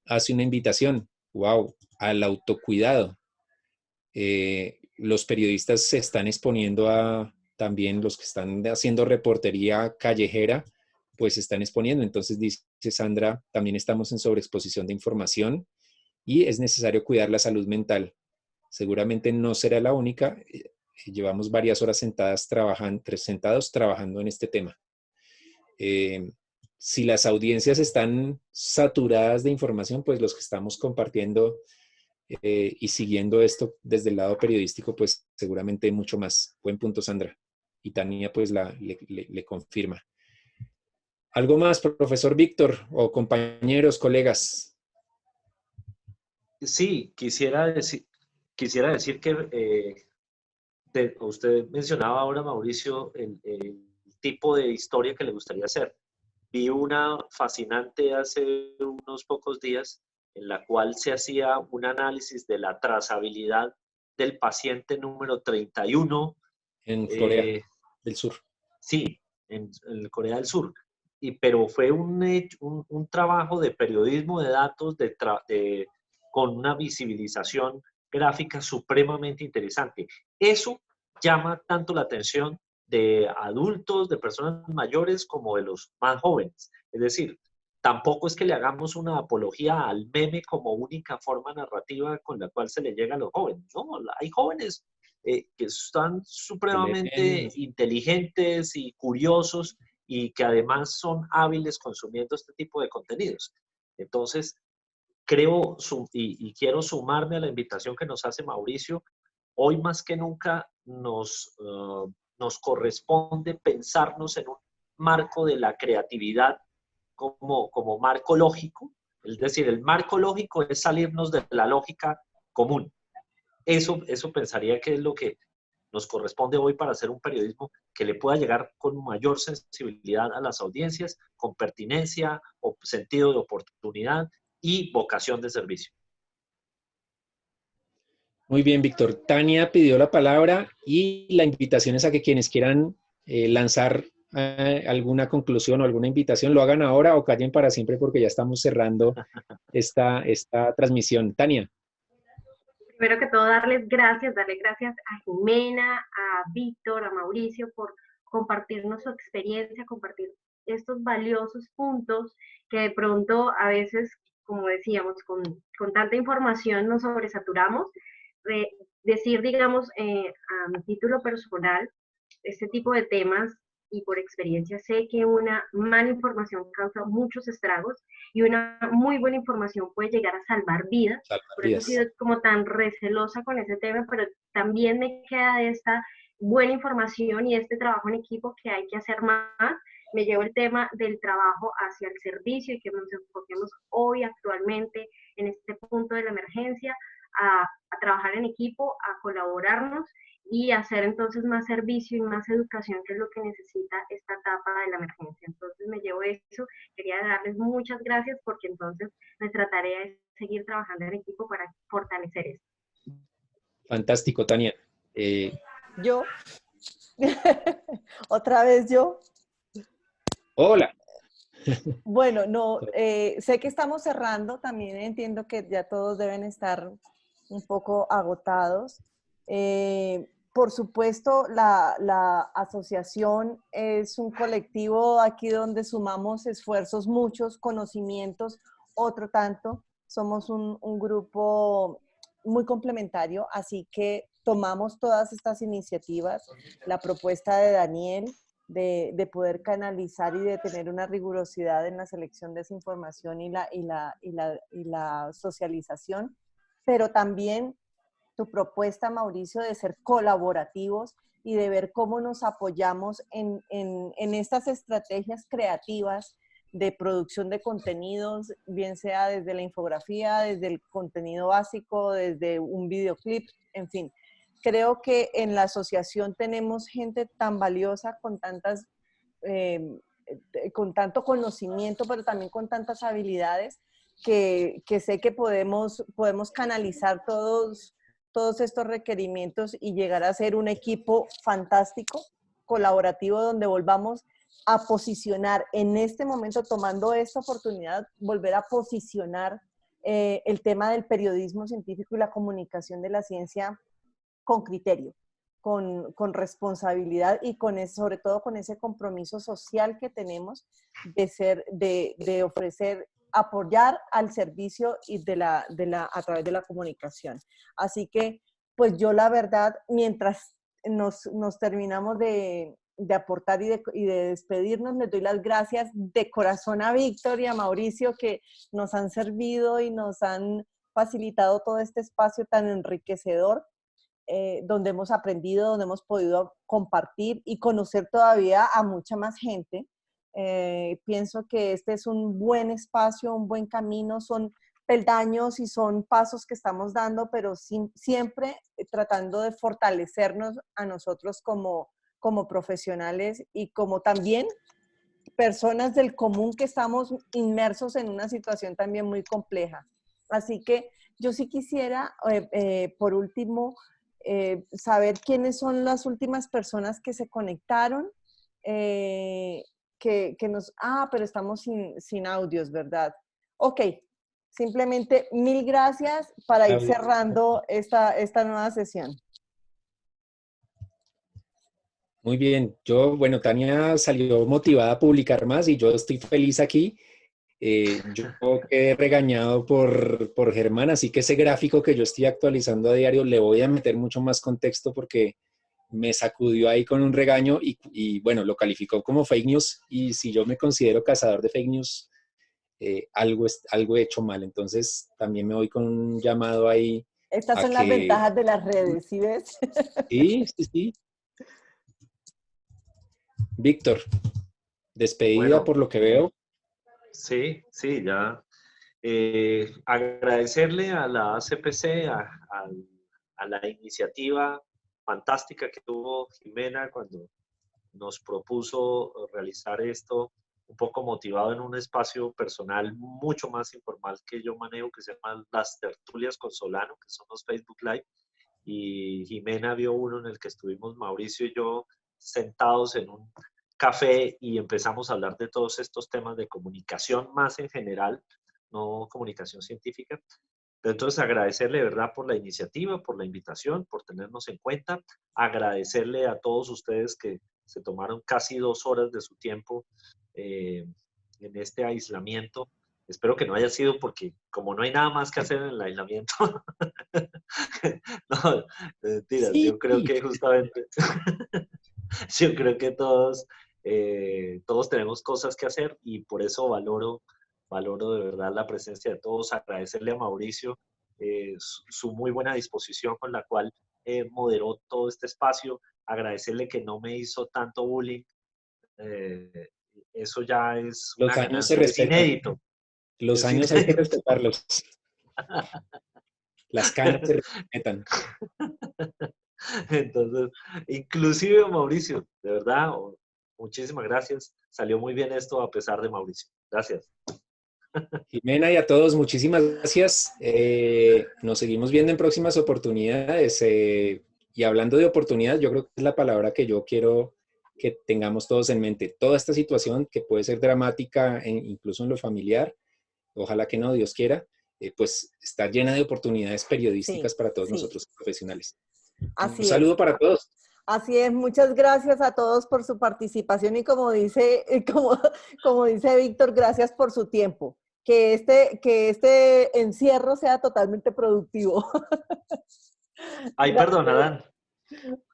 [SPEAKER 2] hace una invitación, wow, al autocuidado. Los periodistas se están exponiendo también los que están haciendo reportería callejera, pues se están exponiendo. Entonces dice Sandra, también estamos en sobreexposición de información y es necesario cuidar la salud mental. Seguramente no será la única. Llevamos varias horas sentados trabajando en este tema. Si las audiencias están saturadas de información, pues los que estamos compartiendo y siguiendo esto desde el lado periodístico, pues seguramente mucho más. Buen punto, Sandra. Y Tania pues le confirma. ¿Algo más, profesor Víctor, o compañeros, colegas?
[SPEAKER 3] Sí, quisiera decir que usted mencionaba ahora, Mauricio, el tipo de historia que le gustaría hacer. Vi una fascinante hace unos pocos días en la cual se hacía un análisis de la trazabilidad del paciente número 31.
[SPEAKER 2] En Corea del Sur.
[SPEAKER 3] Sí, en Corea del Sur. Pero fue un trabajo de periodismo de datos con una visibilización gráfica supremamente interesante. Eso llama tanto la atención de adultos, de personas mayores, como de los más jóvenes. Es decir, tampoco es que le hagamos una apología al meme como única forma narrativa con la cual se le llega a los jóvenes. No, hay jóvenes que están supremamente inteligentes y curiosos y que además son hábiles consumiendo este tipo de contenidos. Entonces, creo y quiero sumarme a la invitación que nos hace Mauricio. Hoy más que nunca nos corresponde pensarnos en un marco de la creatividad como marco lógico. Es decir, el marco lógico es salirnos de la lógica común. Eso pensaría que es lo que nos corresponde hoy para hacer un periodismo que le pueda llegar con mayor sensibilidad a las audiencias, con pertinencia, o sentido de oportunidad y vocación de servicio.
[SPEAKER 2] Muy bien, Víctor. Tania pidió la palabra y la invitación es a que quienes quieran lanzar alguna conclusión o alguna invitación lo hagan ahora o callen para siempre porque ya estamos cerrando esta transmisión. Tania.
[SPEAKER 11] Primero que todo, darle gracias a Jimena, a Víctor, a Mauricio por compartirnos su experiencia, compartir estos valiosos puntos que de pronto a veces, como decíamos, con tanta información nos sobresaturamos. Decir, digamos, a mi título personal, este tipo de temas, y por experiencia sé que una mala información causa muchos estragos y una muy buena información puede llegar a salvar vidas. Por eso he sido como tan recelosa con ese tema, pero también me queda esta buena información y este trabajo en equipo que hay que hacer más. Me llevo el tema del trabajo hacia el servicio y que nos enfoquemos hoy actualmente en este punto de la emergencia a trabajar en equipo, a colaborarnos y hacer entonces más servicio y más educación, que es lo que necesita esta etapa de la emergencia. Entonces me llevo eso, quería darles muchas gracias porque entonces nuestra tarea es seguir trabajando en equipo para fortalecer esto.
[SPEAKER 2] Fantástico, Tania.
[SPEAKER 1] Yo, otra vez yo.
[SPEAKER 2] Hola.
[SPEAKER 1] Bueno, no, sé que estamos cerrando, también entiendo que ya todos deben estar un poco agotados. Por supuesto, la asociación es un colectivo aquí donde sumamos esfuerzos, muchos conocimientos, otro tanto. Somos un grupo muy complementario, así que tomamos todas estas iniciativas, la propuesta de Daniel, de poder canalizar y de tener una rigurosidad en la selección de esa información y la socialización, pero también tu propuesta, Mauricio, de ser colaborativos y de ver cómo nos apoyamos en estas estrategias creativas de producción de contenidos, bien sea desde la infografía, desde el contenido básico, desde un videoclip, en fin. Creo que en la asociación tenemos gente tan valiosa con con tanto conocimiento, pero también con tantas habilidades que sé que podemos canalizar todos estos requerimientos y llegar a ser un equipo fantástico, colaborativo, donde volvamos a posicionar en este momento, tomando esta oportunidad, volver a posicionar el tema del periodismo científico y la comunicación de la ciencia con criterio, con responsabilidad y sobre todo con ese compromiso social que tenemos de ofrecer, apoyar al servicio y a través de la comunicación. Así que, pues yo la verdad, mientras nos terminamos de aportar y de despedirnos, les doy las gracias de corazón a Víctor y a Mauricio, que nos han servido y nos han facilitado todo este espacio tan enriquecedor, donde hemos aprendido, donde hemos podido compartir y conocer todavía a mucha más gente Pienso que este es un buen espacio, un buen camino, son peldaños y son pasos que estamos dando, pero siempre tratando de fortalecernos a nosotros como profesionales y como también personas del común que estamos inmersos en una situación también muy compleja. Así que yo sí quisiera, por último, saber quiénes son las últimas personas que se conectaron, pero estamos sin audios, ¿verdad? Ok, simplemente mil gracias para ir cerrando esta nueva sesión.
[SPEAKER 2] Muy bien, bueno, Tania salió motivada a publicar más y yo estoy feliz aquí. Yo quedé regañado por Germán, así que ese gráfico que yo estoy actualizando a diario le voy a meter mucho más contexto porque me sacudió ahí con un regaño y bueno, lo calificó como fake news y si yo me considero cazador de fake news, algo he hecho mal. Entonces también me voy con un llamado ahí.
[SPEAKER 1] Estas son las ventajas de las redes, ¿sí ves?
[SPEAKER 2] Sí. Víctor, despedida
[SPEAKER 3] Bueno,
[SPEAKER 2] por lo que veo.
[SPEAKER 3] Sí, ya. Agradecerle a la ACPC, a la iniciativa fantástica que tuvo Jimena cuando nos propuso realizar esto, un poco motivado en un espacio personal mucho más informal que yo manejo, que se llama Las Tertulias con Solano, que son los Facebook Live, y Jimena vio uno en el que estuvimos Mauricio y yo sentados en un café y empezamos a hablar de todos estos temas de comunicación más en general, no comunicación científica. Pero entonces agradecerle de verdad por la iniciativa, por la invitación, por tenernos en cuenta, agradecerle a todos ustedes que se tomaron casi 2 horas de su tiempo en este aislamiento. Espero que no haya sido porque como no hay nada más que hacer en el aislamiento, no, mentiras,
[SPEAKER 2] Sí.
[SPEAKER 3] yo creo que justamente, yo creo que todos tenemos cosas que hacer y por eso valoro de verdad la presencia de todos, agradecerle a Mauricio su muy buena disposición con la cual moderó todo este espacio, agradecerle que no me hizo tanto bullying, eso ya es
[SPEAKER 2] Los
[SPEAKER 3] una
[SPEAKER 2] años se
[SPEAKER 3] ganancia, es
[SPEAKER 2] respetan.
[SPEAKER 3] inédito.
[SPEAKER 2] Los años hay que respetarlos. Las canas se respetan.
[SPEAKER 3] Entonces, inclusive Mauricio, de verdad, muchísimas gracias. Salió muy bien esto a pesar de Mauricio. Gracias.
[SPEAKER 2] Jimena y a todos, muchísimas gracias. Nos seguimos viendo en próximas oportunidades. Y hablando de oportunidades, yo creo que es la palabra que yo quiero que tengamos todos en mente. Toda esta situación que puede ser dramática, incluso en lo familiar, ojalá que no, Dios quiera, pues está llena de oportunidades periodísticas para todos nosotros profesionales.
[SPEAKER 1] Así
[SPEAKER 2] Un saludo para todos.
[SPEAKER 1] Así es, muchas gracias a todos por su participación y como dice Víctor, gracias por su tiempo. Que este encierro sea totalmente productivo.
[SPEAKER 3] Ay, perdón, Adán.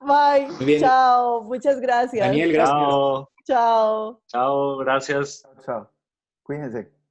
[SPEAKER 1] Bye, chao, muchas gracias.
[SPEAKER 2] Daniel, gracias.
[SPEAKER 3] Chao.
[SPEAKER 1] Chao.
[SPEAKER 3] Chao, gracias.
[SPEAKER 4] Chao. Cuídense.